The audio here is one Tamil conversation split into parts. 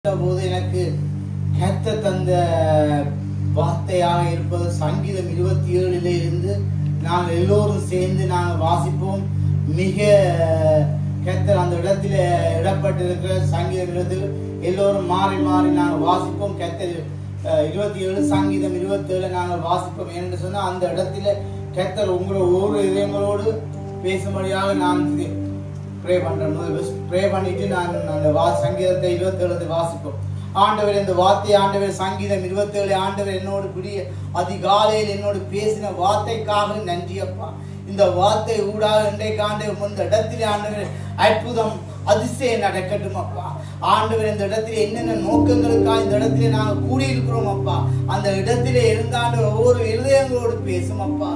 போது எனக்கு கத்த தந்த வார்த்தையாக இருப்பது சங்கீதம் 27 இருந்து நாங்கள் எல்லோரும் சேர்ந்து நாங்கள் வாசிப்போம். மிக கத்தர் அந்த இடத்துல இடப்பட்டிருக்கிற சங்கீதம் இடத்தில் எல்லோரும் மாறி மாறி நாங்கள் வாசிப்போம். கத்தர் 27 சங்கீதம் 27 நாங்கள் வாசிப்போம். என்று சொன்னால் அந்த இடத்துல கத்தர் உங்களோட ஒவ்வொரு இதயங்களோடு பேசும்படியாக நான் ப்ரே பண்றேன். ப்ரே பண்ணிட்டு நான் அந்த சங்கீதத்தை 27 வாசிப்போம். ஆண்டவர் இந்த வார்த்தை ஆண்டவர் சங்கீதம் 27 ஆண்டவர் என்னோடு கூடிய அதிகாலையில் என்னோடு பேசின வார்த்தைக்காக நன்றி அப்பா. இந்த வார்த்தை ஊடாக இன்றைக்கு ஆண்டவர் இந்த இடத்திலே ஆண்டவர் அற்புதம் அதிசயம் நடக்கட்டும் அப்பா. ஆண்டவர் இந்த இடத்துல என்னென்ன நோக்கங்களுக்காக இந்த இடத்துல நாங்கள் கூடியிருக்கிறோம் அப்பா. அந்த இடத்திலே இருந்த ஆண்டவர் ஒவ்வொரு இருதயங்களோடு பேசும் அப்பா.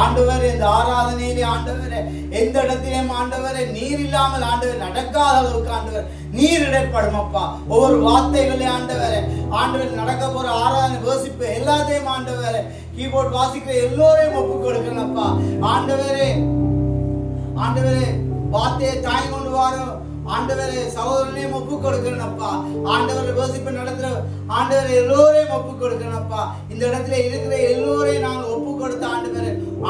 ஆண்டவர் இந்த ஆராதனையிலே ஆண்டவர் எந்த இடத்திலேயும் ஆண்டவரை நீர் இல்லாமல் ஆண்டவர் நடக்காத அளவுக்கு ஆண்டவர் நீர் இடப்படும் அப்பா. ஒவ்வொரு வார்த்தைகளே ஆண்டவர் நடக்க போற ஆராதனை யோசிப்பு எல்லாத்தையும் ஆண்டவர் கீபோர்ட் வாசிக்கிற எல்லோரையும் ஒப்பு கொடுக்கணும் அப்பா. ஆண்டவரே வார்த்தையை தாய் கொண்டு வாரும் ஆண்டவரே சகோதரனையும் ஒப்பு கொடுக்கணும் அப்பா. ஆண்டவர் யோசிப்பு நடத்துற ஆண்டவர் எல்லோரையும் ஒப்பு கொடுக்கணும் அப்பா. இந்த இடத்துல இருக்கிற எல்லோரையும் நாங்கள் ஒப்பு கொடுத்த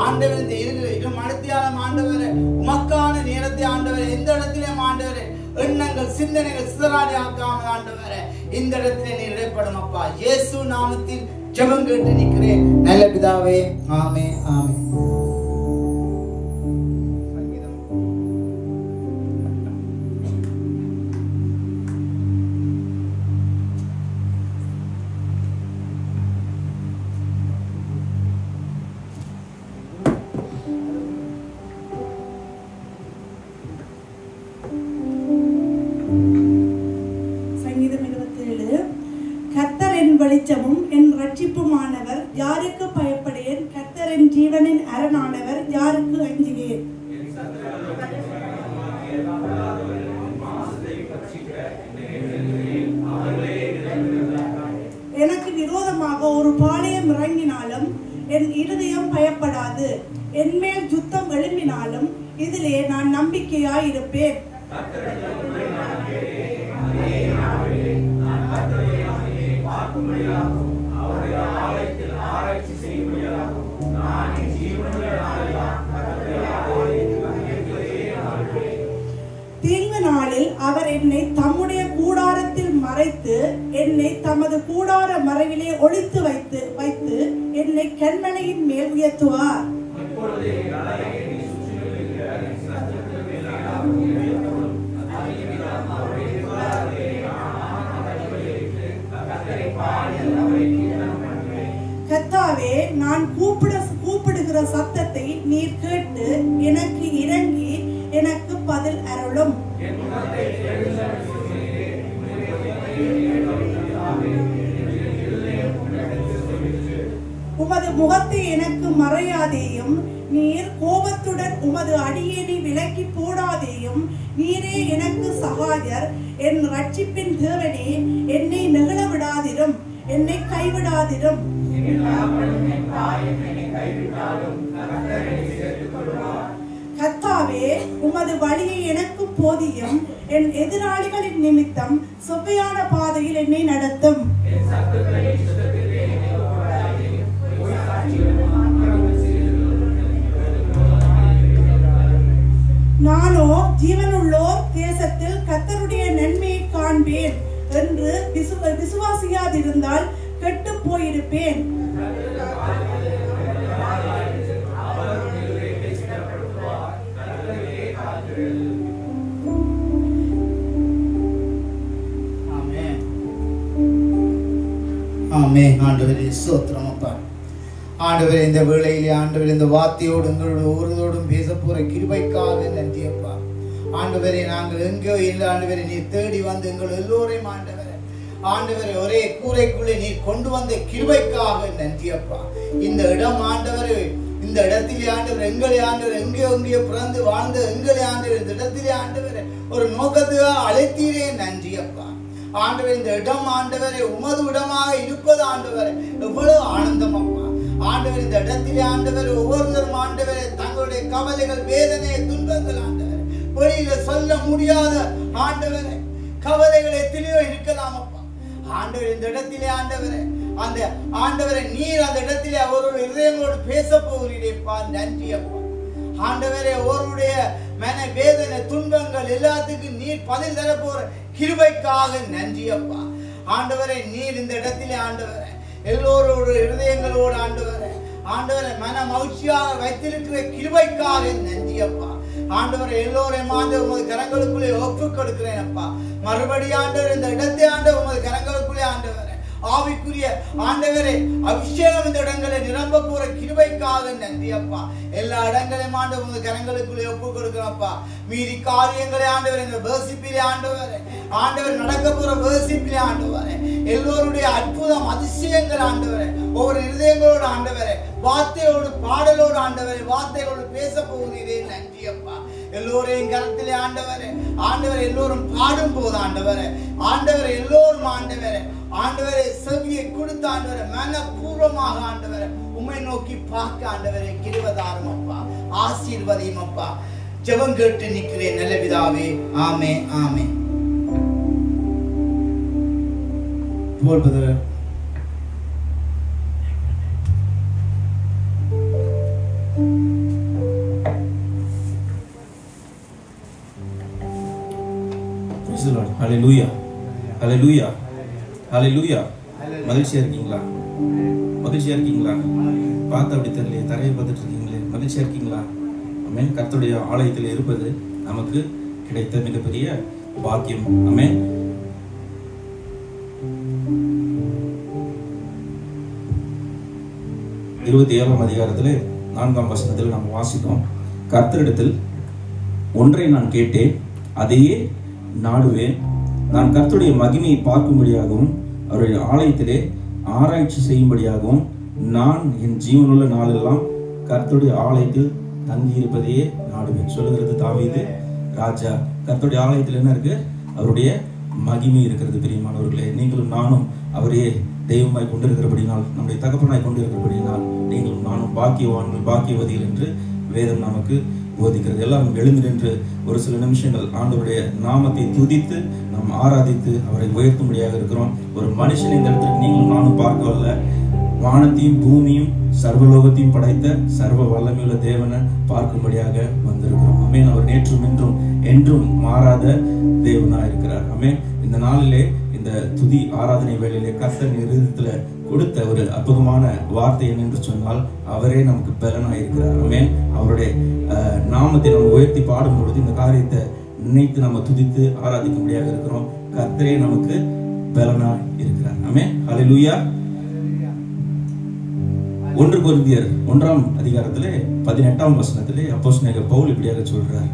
ஆண்டவர் இந்த இருக்கிற மனத்தியாலம் ஆண்டவர் உமக்கான நேரத்தை ஆண்டவர் எந்த இடத்திலும் ஆண்டவர் எண்ணங்கள் சிந்தனைகள் சிதறாடி ஆக்காமல் ஆண்டவர் இந்த இடத்துல நீ இடைப்படும் அப்பா. இயேசு நாமத்தில் ஜெபம் கேட்டு நிற்கிறேன் நல்ல பிதாவே, ஆமே ஆமே. வெளிச்சமும் என் ரட்சிப்புமானவர், யாருக்கு பயப்படேன்? கர்த்தரின் ஜீவனின் அரணானவர், யாருக்கு அஞ்சுவேன்? எனக்கு விரோதமாக ஒரு பாளையம் இறங்கினாலும் என் இருதயம் பயப்படாது. என்மேல் யுத்தம் எழும்பினாலும் இதிலே நான் நம்பிக்கையாய் இருப்பேன். தீங்கு நாளில் அவர் என்னை தம்முடைய கூடாரத்தில் மறைத்து என்னை தமது கூடார மறைவிலே ஒளித்து வைத்து என்னை கண்மலையின் மேல் உயர்த்துவார். கர்த்தாவே, நான் கூப்பிடுகிற சத்தத்தை நீர் கேட்டு எனக்கு இறங்கி எனக்கு பதில் அருளும். உமது முகத்தை எனக்கு மறையாதேயும், நீர் கோபத்துடன் உமது அடியேனை விலக்கி போடாதேயும். நீரே எனக்கு சகாயர், என் ரட்சிப்பின் தேவனே, என்னை நெகிழ விடாதிரும், என்னை கைவிடாதிரும். கர்த்தாவே, உமது வழியை எனக்கு போதியும், என் எதிராளிகளின் நிமித்தம் செவ்வையான பாதையில் என்னை நடத்தும். நானோ ஜீவனுள்ளோர் தேசத்தில் கர்த்தருடைய நன்மையை காண்பேன் என்று விசுவாசியாதிருந்தால் கெட்டு போயிருப்பேன். ஆமே. ஆண்டவரே ஸ்தோத்திரம் அப்பா. ஆண்டவரே இந்த வேளையிலே ஆண்டவரே இந்த வார்த்தையோடு எங்களோட ஒருவரோடும் பேச போற கிருபைக்காக நன்றி அப்பா. ஆண்டவரே நாங்கள் எங்கேயோ இல்லை ஆண்டவரே நீர் தேடி வந்து எங்கள் எல்லோரையும் ஆண்டவரே ஒரே கூரைக்குள்ளே நீர் கொண்டு வந்த கிருபைக்காக நன்றி அப்பா. இந்த இடம் ஆண்டவரே இந்த இடத்திலே ஆண்டவர் எங்களை ஆண்டவர் எங்கேயோ பிறந்து வாழ்ந்த எங்களை ஆண்டவர் இந்த இடத்திலே ஆண்டவரே ஒரு நோக்கத்துக்காக அழைத்தீரே நன்றி அப்பா. ஆண்டவர் இந்த இடம் ஆண்டவரை உமது இடமாக இருப்பது ஆண்டவரை எவ்வளவு ஆனந்தம் அப்பா. ஆண்டவர் இந்த இடத்திலே ஆண்டவர் ஒவ்வொருவரும் ஆண்டவரை தங்களுடைய கவலைகள் வேதனை துன்பங்கள் ஆண்டவர் வெளியில சொல்ல முடியாத ஆண்டவரை கவலைகள் எத்தனையோ இருக்கலாம் அப்பா. ஆண்டவர் இந்த இடத்திலே ஆண்டவரே அந்த ஆண்டவரை நீர் அந்த இடத்திலே அவருடைய இதயங்களோடு பேச போகிறீரேப்பா. நன்றி அப்பா. ஆண்டவரே அவருடைய மன வேதனை துன்பங்கள் எல்லாத்துக்கும் நீர் பதில் தர போற கிருபைக்காக நன்றி அப்பா. ஆண்டவரே நீர் இந்த இடத்திலே ஆண்டவரே எல்லோரோட இருதயங்களோடு ஆண்டவரே மன மகிழ்ச்சியாக வைத்திருக்கிற கிருபைக்காக நன்றி அப்பா. ஆண்டவரை எல்லோரையும் உமது கரங்களுக்குள்ளே ஒப்புக் கொடுக்கிறேன் அப்பா. மறுபடியும் ஆண்டவர் இந்த இடத்தை உமது கரங்களுக்குள்ளே ஆண்டவரே ஆவிக்குரிய ஆண்டவரே அபிஷேகம் இந்த இடங்களை நிரம்ப போற கிருபைக்காக நன்றி அப்பா. எல்லா இடங்களையும் ஆண்டவர் உமது கரங்களுக்குள்ளே ஒப்புக் கொடுக்கிறப்பா. மீதி காரியங்களை ஆண்டவர் இந்த வேர்சிப்பிலே ஆண்டவர் நடக்க போற வேர்சிப்பிலே ஆண்டவரே எல்லோருடைய அற்புதம் அதிசயங்கள் ஆண்டவரே ஒவ்வொரு இருதயங்களோடு ஆண்டவரே வார்த்தையோடு பாடலோடு ஆண்டவரே வார்த்தைகளோடு பேச போகிறீரே நன்றி அப்பா. எல்லோரையும் கரத்திலே ஆண்டவரே எல்லோரும் பாடும் போது ஆண்டவரே எல்லோரும் ஆண்டவரே செவியை கொடுத்து ஆண்டவரே மனப்பூர்வமாக ஆண்டவரே உம்மை நோக்கி பார்க்க ஆண்டவரே கிருபைதாரும் அப்பா. ஆசீர்வதியும் அப்பா. ஜெபம் கேட்டு நிற்கிறேன் நல்ல பிதாவே. ஆமே ஆமே. போல் பிரதர். ஹல்லேலூயா ஹல்லேலூயா ஹல்லேலூயா. மகிழ்ச்சியா இருக்கீங்களா? பார்த்து அப்படி தெரியல, தரையை பார்த்துட்டு இருக்கீங்களே, மகிழ்ச்சியா இருக்கீங்களா? ஆமென். கர்த்தருடைய ஆலயத்தில் இருப்பது நமக்கு கிடைத்த மிகப்பெரிய பாக்கியம். ஆமென். இருபத்தி 7ஆம் அதிகாரத்திலே 4ஆம் வசனத்தில் நாம் வாசித்தோம். கர்த்தரிடத்தில் ஒன்றை நான் கேட்டேன், அதையே நாடுவேன். நான் கர்த்தருடைய மகிமையை பார்க்கும்படியாகவும் அவருடைய ஆலயத்திலே ஆராய்ச்சி செய்யும்படியாகவும் நான் என் ஜீவனுள்ள நாளெல்லாம் கர்த்தருடைய ஆலயத்தில் தங்கி இருப்பதையே நாடுவேன். சொல்லுகிறது தாவீது ராஜா. கர்த்தருடைய ஆலயத்தில் என்ன இருக்கு? அவருடைய மகிமை இருக்கிறது. பிரியமானவர்களே, நீங்களும் நானும் அவரே தெய்வமாய் கொண்டிருக்கிறபடினால், நம்முடைய தகப்பனாய் கொண்டிருக்கிறபடினால் நீங்களும் நானும் பாக்கியவான்கள் பாக்கியவதிகள் என்று வேதம் நமக்கு போதிக்கிறது. எல்லாரும் எழுந்து நின்று ஒரு சில நிமிஷங்கள் ஆண்டவருடைய நாமத்தை துதித்து நாம் ஆராதித்து அவரை உயர்த்தும்படியாக இருக்கிறோம். ஒரு மனுஷன் இந்த இடத்துக்கு நீங்களும் நானும் பார்க்கவல்ல, வானத்தையும் பூமியும் சர்வலோகத்தையும் படைத்த சர்வ வல்லமையுள்ள தேவனை பார்க்கும்படியாக வந்திருக்கிறோம். ஆமென். அவர் நேற்றும் இன்றும் என்றும் மாறாத தேவனா இருக்கிறார். ஆமென். இந்த நாளிலே இந்த துதி ஆராதனை வேளையிலே கர்த்தர் இருதயத்துல கொடுத்த ஒரு அற்புதமான வார்த்தை என்னென்று சொன்னால், அவரே நமக்கு பலனா இருக்கிறார். ஆமென். அவருடைய நாமத்தை நம்ம உயர்த்தி பாடும் பொழுது இந்த காரியத்தை நினைத்து நம்ம துதித்து ஆராதிக்க முடியாக இருக்கிறோம். கர்த்தரே நமக்கு பலனா இருக்கிறார். ஆமென். ஹல்லேலூயா. 1 கொரிந்தியர் 1ஆம் அதிகாரத்திலே 18ஆம் வசனத்திலே அப்போஸ்தலனாகிய பவுல் இப்படியாக சொல்றார்,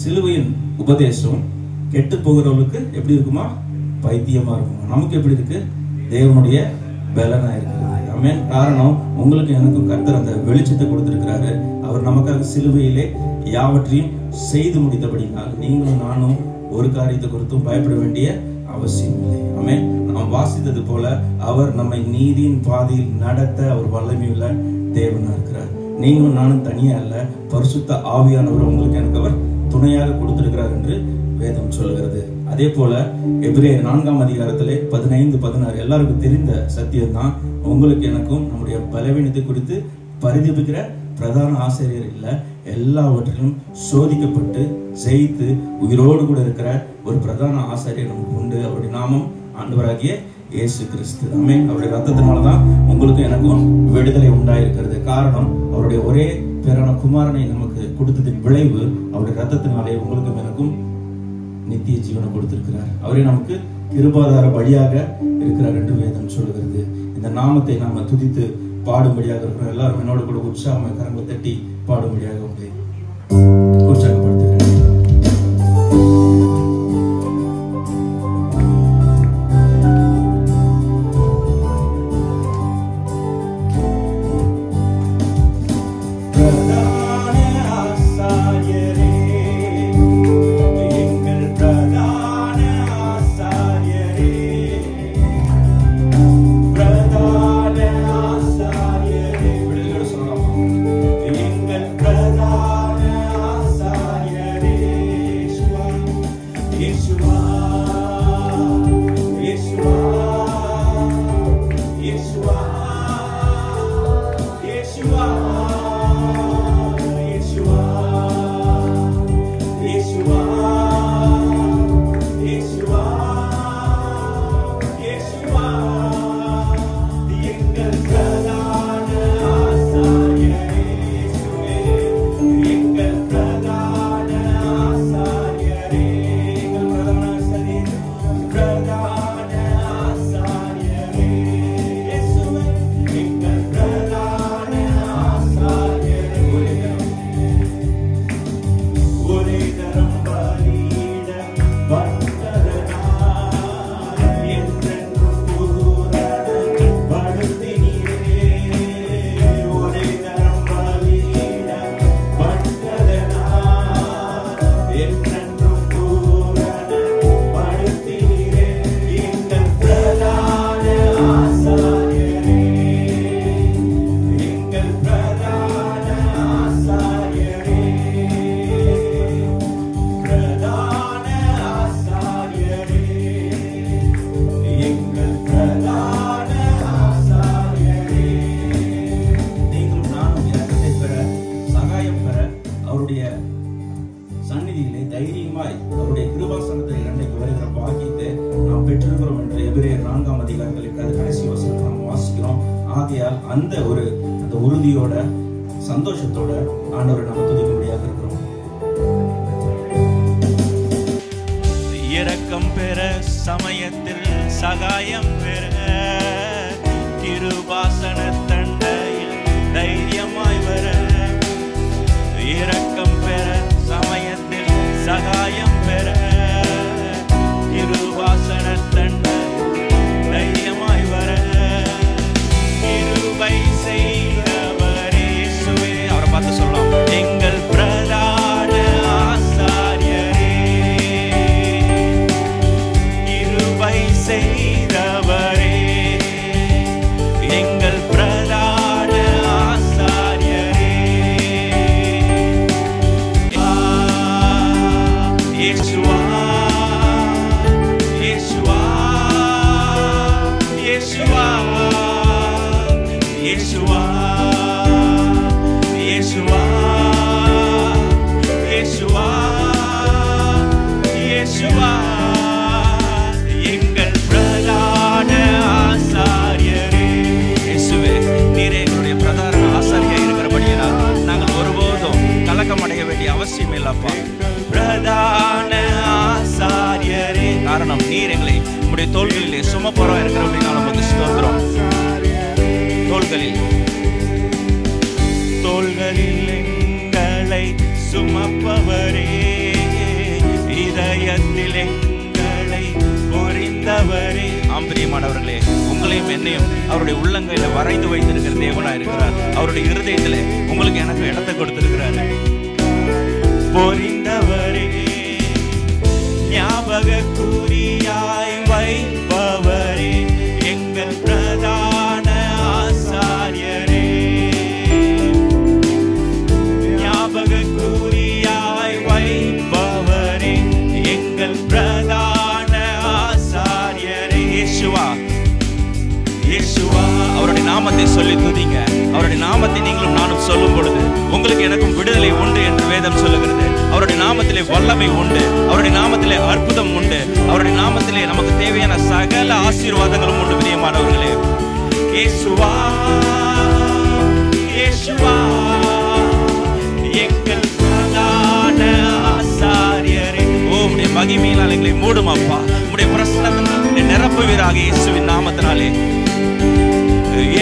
சிலுவையின் உபதேசம் கெட்டு போகிறவர்களுக்கு எப்படி இருக்குமா? பைத்தியமா இருக்குமா? நமக்கு எப்படி இருக்கு? தேவனுடைய பலனா இருக்கிறது. ஆமென். காரணம், உங்களுக்கு எனக்கும் கர்த்தர் அந்த வெளிச்சத்தை கொடுத்திருக்கிறாரு. அவர் நமக்காக சிலுவையிலே யாவற்றையும் செய்து முடித்தபடினால் நீங்களும் நானும் ஒரு காரியத்தை குறித்தும் பயப்பட வேண்டிய அவசியம் இல்லை. ஆமென். நாம் வாசித்தது போல அவர் நம்மை நீதியின் பாதையில் நடத்த அவர் வல்லமையுள்ள தேவனா இருக்கிறார். நீங்களும் நானும் தனியா அல்ல, பரிசுத்த ஆவியானவர் உங்களுக்கு எனக்கு அவர் துணையாக கொடுத்திருக்கிறார் என்று வேதம் சொல்கிறது. அதே போல எபிரேயர் 4ஆம் அதிகாரத்திலே 15-16 எல்லாருக்கும் தெரிந்த சத்தியம் தான். உங்களுக்கு எனக்கும் நம்முடைய பலவீனத்தை குறித்து பரிதபிக்கிற பிரதான ஆசிரியர் இல்ல, எல்லாவற்றிலும் சோதிக்கப்பட்டு ஜெயித்து உயிரோடு கூட இருக்கிற ஒரு பிரதான ஆசிரியர் நமக்கு உண்டு. அவருடைய நாமம் ஆண்டவராகிய இயேசு கிறிஸ்து. ஆமென். அவருடைய ரத்தத்தினால்தான் உங்களுக்கும் எனக்கும் விடுதலை உண்டாயிருக்கிறது. காரணம், அவருடைய ஒரே பேரான குமாரனை நமக்கு கொடுத்ததின் விளைவு அவருடைய ரத்தத்தினாலே உங்களுக்கும் எனக்கும் நித்திய ஜீவனை கொடுத்திருக்கிறார். அவரே நமக்கு கிருபாதார வழியாக இருக்கிறார் என்று வேதம் சொல்லுகிறது. இந்த நாமத்தை நாம துதித்து பாடும்படியாக இருக்கிறோம். எல்லாரும் என்னோட கூட உற்சாகமாக கரங்களை தட்டி பாடும்படியாக உங்களை உற்சாகப்படுத்துகிறேன். பிரதான எபிரேயர் 4ஆம் அதிகாரத்தில் கடைசி வசனத்தை நம்ம வாசிக்கிறோம். ஆகையால் அந்த உறுதியோட சந்தோஷத்தோட ஆண்டவரை நம்ம துதிக்கும்படியாக இருக்கிறோம். இரக்கம் பெற சமயத்தில் சகாயம் பெற கிருபாசன தண்டையில் தைரியமாய் வர. இரக்கம் பெற சமயத்தில் சகாயம் பெற கிருபாசன தண்டையில் தைரியமாய் வர. கிருபை செய்தவரே இயேசுவே. அவரை பார்த்து சொல்லலாம், எங்கள் பிரதான ஆசாரியரே. கிருபை செய்தவரே எங்கள் பிரதான ஆசாரியரே. இயேசுவா இயேசுவா இயேசுவா இயேசுவா இயேசுவா இயேசுவா இயேசுவா எங்கள் பிரதான ஆசாரியரே. இயேசுவே, நீரே எங்களுடைய பிரதான ஆசாரியா இருக்கிறபடியால் நாங்கள் ஒருபோதும் கலக்கம் அடைய வேண்டிய அவசியம் இல்லப்பா. பிரதான ஆசாரியரே, காரணம் நீர் எங்களை உங்களுடைய தோள்களிலே சுமப்போரா இருக்கிறபடியால் நமக்கு ஸ்தோத்திரம். தோள்களில் எங்களை சுமப்பவரே, இதயத்தில் எங்களை புரிந்தவரே. ஆம்பிரியமானவர்களே, உங்களையும் என்னையும் அவருடைய உள்ளங்கையில வரைந்து வைத்திருக்கிற தேவனா இருக்கிறார். அவருடைய இருதயத்திலே உங்களுக்கு எனக்கு இடத்தை கொடுத்திருக்கிறார். புரிந்தவரே, ஞாபக குறியாய் வைப்பவரே, எங்கள் பிரதான ஆசாரியரே. ஞாபக குறியாய் வைப்பவரே, எங்கள் பிரதான ஆசாரியரே. இயேசுவா இயேசுவா. அவருடைய நாமத்தை சொல்லி துதிங்க. அவருடைய நாமத்தை நீங்களும் நானும் சொல்லும் பொழுது உங்களுக்கு எனக்கும் விடுதலை உண்டு என்று வேதம் சொல்லுகிறது. அவருடைய நாமத்திலே வல்லமை உண்டு, அவருடைய நாமத்திலே அற்புதம் உண்டு, அவருடைய நாமத்திலே நமக்கு தேவையான சகல ஆசீர்வாதங்களும் உண்டு. பிரியமானவர்களே, இயேசுவா இயேசுவா எங்கள் பிரதான ஆசாரியரே. ஓ, உம்முடைய மகிமையினால் எங்களை மூடும் அப்பா. உம்முடைய பிரசன்னத்தினால் நிரப்புவீராக இயேசுவின் நாமத்தினாலே.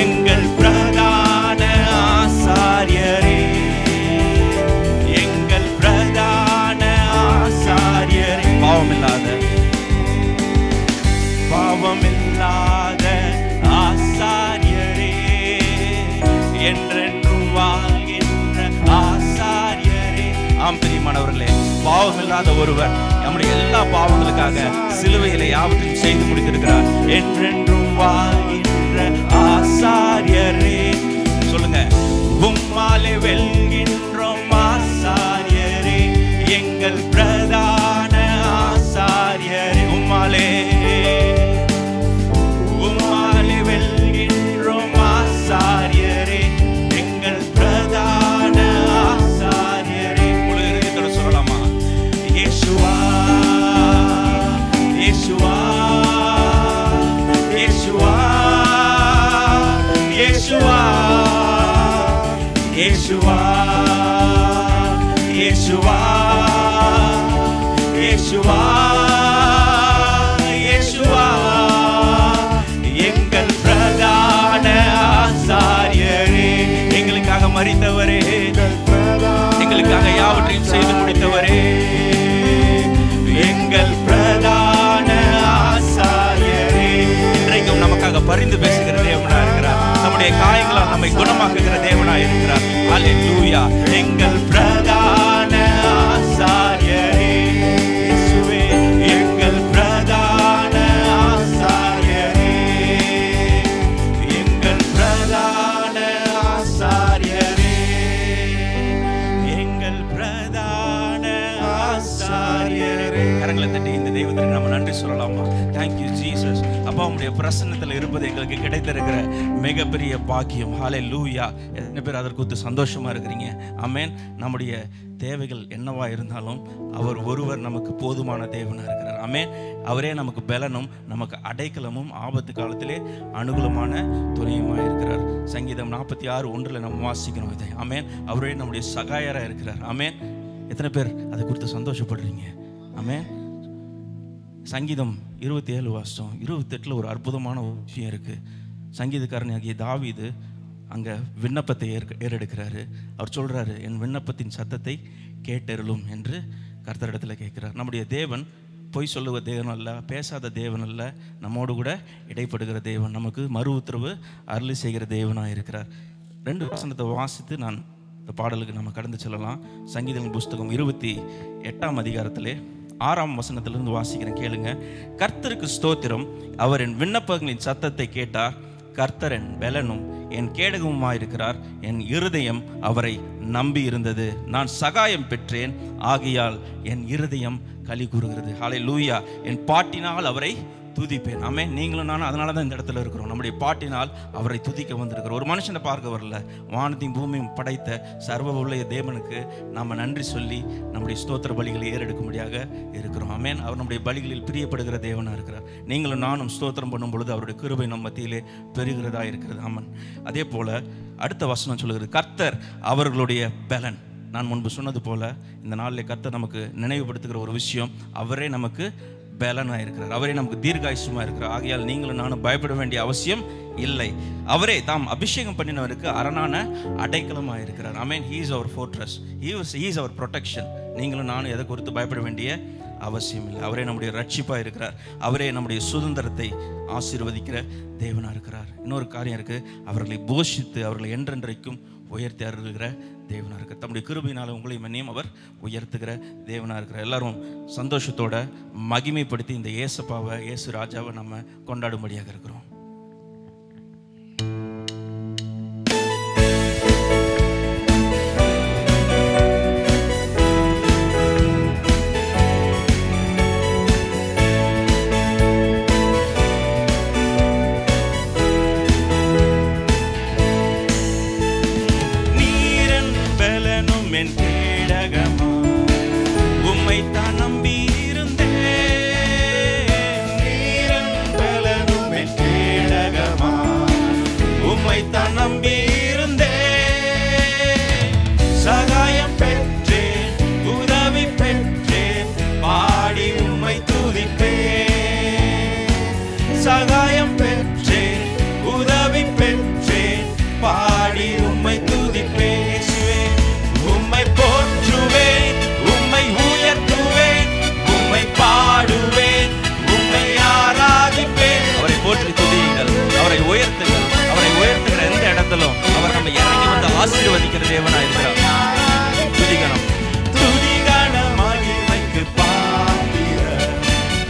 எங்கள் பிரதான ஆசாரியரே, எங்கள் பிரதான ஆசாரியரே. பாவமில்லாத ஆசாரியரே, என்றென்றும் வாழ்கின்ற ஆசாரியரே. ஆம் பிரியமானவர்களே, பாவமில்லாத ஒருவர் நம்முடைய எல்லா பாவங்களுக்காக சிலுவையிலே யாவற்றையும் செய்து முடித்திருக்கிறார். என்றென்றும் வாழ்கின்ற ஆசாரியரே. சொல்லுங்க, உம்மாலே வெல்கின்றோம் ஆசாரியரே, எங்கள் பிரதான ஆசாரியரே. உம்மாலே வெல்கின்றோம் ஆசாரியரே, எங்கள் பிரதான ஆசாரியரே. முழு இதயத்தோட சொல்லலாமா? இயேசுவா இயேசுவா இயேசுவா இயேசுவா இயேசுவா இயேசுவா இயேசுவா இயேசுவா எங்கள் பிரதான ஆசாரியரே. எங்களுக்காக மரித்தவரே, எங்களுக்காக யாவற்றையும் செய்து முடித்தவரே, எங்கள் பிரதான ஆசாரியரே. இன்றைக்கும் நமக்காக பரிந்து பேசுகிற தேவனா இருக்கிறார். நம்முடைய காயங்களால் நம்மை குணமாக்குகிற தேவனா இருக்கிறார். அல்லேலூயா. எங்கள் பிரதான ஆசாரியரே இயேசுவே, எங்கள் பிரதான ஆசாரியரே, எங்கள் பிரதான ஆசாரியரே, எங்கள் பிரதான ஆசாரியரே. கரங்களை தட்டி இந்த தெய்வத்திற்கு நம்ம நன்றி சொல்லலாமா? Thank you Jesus. அப்பா, உம்முடைய பிரசன்னத்தில் இருப்பது எங்களுக்கு கிடைத்திருக்கிற மிகப்பெரிய பாக்கியம். ஹல்லேலூயா. எத்தனை பேர் அதற்கு சந்தோஷமா இருக்கிறீங்க? ஆமென். நம்முடைய தேவைகள் என்னவா இருந்தாலும் அவர் ஒருவர் நமக்கு போதுமான தேவனா இருக்கிறார். ஆமென். அவரே நமக்கு பலனும் நமக்கு அடைக்கலமும் ஆபத்து காலத்திலே அனுகூலமான துணையுமாக இருக்கிறார். சங்கீதம் 46:1 நம்ம வாசிக்கணும் இதை. ஆமென். அவரே நம்முடைய சகாயராக இருக்கிறார். ஆமென். எத்தனை பேர் அதை குறித்து சந்தோஷப்படுறீங்க? ஆமென். சங்கீதம் 27 வாசம் 28 ஒரு அற்புதமான விஷயம் இருக்கு. சங்கீதக்காரனாகிய தாவீது அங்கே விண்ணப்பத்தை ஏறெடுக்கிறாரு. அவர் சொல்றாரு, என் விண்ணப்பத்தின் சத்தத்தை கேட்டருளும் என்று கர்த்தரிடத்தில் கேட்கிறார். நம்முடைய தேவன் பொய் சொல்லுவ தேவன் அல்ல, பேசாத தேவன் அல்ல, நம்மோடு கூட இடைப்படுகிற தேவன், நமக்கு மறு உத்தரவு அருளி செய்கிற தேவனாக இருக்கிறார். 2 வசனத்தை வாசித்து நான் இந்த பாடலுக்கு நம்ம கடந்து செல்லலாம். சங்கீதம் புஸ்தகம் 28ஆம் அதிகாரத்திலே 6ஆம் வசனத்திலிருந்து வாசிக்கிறேன், கேளுங்க. கர்த்தருக்கு ஸ்தோத்திரம், அவர் என் விண்ணப்பங்களின் சத்தத்தை கேட்டார். கர்த்தர் என் பலனும் என் கேடகமுமாயிருக்கிறார். என் இருதயம் அவரை நம்பி இருந்தது. நான் சகாயம் பெற்றேன், ஆகையால் என் இருதயம் களி கூறுகிறது. ஹல்லேலூயா. என் பாட்டினால் அவரை துதிப்பேன். ஆமென். நீங்களும் நானும் அதனால தான் இந்த இடத்துல இருக்கிறோம். நம்முடைய பாட்டினால் அவரை துதிக்க வந்திருக்கிறோம். ஒரு மனுஷனை பார்க்க வரல, வானத்தையும் பூமியும் படைத்த சர்வ உள்ள தேவனுக்கு நாம் நன்றி சொல்லி நம்முடைய ஸ்தோத்திர பலிகளை ஏறெடுக்கும்படியாக இருக்கிறோம். ஆமென். அவர் நம்முடைய பலிகளில் பிரியப்படுகிற தேவனாக இருக்கிறார். நீங்களும் நானும் ஸ்தோத்திரம் பண்ணும் பொழுது அவருடைய கிருபை நம் மத்தியிலே பெருகிறதா இருக்கிறது. ஆமென். அதே போல அடுத்த வசனம் சொல்லுகிறது, கர்த்தர் அவர்களுடைய பலன். நான் முன்பு சொன்னது போல இந்த நாளிலே கர்த்தர் நமக்கு நினைவுபடுத்துகிற ஒரு விஷயம், அவரே நமக்கு பலனாக இருக்கிறார். அவரே நமக்கு தீர்காயுசுமா இருக்கிறார். ஆகையால் நீங்களும் நானும் பயப்பட வேண்டிய அவசியம் இல்லை. அவரே தாம் அபிஷேகம் பண்ணினவருக்கு அரணான அடைக்கலமாக இருக்கிறார். ஆமென். He is our fortress. He is our protection. நீங்களும் நானும் எதை குறித்து பயப்பட வேண்டிய அவசியம் இல்லை. அவரே நம்முடைய ரட்சிப்பாக இருக்கிறார். அவரே நம்முடைய சுதந்திரத்தை ஆசீர்வதிக்கிற தேவனாக இருக்கிறார். இன்னொரு காரியம் இருக்கு, அவர்களை போஷித்து அவர்களை என்றென்றைக்கும் உயர்த்தி அருள்கிற தேவனாக இருக்கிறார். தம்முடைய கிருபையினால உங்களை மன்னியும் அவர் உயர்த்துகிற தேவனாக இருக்கிறார். எல்லாரும் சந்தோஷத்தோட மகிமைப்படுத்தி இந்த இயேசுப்பாவை, இயேசு ராஜாவை நம்ம கொண்டாடும்படியாக இருக்கிறோம். அவர் நம்ம இறங்கி வந்து ஆசீர்வதிக்கிற தேவனாக இருக்கிறார். துதிகணம் துதிகண மகிமைக்கு பாத்திரர்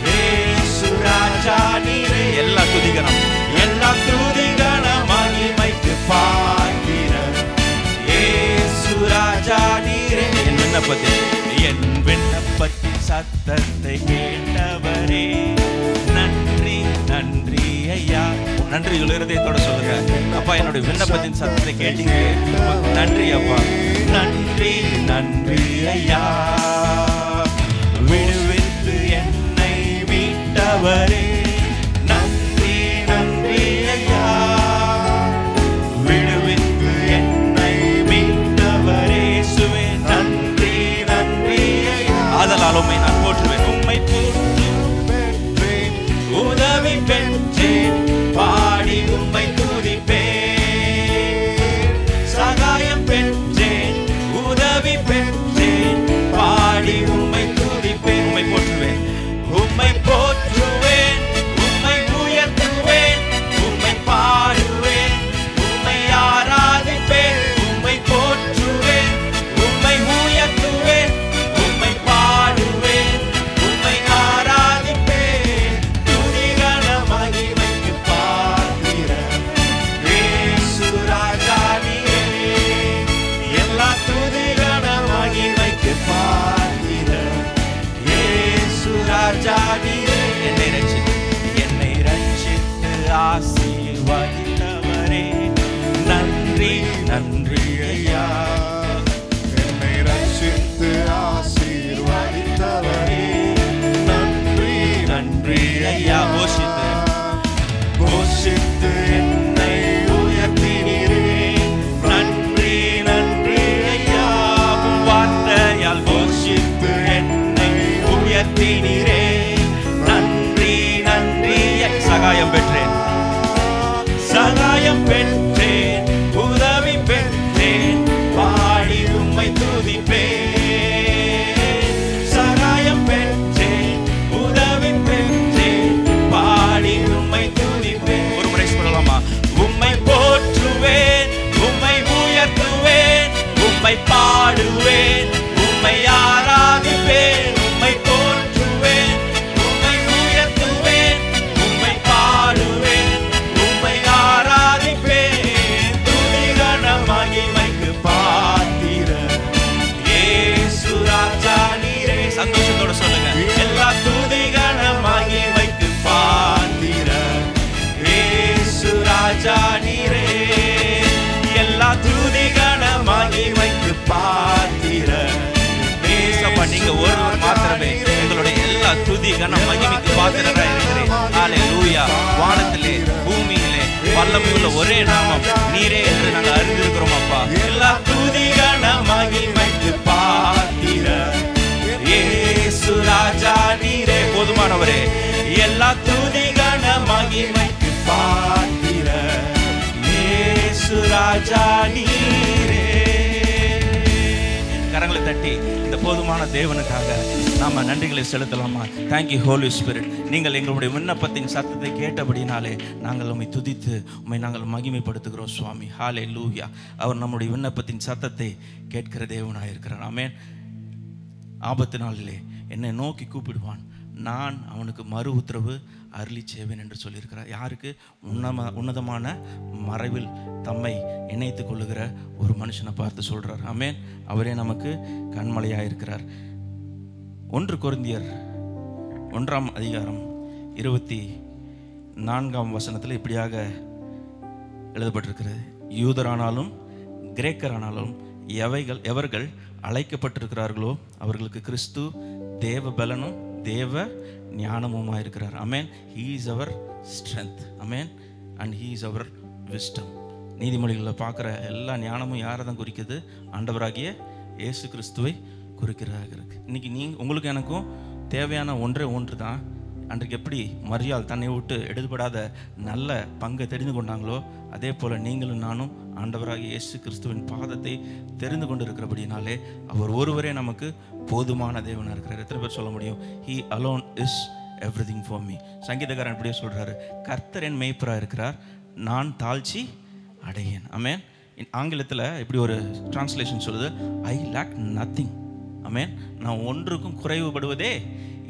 இயேசு ராஜா நீரே. எல்லா துதிகணம் எல்லா துதிகண மகிமைக்கு பாத்திரர் இயேசு ராஜா நீரே. என் விண்ணப்பத்தின் சத்தத்தை கேட்டவரே, நன்றி நன்றி ஐயா. நன்றி இருதயத்தோட சொல்லுங்க, அப்பா என்னுடைய விண்ணப்பத்தின் சத்தத்தை கேட்டீங்க, நன்றி அப்பா. நன்றி நன்றி ஐயா. விடுவித்து என்னை மீட்டவரே, நன்றி நன்றி ஐயா. விடுவித்து என்னை மீட்டவரே சுவே, நன்றி நன்றி ஐயா. ஆதலால் உம்மை நான் போற்றுவேன், உம்மை பெற்றேன், உதவி பெற்றேன், பாடி உம்மை துதிப்பேன். சகாயம் பெற்றேன், உதவி பெற்றேன், பாடி உம்மை துதிப்பேன். உம்மை போற்றுவேன், உம்மை போற்றுவேன், உம்மை உயர்த்துவேன், உம்மை பாடுவேன், உம்மை ஆராதிப்பேன். உம்மை போற்றுவேன், உம்மை உயர்த்துவேன், உம்மை பாடுவேன், உம்மை ஆராதிப்பேன். துதிகண மகிமைக்கு பாத்திரர் இயேசு ராஜா நீரே. எல்லா துதிகண மகிமைக்கு பாத்திரர் இயேசு ராஜா நீரே. என்னை ரட்சித்து ஆசீர்வதித்தவரே, நன்றி நன்றி ஐயா. என்னை ரட்சித்து ஆசீர்வதித்தவரே, நன்றி போஷித்து என்னை உயர்த்தினீரே. நன்றி நன்றி ஐயா, உம் வார்த்தையால் போஷித்து என்னை உயர்த்தினீரே. நன்றி நன்றி. சகாயம் பெற்றேன், சகாயம் பெற்றேன், உதவி பெற்றேன், பாடி உம்மை துதிப்பேன். சகாயம் பெற்றேன், உதவி பெற்றேன், பாடி உம்மை துதிப்பேன். ஒரு முறை சொல்லலாமா? உம்மை போற்றுவேன், உம்மை உயர்த்துவேன், உம்மை பாடுவேன், உம்மை ஆராதிப்பேன். உம்மை போற்றுவேன், உம்மை உயர்த்துவேன், உம்மை பாடுவேன், உம்மை ஆராதிப்பேன். துதிகன மகிமைக்கு பாத்திரர் இயேசு ராஜா நீரே. சந்தோஷத்தோட சொல்லுங்க. எல்லா துதிகன மகிமைக்கு பாத்திரர் இயேசு ராஜா நீரே. எல்லா துதிகன மகிமைக்கு பாத்திரர். ஏசப்பா, நீங்க ஒருவர் மாத்திரமே எங்களுடைய எல்லா துதி கன மகிமைக்கு பாத்திரராய் இருக்கிறேன். ஹல்லேலூயா. வானத்திலே பூமியிலே வல்லமையுள்ள ஒரே நாமம் நீரே என்று நாங்கள் அறிந்திருக்கிறோம் அப்பா. எல்லா துதி கன மகிமைக்கு பாத்திரர் இயேசு ராஜா நீரே. போதுமானவரே. எல்லா துதி கன மகிமைக்கு பாத்திரர் இயேசு ராஜா நீரே. கரங்களை தட்டி இந்த போதுமான தேவனுக்காக நாம நன்றிகளை செலுத்தலாமா? Thank you Holi spirit. நீங்கள் எங்களுடைய விண்ணப்பத்தின் சத்தத்தை கேட்டபடினாலே நாங்கள் உம்மை துதித்து உம்மை நாங்கள் மகிமைப்படுத்துகிறோம் சுவாமி. ஹல்லேலூயா. அவர் நம்முடைய விண்ணப்பத்தின் சத்தத்தை கேட்கிற தேவனாக இருக்கிறார். ஆமென். ஆபத்து நாளிலே என்னை நோக்கி கூப்பிடுவான், நான் அவனுக்கு மறு உத்தரவு அருளி செய்வேன் என்று சொல்லியிருக்கிறார். யாருக்கு? உன்னதமான மறைவில் தம்மை இணைத்து கொள்ளுகிற ஒரு மனுஷனை பார்த்து சொல்றார். ஆமென். அவரே நமக்கு கண்மலையாக இருக்கிறார். 1 கொரிந்தியர் 1:24 இப்படியாக எழுதப்பட்டிருக்கிறது. யூதரானாலும் கிரேக்கரானாலும் எவர்கள் அழைக்கப்பட்டிருக்கிறார்களோ அவர்களுக்கு கிறிஸ்து தேவ பலனும் தேவ ஞானமுமா இருக்கிறார். ஆமென். He is our strength. Amen. And he is our wisdom. நீதிமொழிகளில் பார்க்குற எல்லா ஞானமும் யாரை தான் குறிக்குது? ஆண்டவராகிய இயேசு கிறிஸ்துவை குறிக்கிறதாக இருக்கு. இன்னைக்கு உங்களுக்கு எனக்கும் தேவையான ஒன்று தான். அன்றைக்கு எப்படி மரியாள் தன்னை விட்டு எடுபடாத நல்ல பங்கை தெரிந்து கொண்டாங்களோ அதே போல் நீங்களும் நானும் ஆண்டவராகிய இயேசு கிறிஸ்துவின் பாதத்தை தெரிந்து கொண்டு இருக்கிறபடினாலே அவர் ஒருவரே நமக்கு போதுமான தேவனாக இருக்கிறார். எத்தனை பேர் சொல்ல முடியும்? He alone is everything for me. சங்கீதக்காரன் இப்படியே சொல்றாரு, கர்த்தர் என் மேய்ப்பராக இருக்கிறார், நான் தாழ்ச்சி அடையேன். ஆமென். ஆங்கிலத்தில் இப்படி ஒரு டிரான்ஸ்லேஷன் சொல்லுது, ஐ லேக் நத்திங். ஆமென். நான் ஒன்றுக்கும் குறைவுபடுவதே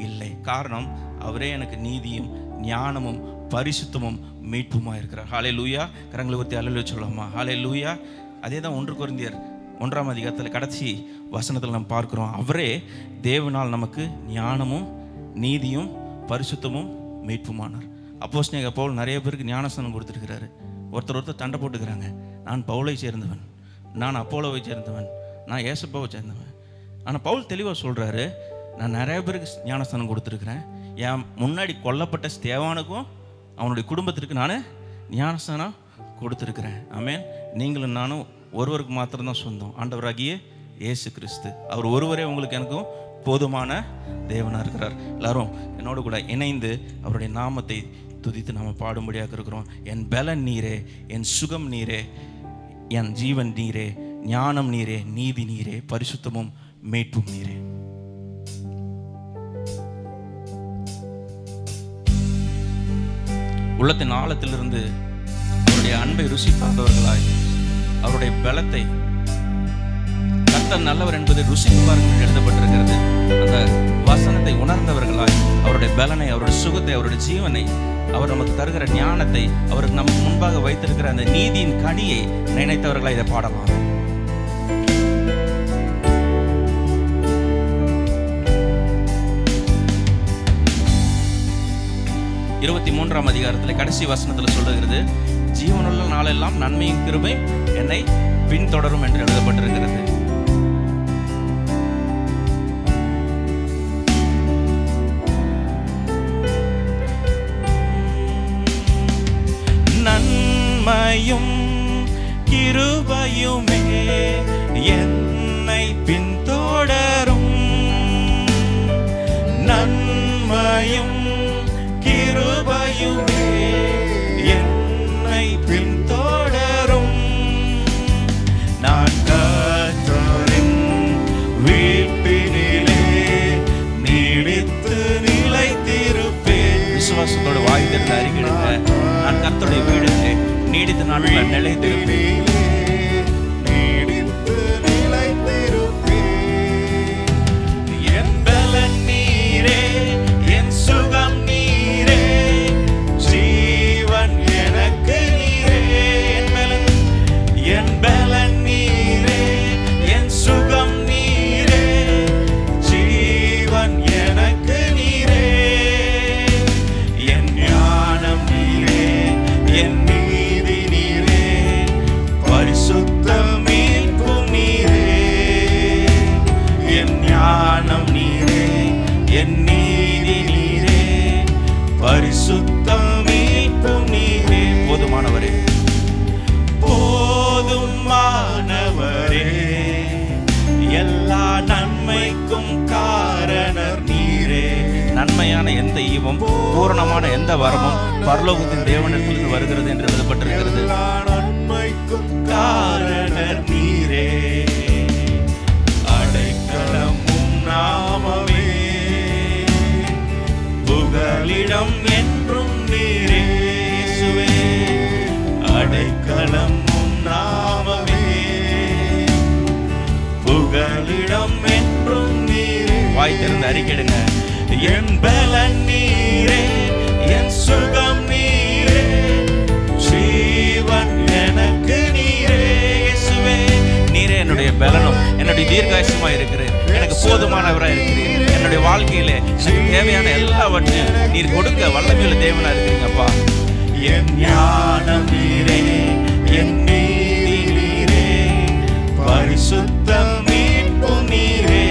இல்லை. காரணம், அவரே எனக்கு நீதியும் ஞானமும் பரிசுத்தமும் மீட்புமா இருக்கிறார். ஹல்லேலூயா. கரங்களை ஊற்றி அல்லேலூயா சொல்லலாமா? ஹல்லேலூயா. அதே தான் 1 கொரிந்தியர் 1 கடைசி வசனத்தில் நம்ம பார்க்கிறோம். அவரே தேவனால் நமக்கு ஞானமும் நீதியும் பரிசுத்தமும் மீட்புமானார். அப்போஸ்தலனாகிய பவுல் நிறைய பேருக்கு ஞானஸ்நானம் கொடுத்துருக்கிறாரு. ஒருத்தர் சண்டை போட்டுக்கிறாங்க. நான் பவுலை சேர்ந்தவன், நான் அப்போலோவை சேர்ந்தவன், நான் ஏசப்பாவை சேர்ந்தவன். ஆனால் பவுல் தெளிவாக சொல்கிறாரு, நான் நிறைய பேருக்கு ஞானஸ்தானம் கொடுத்துருக்குறேன். என் முன்னாடி கொல்லப்பட்ட ஸ்தேவானுக்கும் அவனுடைய குடும்பத்திற்கு நான் ஞானஸ்தானம் கொடுத்துருக்குறேன். ஆமென். நீங்களும் நானும் ஒருவருக்கு மாத்திரம்தான் சொந்தம், ஆண்டவராகிய இயேசு கிறிஸ்து. அவர் ஒருவரே உங்களுக்கு எனக்கும் போதுமான தேவனாக இருக்கிறார். எல்லாரும் என்னோட கூட இணைந்து அவருடைய நாமத்தை துதித்து நாம் பாடும்படியாக இருக்கிறோம். என் பலன் நீரே, என் சுகம் நீரே, என் ஜீவன் நீரே, ஞானம் நீரே, நீதி நீரே, பரிசுத்தமும் மீட்பும் நீரே. உள்ளத்தின் ஆழத்திலிருந்து அவருடைய அன்பை ருசி பார்த்தவர்களாய் அவருடைய பலத்தை, கர்த்தர் நல்லவர் என்பதை ருசித்து பாருங்கள் எழுதப்பட்டிருக்கிறது. அந்த வசனத்தை உணர்ந்தவர்களாய் அவருடைய பலனை, அவருடைய சுகத்தை, அவருடைய ஜீவனை, அவர் நமக்கு தருகிற ஞானத்தை, அவருக்கு நமக்கு முன்பாக வைத்திருக்கிற அந்த நீதியின் கனியை நினைத்தவர்களாய் இதை பாடலாம். 23ஆம் அதிகாரத்தில் கடைசி வசனத்தில் சொல்லுகிறது, ஜீவனுள்ள நாளெல்லாம் நன்மையும் கிருபையும் என்னை பின்தொடரும் என்று எழுதப்பட்டிருக்கிறது. நன்மையும் கிருபையுமே என்னை பின்தொடரும். நன்மையும் கிருபையுமே என்னை பின்தொடரும். நான் கர்த்தரின் வீட்டினிலே நீடித்து நிலைத்திருப்பேன். விசுவாசத்தோட வாய் திறந்து அறிக்கையிடுங்க. நான் கர்த்தருடைய வீட்டிலே நீடித்த நாட்கள் நிலைத்திருப்பேன். என் பலன் நீரே, என் சுகம் நீரே, ஜீவன் எனக்கு நீரே. என் பலன் நீரே, என் சுகம் நீரே, ஜீவன் எனக்கு நீரே. என் ஞானம் நீரே, என் நீதி நீரே, பரிசுத்த மீட்பும் நீரே. என் ஞானம் நீரே, என் நீதி நீரே, பரிசுத்த மீட்பும் நீரே. போதுமானவரே, போதுமானவரே, எல்லா நன்மைக்கும் காரணர் நீரே. நன்மையான எந்த ஈவும் பூரணமான எந்த வரமும் பரலோகத்தின் தேவனிடத்திலிருந்து வருகிறது என்று எழுதப்பட்டிருக்கிறது. நன்மைக்கும் காரணர் நீரே, அடைக்கலமும் நாமமே, புகலிடம் என்றும் நீரே. இயேசுவே, அடைக்கலமும் நாமமே, புகலிடம் என்றும் நீரே. வாய் திறந்து அறிக்கையிடுங்க. என் பலன் நீரே, என் சுகம் நீரே, ஜீவன் எனக்கு நீரே. இயேசுவே, நீரே என்னுடைய பலனும் என்னுடைய தீர்காயுசுமாய் இருக்கிறேன். எனக்கு போதுமானவராய் இருக்கிறீர். என்னுடைய வாழ்க்கையிலே எனக்கு தேவையான எல்லாவற்றையும் நீர் கொடுக்க வல்லமையுள்ள தேவனா இருக்கிறீங்கப்பா. என் ஞானம் நீரே, என் நீதி நீரே, பரிசுத்த மீட்பும் நீரே.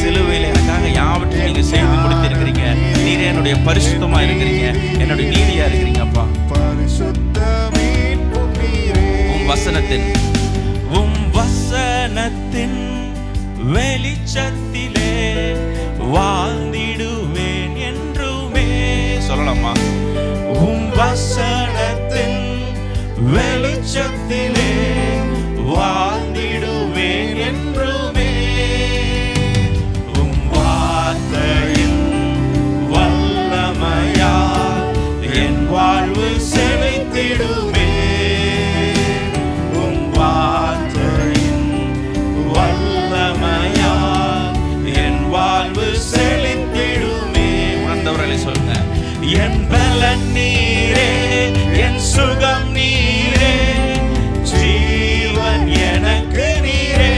சிலுவையில் எனக்காக யாவற்றையும் நீங்க செய்து முடித்திருக்கிறீங்க. நீரே என்னுடைய பரிசுத்தமா இருக்கிறீங்க, என்னுடைய நீதியா இருக்கிறீங்கப்பா. பரிசுத்த மீட்பும் நீரே. உம் வசனத்தின் வெளிச்சத்திலே வாழ்ந்திடுவேன் என்றுமே. சொல்லலாமா? உம் வசனத்தின் வெளிச்சத்திலே வாழ்ந்திடுவேன் என்றுமே. உம் வார்த்தையின் வல்லமையா என் வாழ்வு செழித்திடுமே. உம் வார்த்தையின் வல்லமையா என் வாழ்வு செழித்திடுமே. உணர்ந்தவர்களை சொல்லுங்க. என் பலன் நீரே, என் சுகம் நீரே, ஜீவன் எனக்கு நீரே.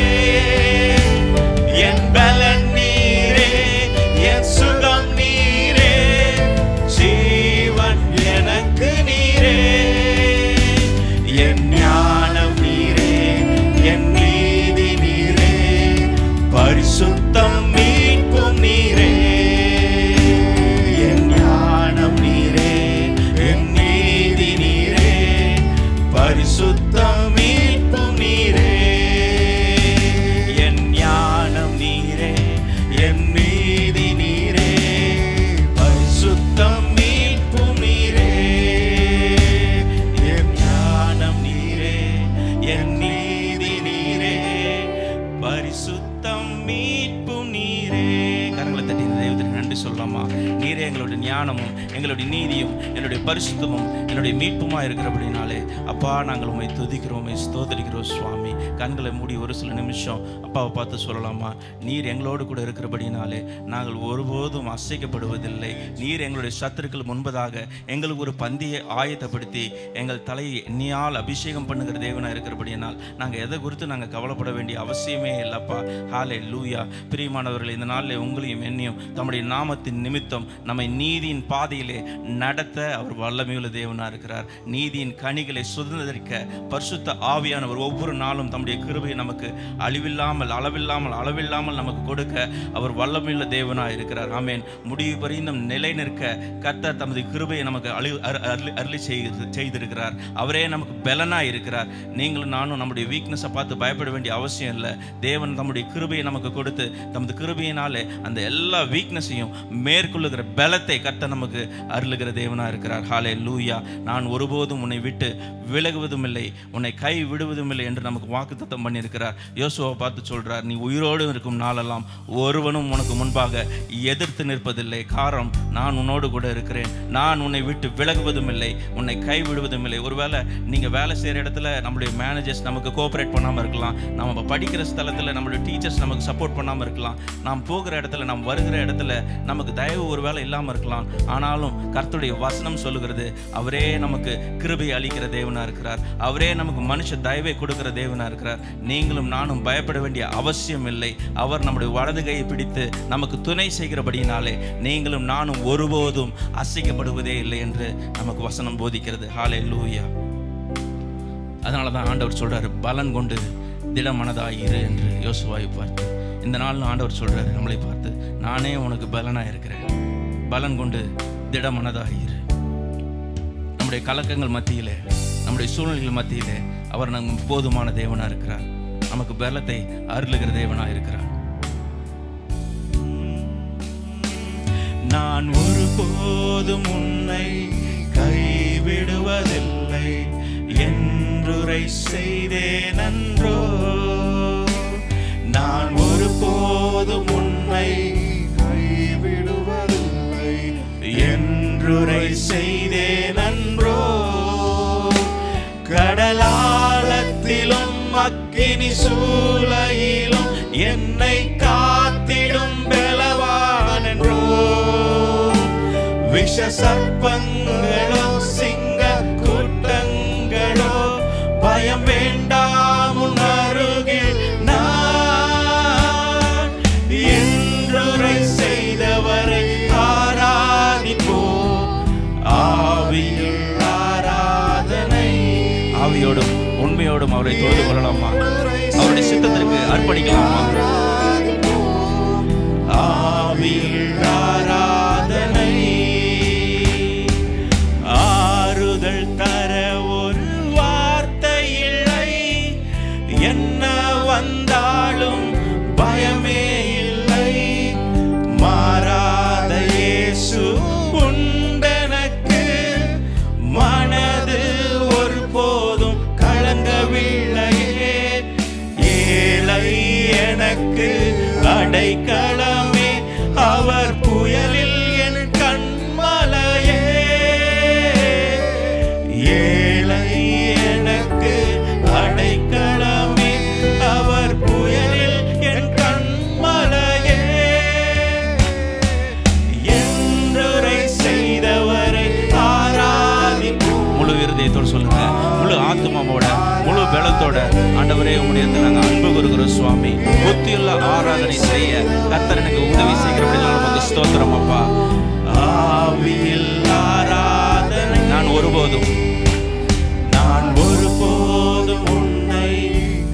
என் பலன் நீரே, என் சுகம் நீரே, ஜீவன் எனக்கு நீரே. என் ஞானம் நீரே, என் நீதி நீரே, பரிசுத்தம் மீட்பும் நீரே. என் ஞானம் நீரே, என் நீதி நீரே, பரிசுத்தம் மீட்பும் நீரே. என் ஞானம் நீரே, என் நீதி நீரே, பரிசுத்தம் மீட்பும் நீரே. என் ஞானம் நீரே, என் நீதி நீரே, பரிசுத்தம் மீட்பும் நீரே. கரங்களை தட்டி இந்த தெய்வத்திற்கு நன்றி சொல்லலாமா? நீரே எங்களுடைய ஞானமும் எங்களுடைய நீதியும் என்னுடைய பரிசுத்தமும் என்னுடைய மீட்புமா இருக்கிறபடினாலே அப்பா நாங்கள் உம்மை துதிக்கிறோம், ஸ்தோத்திரிக்கிறோம் சுவாமி. கண்களை மூடி ஒரு சில நிமிஷம் அப்பாவை பார்த்து சொல்லலாமா? நீர் எங்களோடு கூட இருக்கிறபடினாலே நாங்கள் ஒருபோதும் அசைக்கப்படுவதில்லை. நீர் எங்களுடைய சத்துருக்கள் முன்பதாக எங்களுக்கு ஒரு பந்தியை ஆயத்தப்படுத்தி எங்கள் தலையை எண்ணியால் அபிஷேகம் பண்ணுகிற தேவனாக இருக்கிறபடினால் நாங்கள் எதை குறித்து நாங்கள் கவலைப்பட வேண்டிய அவசியமே இல்லைப்பா. ஹல்லேலூயா. பிரியமானவர்கள், இந்த நாளில் உங்களையும் என்னையும் தம்முடைய நாமத்தின் நிமித்தம் நம்மை நீதியின் பாதையிலே நட நடத்த அவர் வல்லமையுள்ள தேவனா இருக்கிறார். நீதியின் கனிகளை சுதந்திரிக்க பரிசுத்த ஆவியானவர் ஒவ்வொரு நாளும் தம்முடைய கிருபையை நமக்கு அளவில்லாமல் நமக்கு கொடுக்க அவர் வல்லமையுள்ள தேவனா இருக்கிறார். ஆமென். முடிவு பரிந்தும் நிலை நிற்க கர்த்தர் தமது கிருபையை நமக்கு அருளி செய்திருக்கிறார். அவரே நமக்கு பலனா இருக்கிறார். நீங்களும் நானும் நம்முடைய வீக்னஸை பார்த்து பயப்பட வேண்டிய அவசியம் இல்லை. தேவன் தம்முடைய கிருபையை நமக்கு கொடுத்து தமது கிருபையினாலே அந்த எல்லா வீக்னஸையும் மேற்கொள்ளுகிற பலத்தை கர்த்தர் நமக்கு அருளுகிற தேவனா இருக்கிறார். ஹல்லேலூயா. நான் ஒருபோதும் உன்னை விட்டு விலகுவதும் இல்லை, உன்னை கை விடுவதும் இல்லை என்று நமக்கு வாக்குத்தத்தம் பண்ணியிருக்கிறார். யோசுவாவை பார்த்து சொல்றார், நீ உயிரோடு இருக்கும் நாளெல்லாம் ஒருவனும் உனக்கு முன்பாக எதிர்த்து நிற்பதில்லை. காரணம், நான் உன்னோடு கூட இருக்கிறேன். நான் உன்னை விட்டு விலகுவதும் இல்லை, உன்னை கை விடுவதும் இல்லை. ஒருவேளை நீங்க வேலை செய்யற இடத்துல நம்மளுடைய மேனேஜர்ஸ் நமக்கு கோஆபரேட் பண்ணாம இருக்கலாம், நம்ம படிக்கிற ஸ்தலத்துல நம்மளுடைய டீச்சர்ஸ் நமக்கு சப்போர்ட் பண்ணாம இருக்கலாம், நாம் போகிற இடத்துல நாம் வருகிற இடத்துல நமக்கு தயவு ஒருவேளை இல்லாம இருக்கலாம். ஆனாலும் கர்த்தருடைய வசனம் சொல்லுகிறது, அவரே நமக்கு கிருபை அளிக்கிற தேவனா இருக்கிறார். அவரே நமக்கு மனுஷ தயவை கொடுக்கிற தேவனா இருக்கிறார். நீங்களும் நானும் பயப்பட வேண்டிய அவசியம் இல்லை. அவர் நம்முடைய வலது கையை பிடித்து நமக்கு துணை செய்கிறபடியினாலே நீங்களும் நானும் ஒருபோதும் அசைக்கப்படுவதே இல்லை என்று நமக்கு வசனம் போதிக்கிறது. ஹல்லேலூயா. அதனாலதான் ஆண்டவர் சொல்றாரு, பலன் கொண்டு திடமனதாயிரு என்று யோசுவாவை பார்த்து. இந்த நாள் ஆண்டவர் சொல்றாரு நம்மளை பார்த்து, நானே உனக்கு பலனா இருக்கிறேன், பலன் கொண்டு திடமனதாயிரு. நம்முடைய கலக்கங்கள் மத்தியிலே, நம்முடைய சூழ்நிலைகள் மத்தியிலே அவர் நமக்கு போதுமான தேவனா இருக்கிறார். நமக்கு பலத்தை அருளுகிற தேவனா இருக்கிறார். நான் ஒருபோதும் உன்னை கைவிடுவதில்லை என்றுரை செய்தேன் அன்றோ. நான் ஒருபோதும் உன்னை கைவிடுவதில்லை என்றுரை செய்தேன் அன்றோ. கடலாழத்திலும் அக்கினி சூளையிலும் என்னை காத்திடும் பலவான் என்றோ. விஷ சர்ப்பங்களோ சிங்க கூட்டங்களோ பயம் வேண்டாம் உன் அருகில் நான் என்றுரை செய்தவரை ஆராதிப்போம். ஆவியில் ஆராதனை. ஆவியோடும் உண்மையோடும் அவரை தொழுது கொள்ளலாமா? அவருடைய சித்தத்திற்கு அர்ப்பணிக்கலாமா? ஆவியில் ஆராதனை. ஆறுதல் தர ஒரு வார்த்தை இல்லை, என்ன வந்தாலும் பயமே இல்லை. மாறாத இயேசு உண்டெனக்கு, மனது ஒருபோதும் கலங்கவில்லையே. ஏழை எனக்கு அடைக்கலமே, அவர் புயலில் என் கண்மலையே. ஏழை எனக்கு அடைக்கலமே, அவர் புயலில் என் கண்மலையே. என்றுரை செய்தவரை ஆராதிப்போம். முழு இருதயத்தோடு சொல்லுங்க, முழு ஆத்மாவோட, முழு பலத்தோட, ஆண்டவரே உம்முடைய நாங்கள் அன்பு கூறுகிறோம் சுவாமி. புத்தியுள்ள ஆராதனை செய்ய கர்த்தர் எனக்கு உதவி செய்கிறபடியால் நமக்கு ஸ்தோத்திரம் அப்பா. ஆவியில் ஆராதனை. நான் ஒருபோதும் உன்னை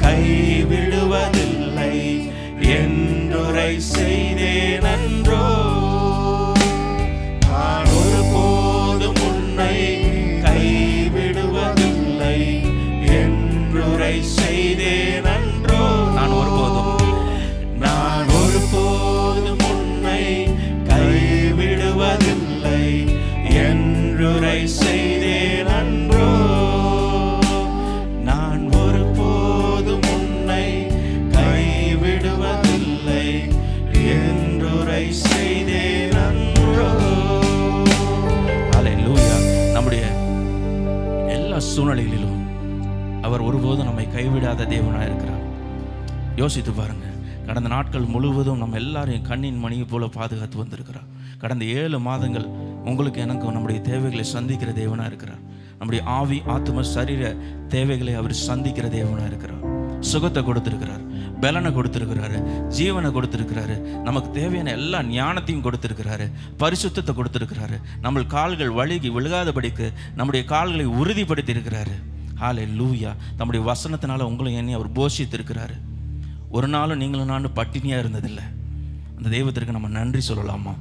கைவிடுவதில்லை என்றுரை செய்தேன் அன்றோ. நான் ஒருபோதும் உன்னை கைவிடுவதில்லை என்றுரை செய்தேன் அன்றோ. நான் ஒருபோதும் உன்னை கைவிடுவதில்லை என்றுரை செய்தேன் அன்றோ. நான் ஒருபோதும் உன்னை கைவிடுவதில்லை என்றுரை செய்தேன் அன்றோ. ஹல்லேலூயா. நம்முடைய எல்லா சூழ்நிலைகளிலும் அவர் ஒருபோதும் நம்மை கைவிடாத தேவனாக இருக்கிறார். யோசித்து பாருங்க, கடந்த நாட்கள் முழுவதும் நம்ம எல்லாரையும் கண்ணின் மணியை போல பாதுகாத்து வந்திருக்கிறார். கடந்த 7 மாதங்கள் உங்களுக்கு எனக்கும் நம்முடைய தேவைகளை சந்திக்கிற தேவனாக இருக்கிறார். நம்முடைய ஆவி ஆத்ம சரீர தேவைகளை அவர் சந்திக்கிற தேவனாக இருக்கிறார். சுகத்தை கொடுத்திருக்கிறார், பலனை கொடுத்திருக்கிறாரு, ஜீவனை கொடுத்திருக்கிறாரு, நமக்கு தேவையான எல்லா ஞானத்தையும் கொடுத்திருக்கிறாரு, பரிசுத்தத்தை கொடுத்திருக்கிறாரு, நம்ம கால்கள் வழுகி விழுகாதபடிக்கு நம்முடைய கால்களை உறுதிப்படுத்தி இருக்கிறாரு. ஹல்லேலூயா. நம்முடைய வசனத்தினால உங்களை எண்ணி அவர் போஷித்திருக்கிறாரு. ஒரு நாளும் நீங்களும் நானும் பட்டினியாக இருந்ததில்லை. அந்த தெய்வத்திற்கு நம்ம நன்றி சொல்லலாமா?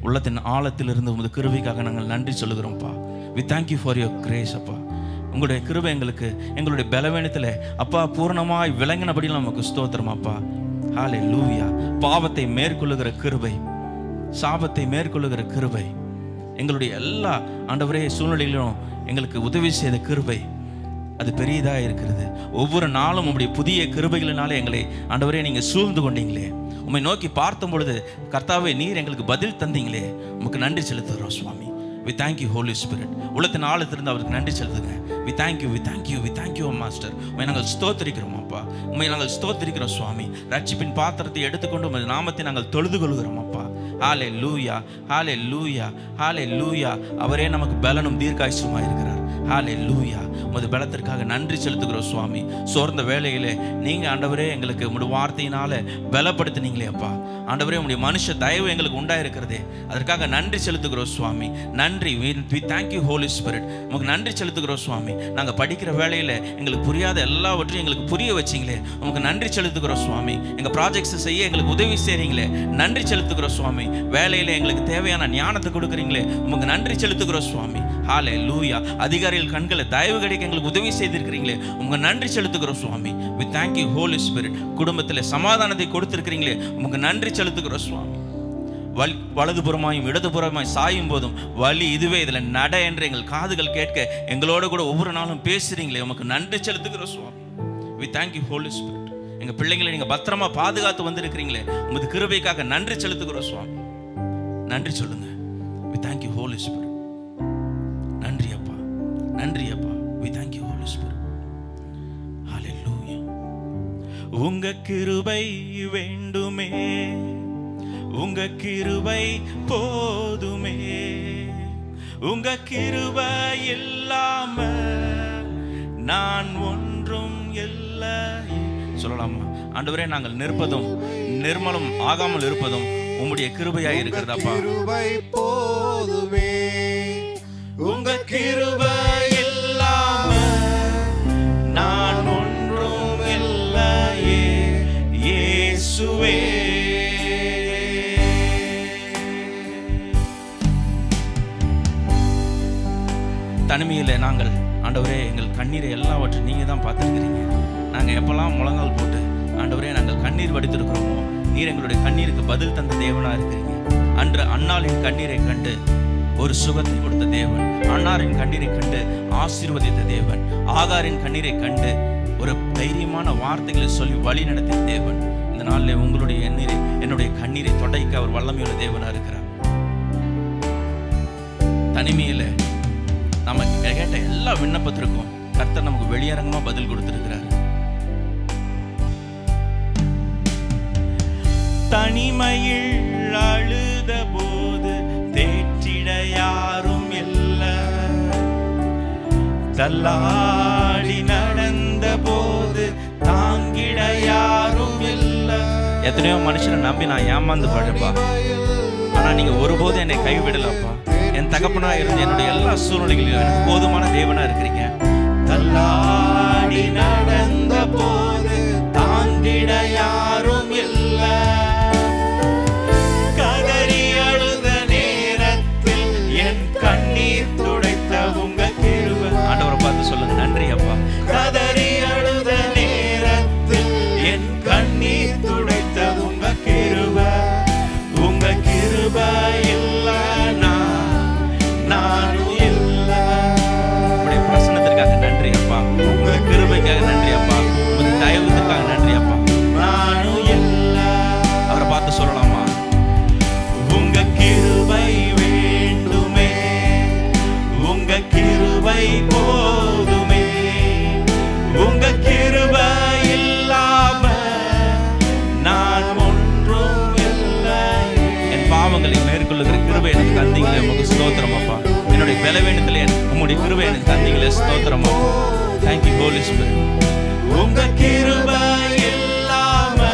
உள்ளத்தின் ஆழத்திலிருந்து உமது கிருபைக்காக நாங்கள் நன்றி சொல்லுகிறோம்ப்பா. We thank you for your grace அப்பா. உங்களுடைய கிருபை எங்களுக்கு எங்களுடைய பலவீனத்தில் அப்பா பூர்ணமாய் விளங்கினபடியும் நமக்கு ஸ்தோத்திரமாப்பா. ஹல்லேலூயா. பாவத்தை மேற்கொள்ளுகிற கிருபை, சாபத்தை மேற்கொள்ளுகிற கிருபை, எங்களுடைய எல்லா ஆண்டவரே சூழ்நிலையிலும் எங்களுக்கு உதவி செய்த கிருபை அது பெரியதாக இருக்கிறது. ஒவ்வொரு நாளும் உங்களுடைய புதிய கிருபைகளினாலே எங்களை ஆண்டவரே நீங்கள் சூழ்ந்து கொண்டீங்களே, உம்மை நோக்கி பார்த்தும் பொழுது கர்த்தாவே நீர் எங்களுக்கு பதில் தந்தீங்களே, உமக்கு நன்றி செலுத்துகிறோம் சுவாமி. We thank you Holy Spirit. உள்ளத்தின் ஆழத்திலிருந்து அவருக்கு நன்றி செலுத்துங்க. We thank you, we thank you, we thank you Master. உம்மை நாங்கள் ஸ்தோத்திரிக்கிறோம் அப்பா, உம்மை நாங்கள் ஸ்தோத்திரிக்கிறோம் சுவாமி. ரட்சிப்பின் பாத்திரத்தை எடுத்துக்கொண்டு உமது நாமத்தை நாங்கள் தொழுது கொள்கிறோம் அப்பா. ஹல்லேலூயா, ஹல்லேலூயா, ஹல்லேலூயா. அவரே நமக்கு பலனும் தீர்க்காயுசுமாய் இருக்கிறார். ஹல்லேலூயா. உமது பலத்திற்காக நன்றி செலுத்துகிறோம் சுவாமி. சோர்ந்த வேளையிலே நீங்க ஆண்டவரே எங்களுக்கு உங்களுடைய வார்த்தையினால பலப்படுத்தினீங்களே அப்பா. ஆண்டவரே உங்களுடைய மனுஷ தயவு எங்களுக்கு உண்டாயிருக்கிறதே, அதற்காக நன்றி செலுத்துகிறோம் சுவாமி. நன்றி. We thank you Holy Spirit. உங்களுக்கு நன்றி செலுத்துகிறோம் சுவாமி. நாங்கள் படிக்கிற வேளையில் எங்களுக்கு புரியாத எல்லாவற்றையும் எங்களுக்கு புரிய வச்சிங்களே, உங்களுக்கு நன்றி செலுத்துகிறோம் சுவாமி. எங்கள் ப்ராஜெக்ட்ஸ் செய்ய எங்களுக்கு உதவி செய்கிறீங்களே, நன்றி செலுத்துகிறோம் சுவாமி. வேலையில் எங்களுக்கு தேவையான ஞானத்தை கொடுக்குறீங்களே, உங்களுக்கு நன்றி செலுத்துகிறோம் சுவாமி. ஹல்லேலூயா. அதிகாரிகள் கண்களை தயவு கிடைக்க எங்களுக்கு உதவி செய்திருக்கிறீங்களே, உங்களுக்கு நன்றி செலுத்துகிறோம் சுவாமி. We thank you Holy Spirit. குடும்பத்தில் சமாதானத்தை கொடுத்திருக்கிறீங்களே, உங்களுக்கு நன்றி செலுத்துகிறோம் சுவாமி. வலதுபுறமாயும் இடதுபுறமாய் சாயும் போதும் வழி இதுவே, இதில் நட என்று எங்கள் காதுகள் கேட்க எங்களோட கூட ஒவ்வொரு நாளும் பேசுறீங்களே, உமக்கு நன்றி செலுத்துகிறோம் சுவாமி. We thank you Holy Spirit. எங்கள் பிள்ளைங்களை நீங்கள் பத்திரமா பாதுகாத்து வந்திருக்கிறீங்களே, உமது கிருபைக்காக நன்றி செலுத்துகிறோம் சுவாமி. நன்றி சொல்லுங்க. We thank you Holy Spirit. நன்றி அப்பா, நன்றி அப்பா. We thank you Holy Spirit. Hallelujah. உங்க கிருபை வேண்டுமே, உங்க கிருபை போதுமே, உங்க கிருபை இல்லாம நான் ஒன்றும் இல்லை. சொல்லலாமா? ஆண்டவரே, நாங்கள் நிற்பதும் நிர்மலம் ஆகாமல் இருப்பதும் உம்முடைய கிருபையாய் இருக்கிறதாப்பா. கிருபை போதுமே, உங்க கிருபை இல்லாம நான் ஒன்றும் இல்லையே இயேசுவே. தனிமையில் நாங்கள் ஆண்டவரே எங்கள் கண்ணீரை எல்லாவற்றையும் நீங்கள் தான் பார்த்துருக்கிறீங்க. நாங்கள் எப்போல்லாம் முழங்கால் போட்டு ஆண்டவரே நாங்கள் கண்ணீர் வடித்திருக்கிறோமோ, நீர் எங்களுடைய கண்ணீருக்கு பதில் தந்த தேவனாக இருக்கிறீங்க. அன்று அன்னாளின் கண்ணீரை கண்டு ஒரு சுகத்தை கொடுத்த தேவன், அன்னாரின் கண்ணீரை கண்டு ஆசீர்வதித்த தேவன், ஆகாரின் கண்ணீரை கண்டு ஒரு தைரியமான வார்த்தைகளை சொல்லி வழி நடத்திய தேவன். இந்த நாளில் உங்களுடைய என்னுடைய கண்ணீரை தொடைக்க அவர் வல்லமையுள்ள தேவனாக இருக்கிறார். தனிமையில் நம்ம கேட்ட எல்லா விண்ணப்பத்திற்கும் கர்த்தர் நமக்கு வெளியரங்கமா பதில் கொடுத்திருக்கிறார். தனிமையில் அழுத போது தேற்றிட யாரும் இல்லை, தள்ளாடி நடந்த போது தாங்கிட யாரும் இல்லை. எத்தனையோ மனுஷனை நம்பி நான் ஏமாந்து பாடுப்பா, ஆனா நீங்க ஒருபோதும் என்னை கைவிடலப்பா. என் தகப்பனா இருந்து என்னுடைய எல்லா சூழ்நிலைகளிலும் எனக்கு போதுமான தேவனா இருக்கிறீங்க. தள்ளாடி நடந்த போது தாங்கிட யாரும் இல்லை, கதறி அழுத நேரத்தில் என் கண்ணீர் துடைத்த உங்க கிருபை. ஆண்டவரை பார்த்து சொல்லுங்க, நன்றி அப்பா. கதறி அழுத நேரத்தில் என் கண்ணீர் துடைத்த உங்க கிருபை, உங்க கிருபை இல்லைனா நானும் இல்லை. உங்களுடைய பிரசன்னத்திற்காக நன்றி அப்பா, உங்க கிருபைக்காக நன்றி அப்பா, உங்க தயவுக்காக நன்றி அப்பா. நானும் இல்லை. அவரை பார்த்து சொல்லலாமா? உங்க கிருபை வேண்டுமே, உங்க கிருபை போதுமே, உங்க கிருபை இல்லாம நான் ஒன்றும் இல்லை. என் பாவங்களை மேற்கொள்ளுகிற கிருபை எனக்கு தந்தீங்களே, உமக்கு ஸ்தோத்திரம் அப்பா. என்னுடைய பலவீனத்திலே உம்முடைய கிருபை எனக்கு தந்தீங்களே, ஸ்தோத்திரம் அப்பா. Thank you Holy Spirit. உங்க கிருபை இல்லாம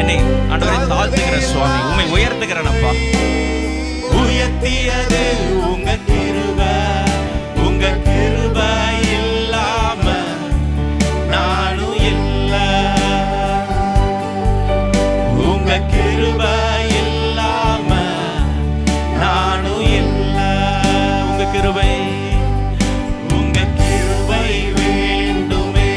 என்னை ஆண்டவரை தாழ்த்துகிற சுவாமி, உம்மை உயர்த்துகிறேனப்பா. உயர்த்தியது உங்க கிருபை, உங்க கிருபை இல்லாம நானும் இல்ல, உங்க கிருபை இல்லாம நானும் இல்ல. உங்க கிருபை வேண்டுமே.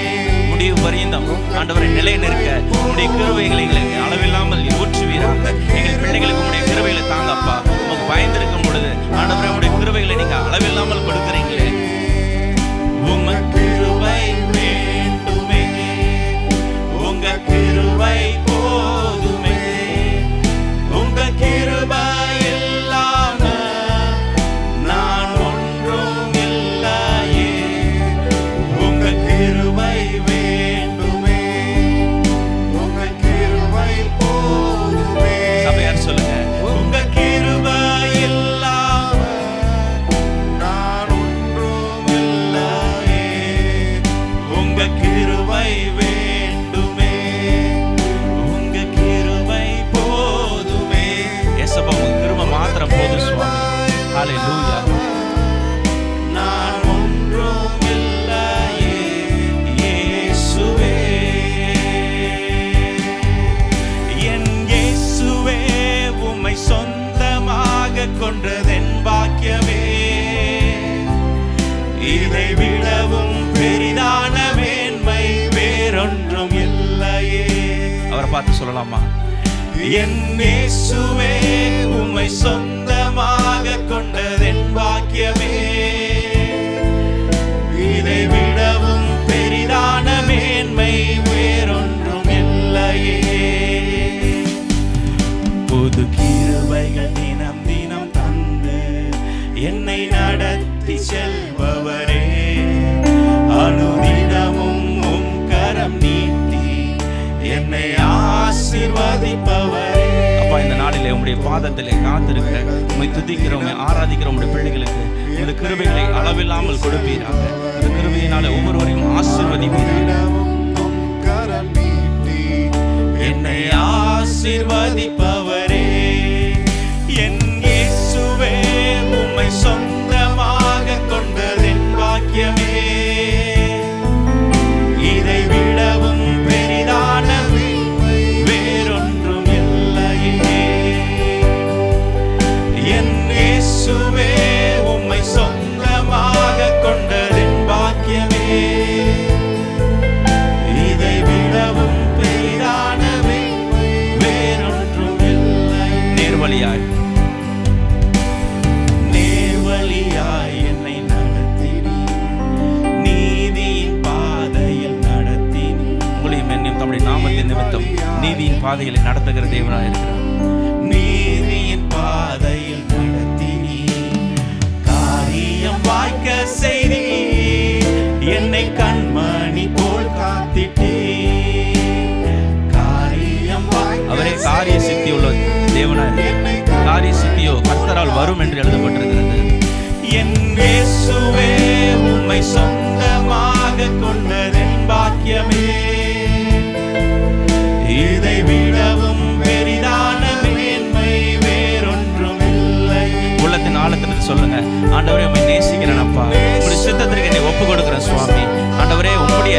முடிவு பரியந்தம் ஆண்டவரை நிலை நிற்க உடைய கிருபைகளை எங்களுக்கு அளவில்லாமல் ஊற்றுவீராக. எங்கள் பிள்ளைகளுக்கு உடைய கிருபைகளை தாங்கப்பா. உமக்கு பயந்திருக்கும் பொழுது ஆண்டவரை உடைய கிருபைகளை நீங்க அளவில்லாமல் கொடுக்குறீங்களே. உங்க கிருபை வேண்டுமே, உங்க கிருபை போதுமே, உங்க கிருபை இல்லாம நான் ஒன்றும் இல்லையே. உங்க கிருபை வேண்டுமே, உங்க கிருபை போதுமே. சபையார் சொல்லுங்க, உங்க கிருபை இல்லாம நான் ஒன்றும் இல்லையே. உங்க கிருபை வேண்டுமே, உங்க கிருபை போதுமே. ஏசப்பா, உங்க கிருபை மாத்திரம் போதும் சுவாமி. ஹல்லேலூயா. நான் ஒன்றும் இல்லையே இயேசுவே, என் இயேசுவே, உம்மை சொந்தமாக கொண்டதென் பாக்கியமே. இதை விடவும் பெரிதான மேன்மை வேறொன்றும் இல்லையே. அவரை பார்த்து சொல்லலாமா? என் இயேசுவே, உம்மை சொந்தமாக கொண்டதென் பாக்கியமே. இதை விடவும் பெரிதான மேன்மை வேறொன்றும் இல்லையே. புது கிருபைகள் தினம் தினம் தந்து என்னை நடத்தி செல்பவரே, அனுதினமும் உம் கரம் நீட்டி என்னை ஆசீர்வதிப்பவரே. அப்பா, இந்த நாளிலே உம்முடைய பாதத்திலே காத்திருக்கிற உம்மை துதிக்கிற உம்மை ஆராதிக்கிற உம்முடைய பிள்ளைகளுக்கு இந்த கிருபைகளை அளவில்லாமல் கொடுப்பீராக. இந்த கிருபையினாலே ஒவ்வொருவரையும் ஆசீர்வதிப்பீராக. என்னை ஆசீர்வதிப்பவரே, என் இயேசுவே, உம்மை சொந்தமாக கொண்டதென் பாக்கியமே. இதை விடவும் பெரிதான வேறொன்றும் இல்லையே. என் இயேசுவே, உம்மை சொந்தமாக கொண்டதென் பாக்கியமே. இதை விடவும் பெரிதான வேறொன்றும் இல்லை. நேர்வழியாய் என்னை நடத்தினி, நீதியின் பாதையில் நடத்தினி. உங்களையும் என்னையும் தம்முடைய நாமத்தின் நிமித்தம் நீதியின் பாதையில் நடத்துகிற தேவனாய் இருக்கிறார். நீதியின் பாதையில் நடத்தினி, காரியம் வாய்க்க செய்தி, என்னை கண்மணி போல் காத்திட்டே. காரியம் அவரே காரிய சித்தி உள்ள தேவனாய். காரிய சித்தியோ கர்த்தரால் வரும் என்று எழுதப்பட்டிருக்கிறது. என் இயேசுவே, உம்மை சொந்தமாக கொண்டதென் பாக்கியமே. இதை விடவும் பெரிதான மேன்மை வேறொன்றும் இல்லை. உள்ளத்தின் ஆழத்திலிருந்து சொல்லுங்க, ஆண்டவரே, உம்மை நேசிக்கிறேன் அப்பா. உம்முடைய சித்தத்திற்கு என்னை ஒப்பு கொடுக்கிறேன் சுவாமி. ஆண்டவரே, உம்முடைய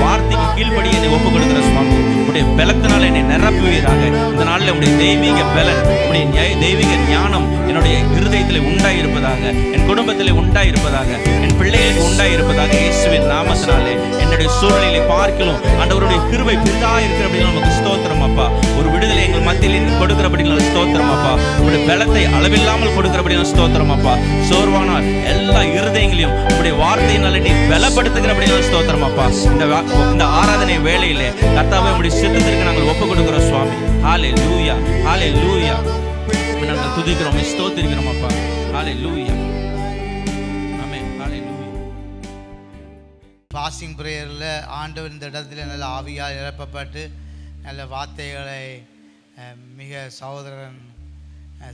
வார்த்தைக்கு கீழ்படி என்னை ஒப்பு கொடுக்கிறேன் சுவாமி. உம்முடைய பலத்தினால் என்னை நிரப்புவீராக. இந்த நாளில் உம்முடைய தெய்வீக பலன், உம்முடைய தெய்வீக ஞானம் என்னுடைய இருதயத்தில் உண்டாயிருப்பதாக, என் குடும்பத்தில் உண்டாயிருப்பதாக, என் பிள்ளைகளுக்கு உண்டாயிருப்பதாக. இயேசுவின் நாமத்தினாலே என்னுடைய சூழ்நிலையை பார்க்கலாம் ஆண்டவருடைய கிருபை பெரிதாக இருக்கிற அப்படின்னா நமக்கு ஸ்தோத்திரம் அப்பா. ஒரு விடுதலை எங்கள் மத்தியில் கொடுக்கிறபடினால ஸ்தோத்திரம் அப்பா. உங்களுடைய பலத்தை அளவில்லாமல் கொடுக்கிறபடினால ஸ்தோத்திரம் அப்பா. சோர்வானால் எல்லா இருதயங்களையும் உங்களுடைய வார்த்தையினால நீ பலப்படுத்துகிறபடினால ஸ்தோத்திரம் அப்பா. இந்த ஆராதனை வேளையிலே கர்த்தாவே, உங்களுடைய சித்தத்திற்கு நாங்கள் ஒப்பு கொடுக்கிறோம் சுவாமி. ஹல்லேலூயா, ஹல்லேலூயா. நாங்கள் துதிக்கிறோம், ஸ்தோத்திரிக்கிறோம் அப்பா. ஹல்லேலூயா, ஆமென், ஹல்லேலூயா. பாசிங் பிரேயரில் ஆண்டவர் இந்த இடத்துல நல்ல ஆவியால் நிரப்பப்பட்டு நல்ல வார்த்தைகளை மிக சகோதரன்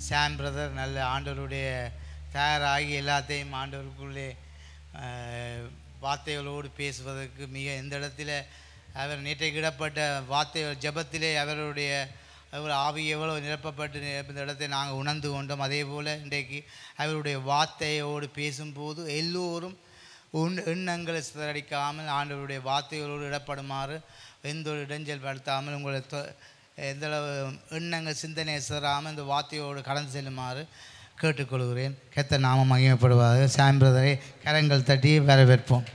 சாம் பிரதர் நல்ல ஆண்டவருடைய தயாராகி எல்லாத்தையும் ஆண்டவருக்குள்ளே வார்த்தைகளோடு பேசுவதற்கு மிக இந்த இடத்துல அவர் நேற்றைக்கு இடப்பட்ட வார்த்தை ஜெபத்திலே அவருடைய ஆவி எவ்வளோ நிரப்பப்பட்டு இந்த இடத்தை நாங்கள் உணர்ந்து கொண்டோம். அதே போல் இன்றைக்கு அவருடைய வார்த்தையோடு பேசும்போது எல்லோரும் எண்ணங்களை சிதறடிக்காமல் ஆண்டவருடைய வார்த்தைகளோடு இடப்படுமாறு எந்த ஒரு இடைஞ்சல் படுத்தாமல் உங்களை எந்தளவு எண்ணங்கள் சிந்தனையை சிதறாமல் இந்த வார்த்தையோடு கடந்து செல்லுமாறு கேட்டுக்கொள்கிறேன். கர்த்தர் நாமம் மகிமைப்படுவார். சாம் பிரதரை கரங்கள் தட்டி வரவேற்போம்.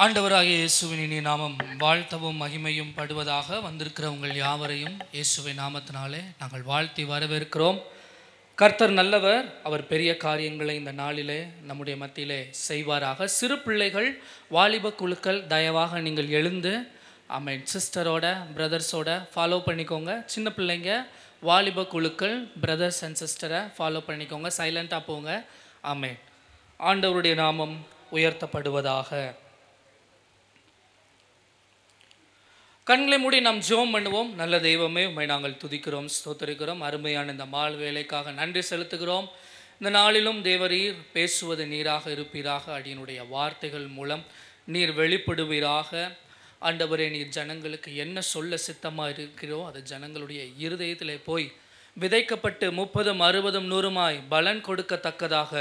ஆண்டவராகிய இயேசுவின் இனிய நாமம் வாழ்த்தவும் மகிமையும் படுவதாக. வந்திருக்கிற உங்கள் யாவரையும் இயேசுவின் நாமத்தினாலே நாங்கள் வாழ்த்தி வரவேற்கிறோம். கர்த்தர் நல்லவர், அவர் பெரிய காரியங்களை இந்த நாளிலே நம்முடைய மத்தியிலே செய்வாராக. சிறு பிள்ளைகள், வாலிப குழுக்கள், தயவாக நீங்கள் எழுந்து ஆமென் சிஸ்டரோட பிரதர்ஸோட ஃபாலோ பண்ணிக்கோங்க. சின்ன பிள்ளைங்க, வாலிப குழுக்கள், பிரதர்ஸ் அண்ட் சிஸ்டரை ஃபாலோ பண்ணிக்கோங்க. சைலண்ட்டாக போங்க. ஆமென். ஆண்டவருடைய நாமம் உயர்த்தப்படுவதாக. கண்களை மூடி நாம் ஜெபம் பண்ணுவோம். நல்ல தெய்வமே, உம்மை நாங்கள் துதிக்கிறோம், ஸ்தோத்திரிக்கிறோம். அருமையான இந்த மால் வேலைக்காக நன்றி செலுத்துகிறோம். இந்த நாளிலும் தேவரீர் பேசுவது நீராக இருப்பீராக. அடியினுடைய வார்த்தைகள் மூலம் நீர் வெளிப்படுவீராக. ஆண்டவரே, நீர் ஜனங்களுக்கு என்ன சொல்ல சித்தமாக இருக்கிறோ அது ஜனங்களுடைய இருதயத்திலே போய் விதைக்கப்பட்டு 30, 60, 100 பலன் கொடுக்கத்தக்கதாக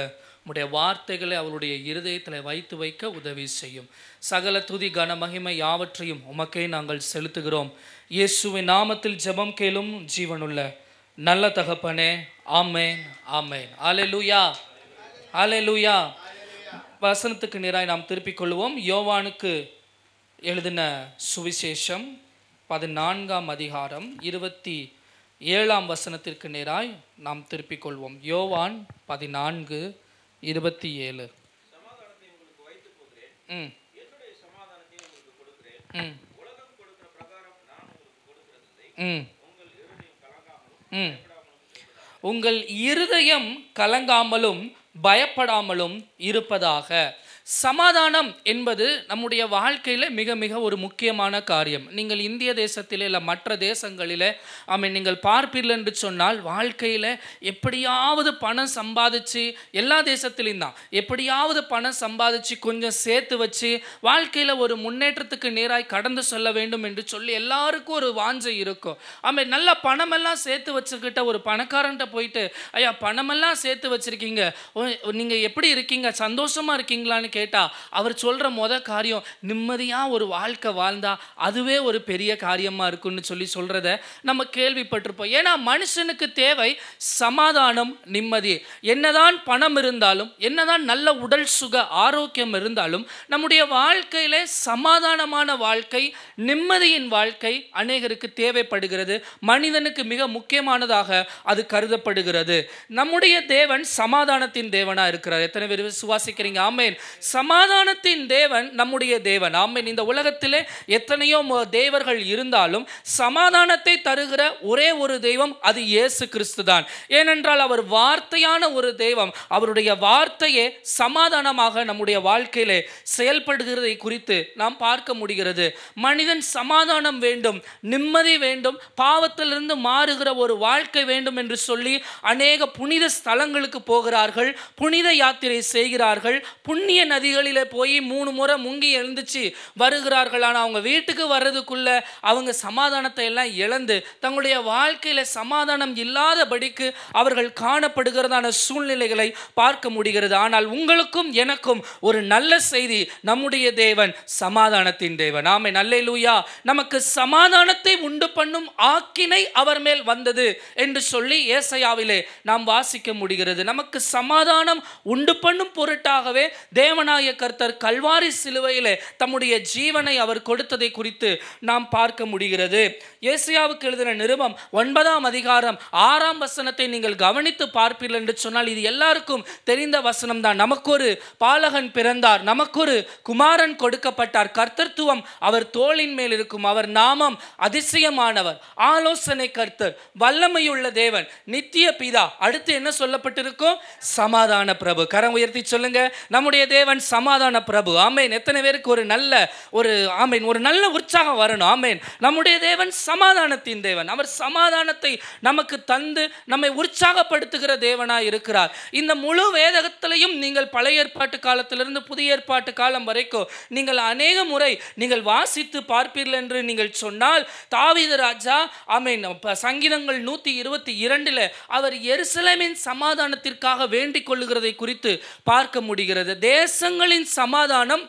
உடைய வார்த்தைகளை அவருடைய இருதயத்தில் வைத்து வைக்க உதவி செய்யும். சகல துதி கன மகிமை யாவற்றையும் உமக்கே நாங்கள் செலுத்துகிறோம். இயேசுவின் நாமத்தில் ஜெபம் கேளும் ஜீவனுள்ள நல்ல தகப்பனே. ஆமென், ஆமென். அல்லேலூயா, அல்லேலூயா. வசனத்துக்கு நேராய் நாம் திருப்பிக் கொள்வோம். யோவானுக்கு எழுதின சுவிசேஷம் 14ஆம் அதிகாரம் 27ஆம் வசனத்திற்கு நேராய் நாம் திருப்பிக் கொள்வோம். யோவான் 14:27. உங்கள் இருதயம் கலங்காமலும் பயப்படாமலும் இருப்பதாக. சமாதானம் என்பது நம்முடைய வாழ்க்கையில் மிக மிக ஒரு முக்கியமான காரியம். நீங்கள் இந்திய தேசத்திலே இல்லை மற்ற தேசங்களில் நீங்கள் பார்ப்பீர்கள் என்று சொன்னால் வாழ்க்கையில் எப்படியாவது பணம் சம்பாதிச்சு, எல்லா தேசத்திலையும் தான், எப்படியாவது பணம் சம்பாதிச்சு கொஞ்சம் சேர்த்து வச்சு வாழ்க்கையில் ஒரு முன்னேற்றத்துக்கு நேராய் கடந்து சொல்ல வேண்டும் என்று சொல்லி எல்லாருக்கும் ஒரு வாஞ்சை இருக்கும். நல்ல பணமெல்லாம் சேர்த்து வச்சுக்கிட்ட ஒரு பணக்காரன்ட்ட போயிட்டு, ஐயா பணமெல்லாம் சேர்த்து வச்சுருக்கீங்க, நீங்கள் எப்படி இருக்கீங்க, சந்தோஷமாக இருக்கீங்களான்னு கேட்டா அவர் சொல்ற காரியம், நிம்மதியா ஒரு வாழ்க்கை வாழ்ந்தா அதுவே ஒரு பெரிய காரியமா இருக்குன்னு சொல்லி சொல்றத நம்ம கேள்விப்பட்டிருப்போம். ஏன்னா மனுஷனுக்கு தேவை சமாதானம், நிம்மதி. என்னதான் பணம் இருந்தாலும், என்னதான் நல்ல உடல் சுக ஆரோக்கியம் இருந்தாலும், நம்முடைய வாழ்க்கையில சமாதானமான வாழ்க்கை, நிம்மதியின் வாழ்க்கை அநேகருக்கு தேவைப்படுகிறது. மனிதனுக்கு மிக முக்கியமானதாக அது கருதப்படுகிறது. நம்முடைய தேவன் சமாதானத்தின் தேவனா இருக்கிறார். எத்தனை பேர் விசுவாசிக்கிறீங்க? ஆமென். சமாதானத்தின் தேவன் நம்முடைய தேவன். ஆமென். இந்த உலகத்திலே எத்தனையோ தேவர்கள் இருந்தாலும் சமாதானத்தை தருகிற ஒரே ஒரு தெய்வம் அது இயேசு கிறிஸ்து தான். ஏனென்றால் அவர் வார்த்தையான ஒரு தெய்வம். அவருடைய வார்த்தையே சமாதானமாக நம்முடைய வாழ்க்கையிலே செயல்படுகிறதை குறித்து நாம் பார்க்க முடிகிறது. மனிதன் சமாதானம் வேண்டும், நிம்மதி வேண்டும், பாவத்திலிருந்து மாறுகிற ஒரு வாழ்க்கை வேண்டும் என்று சொல்லி அநேக புனித ஸ்தலங்களுக்கு போகிறார்கள், புனித யாத்திரை செய்கிறார்கள், புண்ணிய நதிகளிலே போய் 3 முறை முங்கி எழுந்துச்சு வருகிறார்கள். ஆனால் அவங்க வீட்டுக்கு வர்றதுக்குள்ள அவங்க சமாதானத்தை எல்லாம் இழந்து தங்களுடைய வாழ்க்கையில சமாதானம் இல்லாதபடிக்கு அவர்கள் காணப்படுகிறதான சூழ்நிலைகளை பார்க்க முடிகிறது. ஆனால் உங்களுக்கும் எனக்கும் ஒரு நல்ல செய்தி, நம்முடைய தேவன் சமாதானத்தின் தேவன். ஆமென், அல்லேலூயா. நமக்கு சமாதானத்தை உண்டு பண்ணும் ஆக்கினை அவர் மேல் வந்தது என்று சொல்லி ஏசாயாவிலே நாம் வாசிக்க முடிகிறது. நமக்கு சமாதானம் உண்டு பண்ணும் பொருட்டாகவே தேவனாய கர்த்தர் கல்வாரி சிலுவையிலே தம்முடைய ஜீவனை அவர் கொடுத்ததை குறித்து நாம் பார்க்க முடிகிறது. ஏசாயாவுக்கு எழுதின நிருபம் 9ஆம் அதிகாரம் 6ஆம் வசனத்தை நீங்கள் கவனித்து பார்ப்பீர்கள் என்று சொன்னால் இது எல்லாருக்கும் தெரிந்த வசனம் தான். நமக்கு ஒரு பாலகன் பிறந்தார், நமக்கு ஒரு குமாரன் கொடுக்கப்பட்டார், கர்த்தத்துவம் அவர் தோளின் மேல் இருக்கும், அவர் நாமம் அதிசயமானவர், ஆலோசனை கர்த்தர், வல்லமையுள்ள தேவன், நித்திய பிதா. அடுத்து என்ன சொல்லப்பட்டிருக்கும்? சமாதான பிரபு. கரம் உயர்த்தி சொல்லுங்க, நம்முடைய தேவன் தேவன் சமாதான பிரபு. ஆமேன். எத்தனை பேருக்கு ஒரு நல்ல ஆமேன், ஒரு நல்ல உற்சாகம் வரணும். ஆமேன். நம்முடைய தேவன் சமாதானத்தின் தேவன். அவர் சமாதானத்தை நமக்கு தந்து நம்மை உற்சாகப்படுத்துகிற தேவனாய் இருக்கிறார். இந்த முழு வேதகத்திலையும் நீங்கள் பழைய ஏற்பாட்டு காலத்திலிருந்து புதிய ஏற்பாட்டு காலம் வரைக்கும் நீங்கள் அநேக முறை நீங்கள் வாசித்து பார்ப்பீர்கள் என்று நீங்கள் சொன்னால், தாவீது ராஜா ஆமேன் சங்கீதங்கள் 122 அவர் எருசலேமின் சமாதானத்திற்காக வேண்டிக் கொள்ளுகிறதை குறித்து பார்க்க முடிகிறது. தேசங்களின் சமாதானம்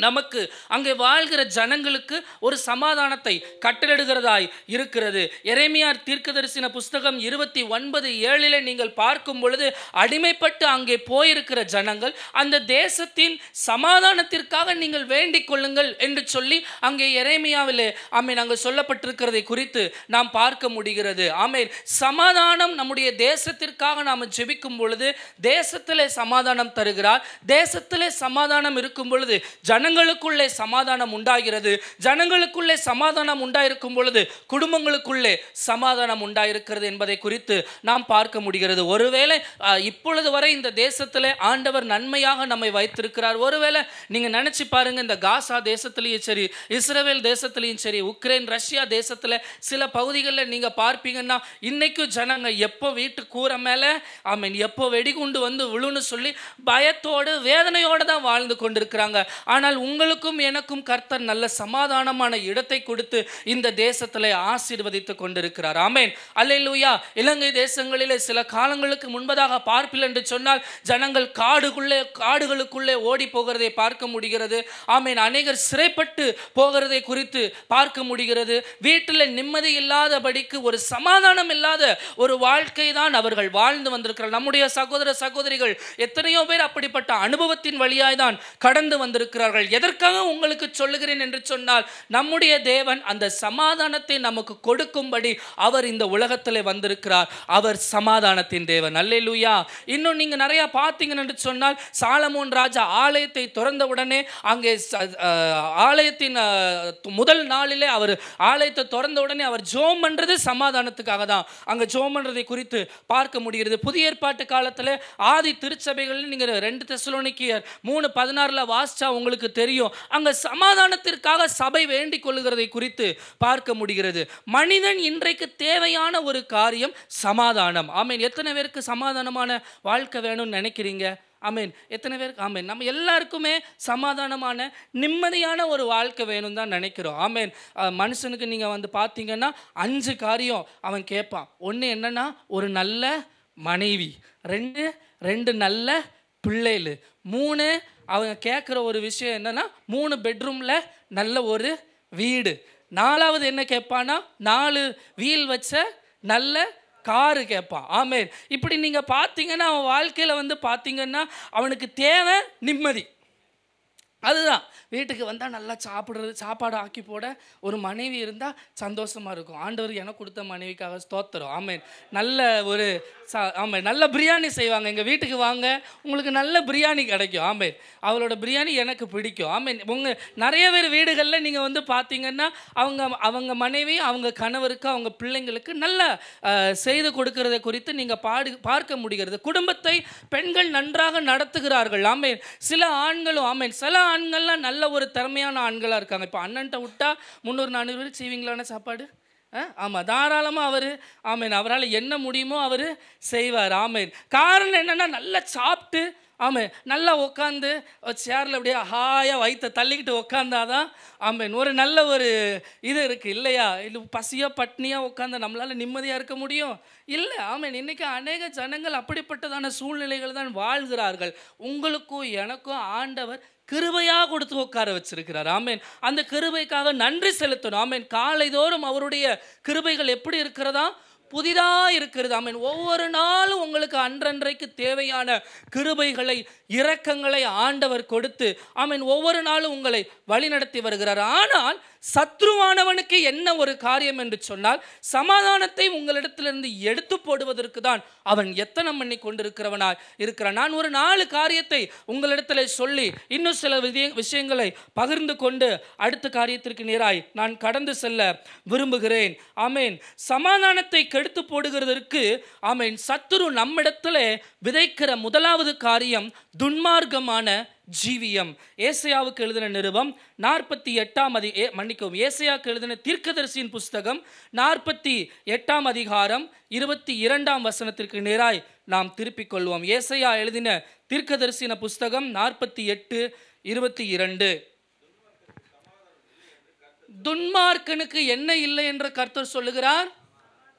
நமக்கு அங்கே வாழ்கிற ஜனங்களுக்கு ஒரு சமாதானத்தை கட்டளிடுகிறதாய் இருக்கிறது. எரேமியா தீர்க்கதரிசன புஸ்தகம் 29:7 நீங்கள் பார்க்கும் பொழுது, அடிமைப்பட்டு அங்கே போயிருக்கிற ஜனங்கள் அந்த தேசத்தின் சமாதானத்திற்காக நீங்கள் வேண்டிக் கொள்ளுங்கள் என்று சொல்லி அங்கே எரேமியாவிலே ஆமேன் அங்கே சொல்லப்பட்டிருக்கிறதை குறித்து நாம் பார்க்க முடிகிறது. ஆமேன். சமாதானம் நம்முடைய தேசத்திற்காக நாம் ஜெபிக்கும் பொழுது தேசத்திலே சமாதானம் தருகிறார். தேசத்திலே சமாதானம் இருக்கும் பொழுது ஜனங்களுக்குள்ளே சமாதானம் உண்டாகிறது. ஜனங்களுக்குள்ளே சமாதானம் உண்டாயிருக்கும் பொழுது குடும்பங்களுக்குள்ளே சமாதானம் உண்டாயிருக்கிறது என்பதை குறித்து நாம் பார்க்க முடிகிறது. ஒருவேளை இப்பொழுது வரை இந்த தேசத்திலே ஆண்டவர் நன்மையாக நம்மை வைத்திருக்கிறார். ஒருவேளை நீங்க நினைச்சு பாருங்க, இந்த காசா தேசத்திலையும் சரி, இஸ்ரேல் தேசத்திலையும் சரி, உக்ரைன் ரஷ்யா தேசத்துல சில பகுதிகளில் நீங்க பார்ப்பீங்கன்னா இன்னைக்கும் ஜனங்க எப்போ வீட்டு கூரை மேல ஆமீன் எப்போ வெடிகுண்டு வந்து விழுன்னு சொல்லி பயத்தோடு வேதனையோடு தான் வாழ்ந்து கொண்டிருக்கிறாங்க. ஆனால் உங்களுக்கும் எனக்கும் கர்த்தர் நல்ல சமாதானமான இடத்தை கொடுத்து இந்த தேசத்திலே ஆசீர்வதித்துக் கொண்டிருக்கிறார். ஆமேன். அல்லேலூயா. இலங்கை தேசங்களிலே சில காலங்களுக்கு முன்பதாக பார்ப்பில் என்று சொன்னால் ஜனங்கள் காடுகளுக்குள்ளே ஓடி போகிறதை பார்க்க முடிகிறது. ஆமேன். அநேகர் சிறைப்பட்டு போகிறதை குறித்து பார்க்க முடிகிறது. வீட்டில் நிம்மதி இல்லாதபடிக்கு ஒரு சமாதானம் இல்லாத ஒரு வாழ்க்கை தான் அவர்கள் வாழ்ந்து வந்திருக்கிறார். நம்முடைய சகோதர சகோதரிகள் எத்தனையோ பேர் அப்படிப்பட்ட அனுபவத்தின் வழியாய் தான் கடந்து வந்திருக்கிறார்கள். எதற்காக உங்களுக்கு சொல்லுகிறேன் என்று சொன்னால், நம்முடைய தேவன் அந்த சமாதானத்தை நமக்கு கொடுக்கும்படி அவர் இந்த உலகத்திலே வந்திருக்கிறார். அவர் சமாதானத்தின் தேவன். அல்லேலூயா. இன்னும் நீங்க நிறைய பார்த்தீங்கன்னு என்று சொன்னால், சாலமோன் ராஜா ஆலயத்தை திறந்த உடனே அங்கே ஆலயத்தின் முதல் நாளிலே அவர் ஆலயத்தை திறந்த உடனே அவர் ஜெபம் பண்றது சமாதானத்துக்காக தான். அங்க ஜெபம் பண்றதை குறித்து பார்க்க முடிகிறது. புதிய ஏற்பாட்டு காலத்தில் ஆதி திருச்சபைகளில் நீங்க 2 தெசலோனிக்கேயர் 3:16 வாசிச்சா உங்களுக்கு தெரியும். அங்க சமாதானத்திற்காக சபை வேண்டிக் கொள்ளுகிறதை குறித்து பார்க்க முடிகிறது. மனிதன் இன்றைக்கு தேவையான ஒரு காரியம் சமாதானம். ஆமீன். எத்தனை பேருக்கு சமாதானமான வாழ்க்கை வேணும்னு நினைக்கிறீங்க? ஆமீன். எத்தனை பேருக்கு? ஆமீன். நம்ம எல்லாருக்குமே சமாதானமான நிம்மதியான ஒரு வாழ்க்கை வேணும் தான் நினைக்கிறோம். ஆமீன். மனுஷனுக்கு நீங்க வந்து பார்த்தீங்கன்னா 5 காரியம் அவன் கேட்பான். ஒன்று என்னன்னா, ஒரு நல்ல மனைவி. 2 நல்ல பிள்ளைகள். 3 அவங்க கேட்குற ஒரு விஷயம் என்னன்னா, 3 பெட்ரூம்ல நல்ல ஒரு வீடு. 4வது என்ன கேட்பான்னா, 4 வீல் வச்ச நல்ல காரு கேட்பான். ஆமேன். இப்படி நீங்க பார்த்தீங்கன்னா அவன் வாழ்க்கையில வந்து பார்த்தீங்கன்னா அவனுக்கு தேவை நிம்மதி. அதுதான். வீட்டுக்கு வந்தால் நல்லா சாப்பாடு ஆக்கி போட ஒரு மனைவி இருந்தால் சந்தோஷமாக இருக்கும். ஆண்டவர் எனக்கு கொடுத்த மனைவிக்காக ஸ்தோத்திரம். ஆமேன். நல்ல ஒரு ஆமாம் நல்ல பிரியாணி செய்வாங்க. எங்கள் வீட்டுக்கு வாங்க, உங்களுக்கு நல்ல பிரியாணி கிடைக்கும். ஆமேன். அவளோட பிரியாணி எனக்கு பிடிக்கும். ஆமேன். நிறைய பேர் வீடுகளில் நீங்கள் வந்து பார்த்தீங்கன்னா அவங்க மனைவி அவங்க கணவருக்கு அவங்க பிள்ளைங்களுக்கு நல்ல செய்து கொடுக்கறதை குறித்து நீங்கள் பார்க்க முடிகிறது. குடும்பத்தை பெண்கள் நன்றாக நடத்துகிறார்கள். ஆமேன். சில ஆண்களும் ஆமேன் சில ஆண்கள்லாம் நல்ல ஒரு திறமையான ஆண்களாக இருக்காங்க. இப்போ அண்ணன்ட்ட விட்டா 300-400 பேர் செய்வீங்களான சாப்பாடு? ஆமாம், தாராளமாக அவர் ஆமேன் அவரால் என்ன முடியுமோ அவர் செய்வார். ஆமேன். காரணம் என்னென்னா, நல்லா சாப்பிட்டு ஆமேன் நல்லா உட்காந்து சேரில் அப்படியே ஹாயாக வயிற்றை தள்ளிக்கிட்டு உட்காந்தாதான் ஆமேன் ஒரு நல்ல ஒரு இது இருக்குது இல்லையா? இல்லை பசியாக பட்னியாக உட்காந்து நம்மளால் நிம்மதியாக இருக்க முடியும்? இல்லை. ஆமேன். இன்றைக்கி அநேக ஜனங்கள் அப்படிப்பட்டதான சூழ்நிலைகள் தான் வாழ்கிறார்கள். உங்களுக்கும் எனக்கும் ஆண்டவர் கிருபையாக கொடுத்து உட்கார வச்சிருக்கிறார். ஆமேன். அந்த கிருபைக்காக நன்றி செலுத்தணும். ஆமேன். காலைதோறும் அவருடைய கிருபைகள் எப்படி இருக்கிறதா? புதிதாக இருக்கிறது. ஆமேன். ஒவ்வொரு நாளும் உங்களுக்கு அன்றன்றைக்கு தேவையான கிருபைகளை இரக்கங்களை ஆண்டவர் கொடுத்து ஆமேன் ஒவ்வொரு நாளும் உங்களை வழிநடத்தி வருகிறார். ஆனால் சத்ருவானவனுக்கு என்ன ஒரு காரியம் என்று சொன்னால், சமாதானத்தை உங்களிடத்திலிருந்து எடுத்து போடுவதற்கு தான் அவன் எத்தனை பண்ணி கொண்டிருக்கிறவனாய் இருக்கிறான். நான் ஒரு 4 காரியத்தை உங்களிடத்தில் சொல்லி இன்னும் சில விஷயங்களை பகிர்ந்து கொண்டு அடுத்த காரியத்திற்கு நேராய் நான் கடந்து செல்ல விரும்புகிறேன். ஆமேன். சமாதானத்தை கெடுத்து போடுகிறதற்கு ஆமென் சத்துரு நம்மிடத்துல விதைக்கிற முதலாவது காரியம் துன்மார்க்கமான ஜீவியம். ஏசாயாவுக்கு எழுதின நிருபம் 48 ஏசாயாவுக்கு எழுதின தீர்க்கதரிசியின் புஸ்தகம் 48 அதிகாரம் 22 வசனத்திற்கு நேராய் நாம் திருப்பிக் கொள்வோம். ஏசாயா எழுதின தீர்க்கதரிசின புஸ்தகம் 48:22. துன்மார்க்கனுக்கு என்ன இல்லை என்று கர்த்தர் சொல்லுகிறார்?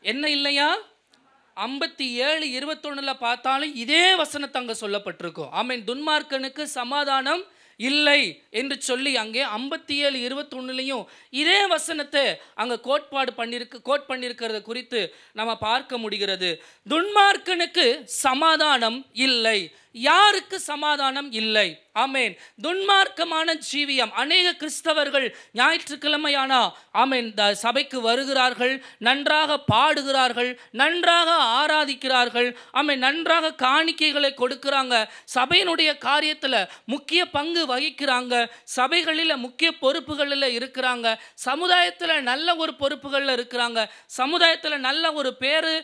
என்ன இல்லையா? 57:21 பார்த்தாலும் இதே வசனத்தை அங்க சொல்லப்பட்டிருக்கும். ஆமென். துன்மார்க்கனுக்கு சமாதானம் இல்லை என்று சொல்லி அங்கே 57:21 இதே வசனத்தை அங்க கோட் பண்ணியிருக்கிறத குறித்து நம்ம பார்க்க முடிகிறது. துன்மார்க்கனுக்கு சமாதானம் இல்லை. யாருக்கு சமாதானம் இல்லை? ஆமென். துன்மார்க்கமான ஜீவியம். அநேக கிறிஸ்தவர்கள் ஞாயிற்றுக்கிழமையானா ஆமென் சபைக்கு வருகிறார்கள், நன்றாக பாடுகிறார்கள், நன்றாக ஆராதிக்கிறார்கள், ஆமென், நன்றாக காணிக்கைகளை கொடுக்கிறாங்க, சபையினுடைய காரியத்துல முக்கிய பங்கு வகிக்கிறாங்க, சபைகளில் முக்கிய பொறுப்புகளில் இருக்கிறாங்க, சமுதாயத்தில் நல்ல ஒரு பொறுப்புகளில் இருக்கிறாங்க, சமுதாயத்தில் நல்ல ஒரு பேரு,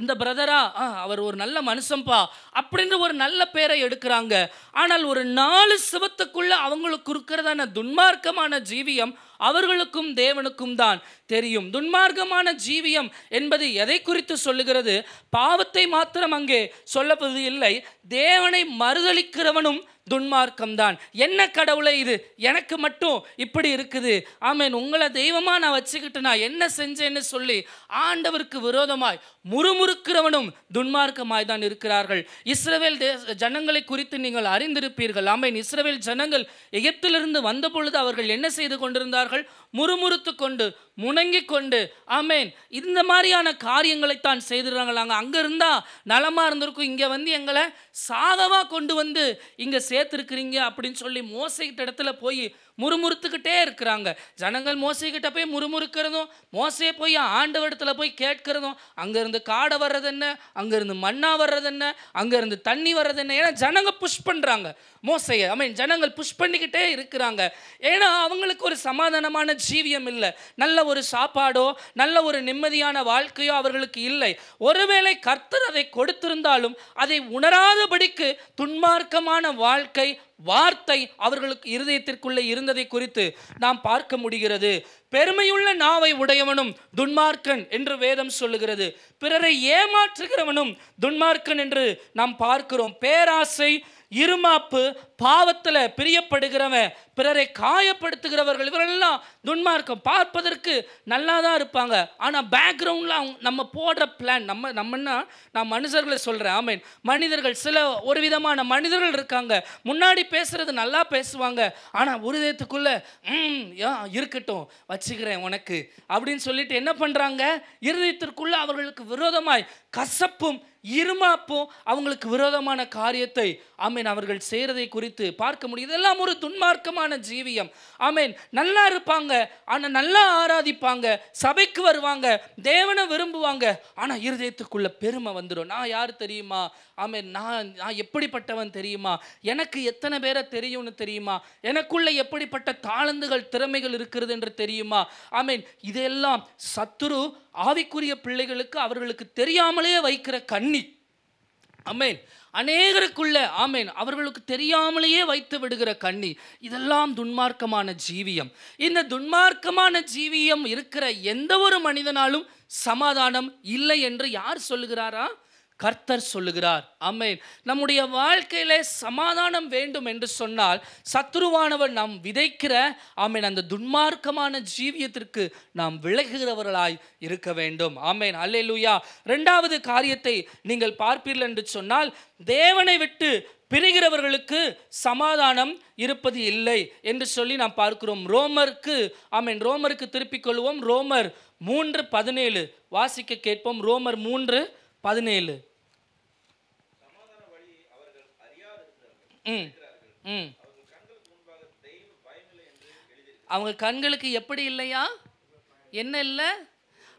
இந்த பிரதரா அவர் ஒரு நல்ல மனுஷன்பா அப்படின்ற ஒரு நல்ல பேரை எடுக்கிறாங்க. ஆனால் ஒரு 4 சிவத்துக்குள்ள அவங்களுக்கு இருக்கிறதான துன்மார்க்கமான ஜீவியம் அவர்களுக்கும் தேவனுக்கும் தான் தெரியும். துன்மார்க்கமான ஜீவியம் என்பது எதை குறித்து சொல்லுகிறது? பாவத்தை மாத்திரம் அங்கே சொல்லப்படுவது இல்லை, தேவனை மறுதலிக்கிறவனும் துன்மார்க்கம்தான். என்ன கடவுளை இது எனக்கு மட்டும் இப்படி இருக்குது, ஆமென், உங்களை தெய்வமா நான் வச்சுக்கிட்டு நான் என்ன செஞ்சேன்னு சொல்லி ஆண்டவருக்கு விரோதமாய் முறுமுறுக்கிறவனும் துன்மார்க்கமாய் தான் இருக்கிறார்கள். இஸ்ரவேல் ஜனங்களை குறித்து நீங்கள் அறிந்திருப்பீர்கள். ஆமென். இஸ்ரவேல் ஜனங்கள் எகிப்திலிருந்து வந்த பொழுது அவர்கள் என்ன செய்து கொண்டிருந்தார்கள்? முறுமுறுத்து கொண்டு முணங்கி கொண்டு ஆமென் இந்த மாதிரியான காரியங்களைத்தான் செய்திருந்தாங்க. அங்க இருந்தா நலமா இருந்திருக்கும், இங்க வந்து எங்களை சாதவா கொண்டு வந்து இங்க சேர்த்திருக்கிறீங்க அப்படின்னு சொல்லி மோசைகிட்ட இடத்துல போய் முறுமுறுத்துக்கிட்டே இருக்கிறாங்க. ஜனங்கள் மோசைக்கிட்ட போய் முறுமுறுக்கிறதும், மோசையை போய் ஆண்டவரிடத்துல போய் கேட்கிறதும், அங்கிருந்து காடை வர்றது என்ன, அங்கிருந்து மண்ணா வர்றது என்ன, அங்கிருந்து தண்ணி வர்றது என்ன. ஏன்னா ஜனங்க புஷ் பண்றாங்க மோசையை. ஆமென். ஜனங்கள் புஷ் பண்ணிக்கிட்டே இருக்கிறாங்க. ஏன்னா அவங்களுக்கு ஒரு சமாதானமான ஜீவியம் இல்லை, நல்ல ஒரு சாப்பாடோ நல்ல ஒரு நிம்மதியான வாழ்க்கையோ அவர்களுக்கு இல்லை. ஒருவேளை கர்த்தர் அதை கொடுத்திருந்தாலும் அதை உணராதபடிக்கு துன்மார்க்கமான வாழ்க்கை வார்த்தை அவர்களுக்கு இருதயத்திற்குள்ளே இருந்ததை குறித்து நாம் பார்க்க முடிகிறது. பெருமையுள்ள நாவை உடையவனும் துன்மார்க்கன் என்று வேதம் சொல்லுகிறது. பிறரை ஏமாற்றுகிறவனும் துன்மார்க்கன் என்று நாம் பார்க்கிறோம். பேராசை, இருமாப்பு, பாவத்தில் பிரியப்படுகிறவன், பிறரை காயப்படுத்துகிறவர்கள், இவரெல்லாம் துன்மார்க்கம். பார்ப்பதற்கு நல்லா தான் இருப்பாங்க, ஆனால் பேக்ரவுண்டில் நம்ம போடுற பிளான் நான் மனுஷர்களை சொல்கிறேன். ஆமென். மனிதர்கள் சில ஒரு விதமான மனிதர்கள் இருக்காங்க, முன்னாடி பேசுறது நல்லா பேசுவாங்க, ஆனால் இருதயத்துக்குள்ள இருக்கட்டும் வச்சுக்கிறேன் உனக்கு அப்படின்னு சொல்லிட்டு என்ன பண்ணுறாங்க? இருதயத்திற்குள்ள அவர்களுக்கு விரோதமாய் கசப்பும் இருமாப்பும் அவங்களுக்கு விரோதமான காரியத்தை ஆமென் அவர்கள் செய்யறதை குறித்து பார்க்க முடியும். இதெல்லாம் ஒரு துன்மார்க்கமான ஜீவியம். ஆமென். நல்லா இருப்பாங்க, ஆனால் நல்லா ஆராதிப்பாங்க, சபைக்கு வருவாங்க, தேவனை விரும்புவாங்க, ஆனால் இருதயத்துக்குள்ள பெருமை வந்துடும். நான் யார் தெரியுமா? ஆமென். நான் எப்படிப்பட்டவன் தெரியுமா? எனக்கு எத்தனை பேரை தெரியும்னு தெரியுமா? எனக்குள்ள எப்படிப்பட்ட தாளந்துகள் திறமைகள் இருக்கிறது என்று தெரியுமா? ஆமென். இதெல்லாம் சத்துரு ஆவிக்குரிய பிள்ளைகளுக்கு அவர்களுக்கு தெரியாமலே வைக்கிற கண்ணி. ஆமென். அநேகருக்குள்ள ஆமென் அவர்களுக்கு தெரியாமலேயே வைத்து விடுகிற கண்ணி. இதெல்லாம் துன்மார்க்கமான ஜீவியம். இந்த துன்மார்க்கமான ஜீவியம் இருக்கிற எந்த ஒரு மனிதனாலும் சமாதானம் இல்லை என்று யார் சொல்லுகிறாரா? கர்த்தர் சொல்லுகிறார். ஆமென். நம்முடைய வாழ்க்கையில சமாதானம் வேண்டும் என்று சொன்னால் சத்துருவானவர் நாம் விதைக்கிற ஆமென் அந்த துன்மார்க்கமான ஜீவியத்திற்கு நாம் விலகுகிறவர்களாய் இருக்க வேண்டும். ஆமென். அல்லேலூயா. 2வது காரியத்தை நீங்கள் பார்ப்பீர்கள் என்று சொன்னால், தேவனை விட்டு பிரிகிறவர்களுக்கு சமாதானம் இருப்பது இல்லை என்று சொல்லி நாம் பார்க்கிறோம். ரோமருக்கு திருப்பிக் கொள்வோம். ரோமர் 3:17 வாசிக்க கேட்போம். ரோமர் 3:17. அவங்க கண்களுக்கு எப்படி இல்லையா? என்ன இல்லை?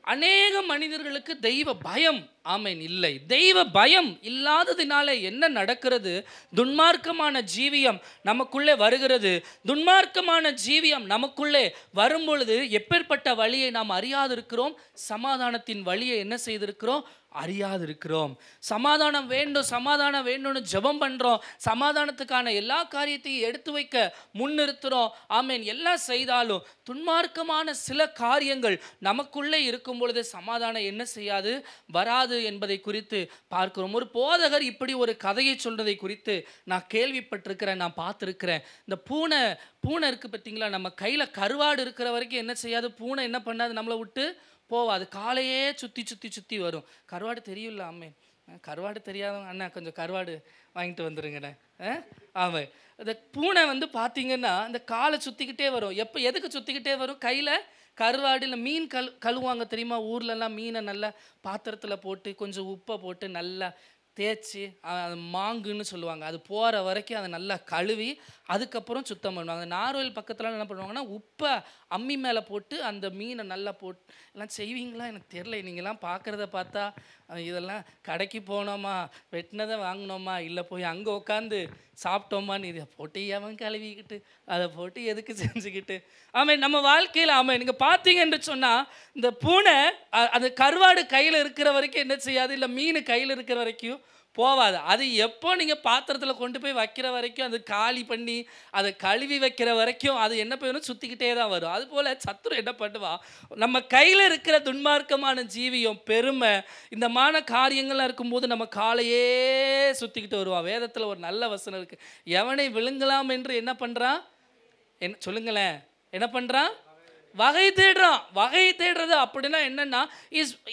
அநேக மனிதர்களுக்கு தெய்வ பயம் ஆமென் இல்லை. தெய்வ பயம் இல்லாததினால என்ன நடக்கிறது? துன்மார்க்கமான ஜீவியம் நமக்குள்ளே வருகிறது. துன்மார்க்கமான ஜீவியம் நமக்குள்ளே வரும்பொழுது எப்பேற்பட்ட வழியை நாம் அறியாதிருக்கிறோம்? சமாதானத்தின் வழியை என்ன செய்திருக்கிறோம்? அறியாதிருக்கிறோம். சமாதானம் வேண்டும், சமாதானம் வேண்டும்னு ஜெபம் பண்றோம். சமாதானத்துக்கான எல்லா காரியத்தையும் எடுத்து வைக்க முன்னிறுத்துறோம். ஆமென். எல்லாம் செய்தாலும் துன்மார்க்கமான சில காரியங்கள் நமக்குள்ளே இருக்கும் பொழுது சமாதானம் என்ன செய்யாது? வராது என்பதை குறித்து பார்க்கிறோம். ஒரு போதகர் இப்படி ஒரு கதையை சொல்றதை குறித்து நான் கேள்விப்பட்டிருக்கிறேன், நான் பார்த்துருக்கிறேன். இந்த பூனை இருக்கு பார்த்தீங்களா, நம்ம கையில கருவாடு இருக்கிற வரைக்கும் என்ன செய்யாது? பூனை என்ன பண்ணாது? நம்மளை விட்டு போவாது. காலையே சுற்றி சுற்றி சுற்றி வரும். கருவாடு தெரியும்ல? ஆமே. கருவாடு தெரியாதவங்க அண்ணா கொஞ்சம் கருவாடு வாங்கிட்டு வந்துருங்கண்ணே. ஆமாம். இந்த பூனை பார்த்தீங்கன்னா இந்த காலை சுற்றிக்கிட்டே வரும். எதுக்கு சுற்றிக்கிட்டே வரும்? கையில் கருவாடு இல்லை மீன் கழுவாங்க தெரியுமா? ஊர்லலாம் மீனை நல்லா பாத்திரத்தில் போட்டு கொஞ்சம் உப்பை போட்டு நல்லா தேய்ச்சி மாங்குன்னு சொல்லுவாங்க, அது போகிற வரைக்கும் அதை நல்லா கழுவி அதுக்கப்புறம் சுத்தம் பண்ணுவாங்க. அந்த நார்வேல் பக்கத்தில் என்ன பண்ணுவாங்கன்னா உப்பை அம்மி மேலே போட்டு அந்த மீனை நல்லா போட்டு எல்லாம் செய்வீங்களா? எனக்கு தெரில. நீங்கள்லாம் பார்க்குறத பார்த்தா இதெல்லாம் கடைக்கு போனோமா, வெட்டினதை வாங்கினோமா, இல்லை போய் அங்கே உட்காந்து சாப்பிட்டோமான்னு இதை போட்டு அவன் கழுவிக்கிட்டு அதை போட்டு எதுக்கு செஞ்சுக்கிட்டு. ஆமாம், நம்ம வாழ்க்கையில் ஆமாம் நீங்கள் பார்த்தீங்கன்னு சொன்னால் இந்த பூனை அது கருவாடு கையில் இருக்கிற வரைக்கும் என்ன செய்யாது? இல்லை மீன் கையில் இருக்கிற வரைக்கும் போவாது. அது எப்போ நீங்கள் பாத்திரத்தில் கொண்டு போய் வைக்கிற வரைக்கும், அது காலி பண்ணி அதை கழுவி வைக்கிற வரைக்கும் அது என்ன போயிடும்? சுற்றிக்கிட்டே தான் வரும். அதுபோல் சத்துரு என்ன பண்ணுவா? நம்ம கையில் இருக்கிற துன்மார்க்கமான ஜீவியம், பெருமை, இந்த மான காரியங்கள்லாம் இருக்கும்போது நம்ம காலையே சுற்றிக்கிட்டு வருவான். வேதத்தில் ஒரு நல்ல வசனம் இருக்குது, எவனை விழுங்கலாம் என்று என்ன பண்ணுறான்? என்ன சொல்லுங்களேன், என்ன பண்ணுறான்? வகை தேடுறான். வகை தேடுறது அப்படின்னா என்னன்னா,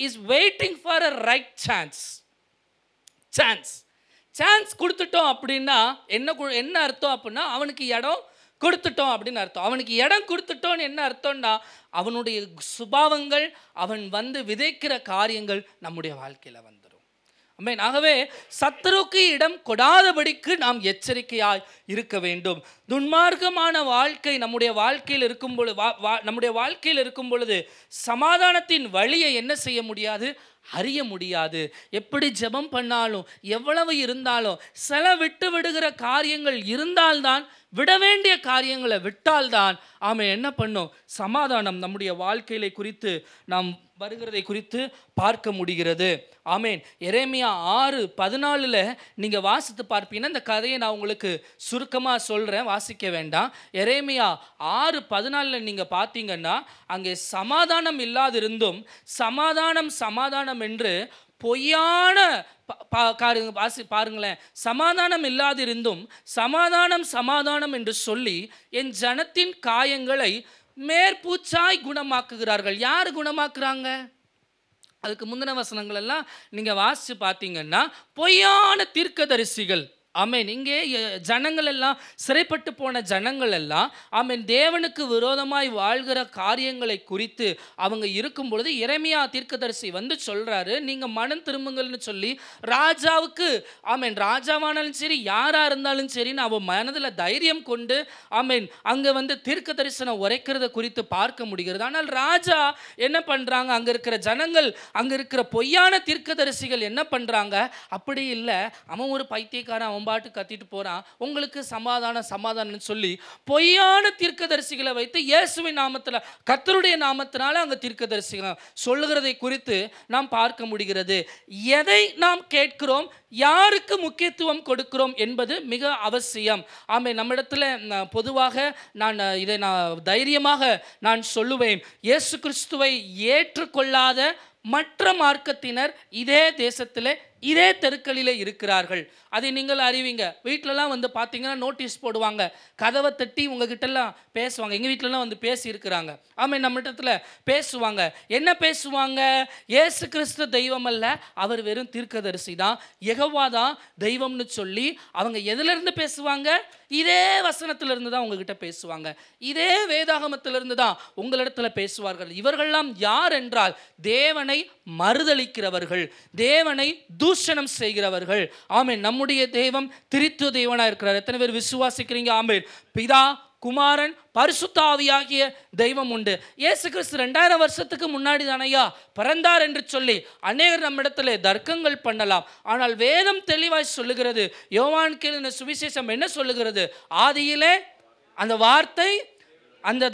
is waiting for a right chance கொடுத்துட்டோம் அப்படின்னா என்ன அர்த்தம் அப்படின்னா, அவனுக்கு இடம் கொடுத்துட்டோம் அப்படின்னு அர்த்தம். அவனுக்கு இடம் கொடுத்துட்டோன்னு என்ன அர்த்தம்னா, அவனுடைய சுபாவங்கள், அவன் விதைக்கிற காரியங்கள் நம்முடைய வாழ்க்கையில் வந்துடும். ஆமென். ஆகவே சத்துருக்கு இடம் கொடாதபடிக்கு நாம் எச்சரிக்கையாய் இருக்க வேண்டும். துன்மார்க்கமான வாழ்க்கை நம்முடைய வாழ்க்கையில் இருக்கும் பொழுது சமாதானத்தின் வழியை என்ன செய்ய முடியாது? அறிய முடியாது. எப்படி ஜெபம் பண்ணாலும் எவ்வளவு இருந்தாலும் சில விட்டு விடுகிற காரியங்கள் இருந்தால்தான், விட வேண்டிய காரியங்களை விட்டால்தான் ஆமென் என்ன பண்ணும்? சமாதானம் நம்முடைய வாழ்க்கையில குறித்து நாம் வருகிறதை குறித்து பார்க்க முடிகிறது. ஆமென். எரேமியா 6:14 நீங்க வாசித்து பார்ப்பீங்கன்னா, இந்த கதையை நான் உங்களுக்கு சுருக்கமாக சொல்றேன், வாசிக்க வேண்டாம். எரேமியா 6:14 நீங்க பார்த்தீங்கன்னா, அங்கே சமாதானம் இல்லாதிருந்தும் சமாதானம் என்று பொய்யான பாருங்களேன். சமாதானம் இல்லாதிருந்தும் சமாதானம் என்று சொல்லி என் ஜனத்தின் காயங்களை மேற்பூச்சாய் குணமாக்குகிறார்கள். யார் குணமாக்குறாங்க? அதுக்கு முந்தின வசனங்கள் எல்லாம் நீங்க வாசிச்சு பார்த்தீங்கன்னா, பொய்யான தீர்க்கதரிசிகள். ஆமென். இங்கே ஜனங்கள் எல்லாம் சிறைப்பட்டு போன ஜனங்கள் எல்லாம் ஆமென் தேவனுக்கு விரோதமாய் வாழ்கிற காரியங்களை குறித்து அவங்க இருக்கும் பொழுது எரேமியா தீர்க்கதரிசி சொல்றாரு, நீங்க மனம் திரும்புங்கள்னு சொல்லி ராஜாவுக்கு ஆமென், ராஜாவானாலும் சரி யாரா இருந்தாலும் சரி அவன் மனதில் தைரியம் கொண்டு ஆமென் அங்க தீர்க்க தரிசனம் உரைக்கிறத குறித்து பார்க்க முடிகிறது. ஆனால் ராஜா என்ன பண்றாங்க? அங்க இருக்கிற ஜனங்கள், அங்க இருக்கிற பொய்யான தீர்க்கதரிசிகள் என்ன பண்றாங்க? அப்படி இல்லை, அவன் ஒரு பைத்தியக்காரன், அவன் பாட்டு கத்திட்டு போறான், உங்களுக்கு சமாதானம் சொல்லி பொய்யான தீர்க்கதரிசிகளை வைத்து இயேசுவின் நாமத்தில், கர்த்தருடைய நாமத்தினால அங்க தீர்க்கதரிசிகள் சொல்லுகிறதை குறித்து நாம் பார்க்க முடிகிறது. எதை நாம் கேட்கிறோம், யாருக்கு முக்கியத்துவம் கொடுக்கிறோம் என்பது மிக அவசியம். ஆமென். நம்மிடத்தில் பொதுவாக இதை தைரியமாக நான் சொல்லுவேன், இயேசு கிறிஸ்துவை ஏற்றுக்கொள்ளாத மற்ற மார்க்கத்தினர் இதே தேசத்தில் இதே தெருக்களிலே இருக்கிறார்கள். அதை நீங்கள் அறிவீங்க. வீட்டிலலாம் பார்த்தீங்கன்னா நோட்டீஸ் போடுவாங்க, கதவை தட்டி உங்ககிட்டலாம் பேசுவாங்க. எங்கள் வீட்டிலலாம் பேசி இருக்கிறாங்க. ஆமாம், நம்ம இடத்துல பேசுவாங்க. என்ன பேசுவாங்க? இயேசு கிறிஸ்து தெய்வம் அல்ல, அவர் வெறும் தீர்க்கதரிசி தான், யெகோவா தான் தெய்வம்னு சொல்லி அவங்க எதிலிருந்து பேசுவாங்க? இதே வசனத்திலிருந்து தான் உங்ககிட்ட பேசுவாங்க, இதே வேதாகமத்திலிருந்து தான் உங்களிடத்துல பேசுவார்கள். இவர்கள்லாம் யார் என்றால் தேவனை மறுதலிக்கிறவர்கள், தேவனை தூஷணம் செய்கிறவர்கள். ஆமென். நம்முடைய தெய்வம் திரித்து தேவனா இருக்கிறார். எத்தனை பேர் விசுவாசிக்கிறீங்க? ஆமென். பிதா, குமாரன் பரிசுத்த ஆவியாகிய தெய்வம் உண்டு. இயேசு கிறிஸ்து 2000 வருஷத்துக்கு முன்னாடி தானையா பிறந்தார் என்று சொல்லி அநேகர் நம்மிடத்தில் தர்க்கங்கள் பண்ணலாம். ஆனால் வேதம் தெளிவாய் சொல்லுகிறது. யோவான் எழுதின சுவிசேஷம் என்ன சொல்லுகிறது? ஆதியிலே அந்த வார்த்தை, அந்த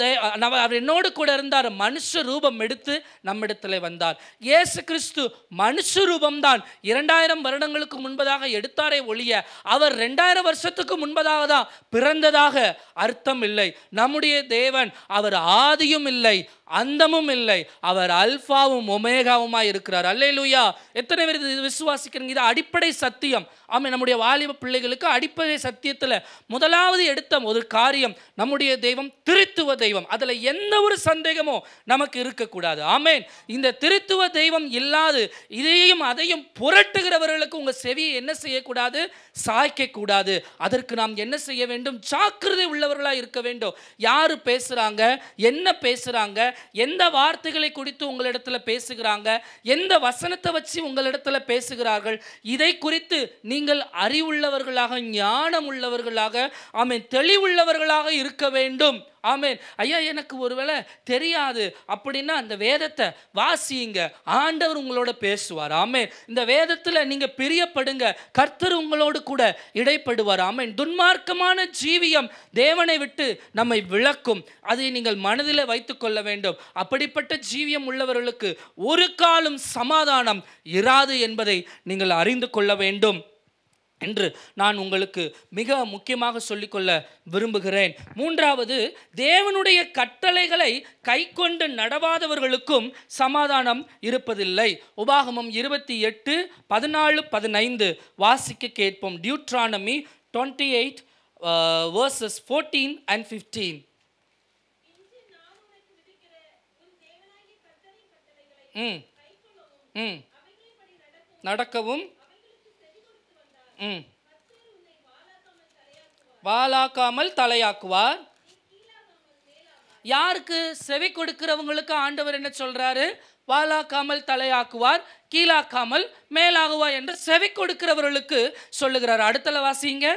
அவர் என்னோடு கூட இருந்தார், மனுஷ ரூபம் எடுத்து நம்மிடத்தில் வந்தார். இயேசு கிறிஸ்து மனுஷ ரூபம்தான் 2000 வருடங்களுக்கு முன்பதாக எடுத்தாரே ஒழிய அவர் 2000 வருஷத்துக்கு முன்பதாக தான் பிறந்ததாக அர்த்தம் இல்லை. நம்முடைய தேவன் அவர் ஆதியும் இல்லை அந்தமும் இல்லை, அவர் அல்பாவும் ஒமேகாவுமாய் இருக்கிறார். அல்லேலூயா! எத்தனை பேர் இது விசுவாசிக்கிறீங்க? இது அடிப்படை சத்தியம். ஆமாம், நம்முடைய வாலிப பிள்ளைகளுக்கு அடிப்படை சத்தியத்தில் முதலாவது எடுத்த ஒரு காரியம், நம்முடைய தெய்வம் திருத்துவ தெய்வம். அதில் எந்த ஒரு சந்தேகமும் நமக்கு இருக்கக்கூடாது. ஆமேன். இந்த திருத்துவ தெய்வம் இல்லாது இதையும் அதையும் புரட்டுகிறவர்களுக்கு உங்கள் செவியை என்ன செய்யக்கூடாது? சாய்க்கக்கூடாது. அதற்கு நாம் என்ன செய்ய வேண்டும்? ஜாக்கிரதை உள்ளவர்களாக இருக்க வேண்டும். யார் பேசுகிறாங்க, என்ன பேசுகிறாங்க, எந்த வார்த்தைகளை குறித்து உங்களிடத்தில் பேசுகிறாங்க, எந்த வசனத்தை வச்சு உங்களிடத்தில் பேசுகிறார்கள், இதை குறித்து நீங்கள் அறிவுள்ளவர்களாக, ஞானம் உள்ளவர்களாக, ஆமென், தெளிவுள்ளவர்களாக இருக்க வேண்டும். ஆமென். ஐயா, எனக்கு ஒருவேளை தெரியாது அப்படின்னா அந்த வேதத்தை வாசியுங்க, ஆண்டவர் உங்களோட பேசுவார். ஆமென். இந்த வேதத்தில் நீங்கள் பிரியப்படுங்க, கர்த்தர் உங்களோடு கூட இடைப்படுவார். ஆமென். துன்மார்க்கமான ஜீவியம் தேவனை விட்டு நம்மை விளக்கும், அதை நீங்கள் மனதில் வைத்துக் கொள்ள வேண்டும். அப்படிப்பட்ட ஜீவியம் உள்ளவர்களுக்கு ஒரு காலம் சமாதானம் இராது என்பதை நீங்கள் அறிந்து கொள்ள வேண்டும் என்று நான் உங்களுக்கு மிக முக்கியமாக சொல்லிக்கொள்ள விரும்புகிறேன். மூன்றாவது, தேவனுடைய கட்டளைகளை கைக்கொண்டு நடவாதவர்களுக்கும் சமாதானம் இருப்பதில்லை. உபாகமம் 28, 14, 15 வாசிக்க கேட்போம். Deuteronomy 28 verses 14 and 15. நடக்கவும் வாலாக்காமல் தலையாக்குவார். யாருக்கு? செவி கொடுக்கிறவங்களுக்கு ஆண்டவர் என்ன சொல்றாரு? வாலாக்காமல் தலையாக்குவார், கீழாக்காமல் மேலாகுவார் என்று செவி கொடுக்கிறவர்களுக்கு சொல்லுகிறார். அடுத்தல வாசிங்க.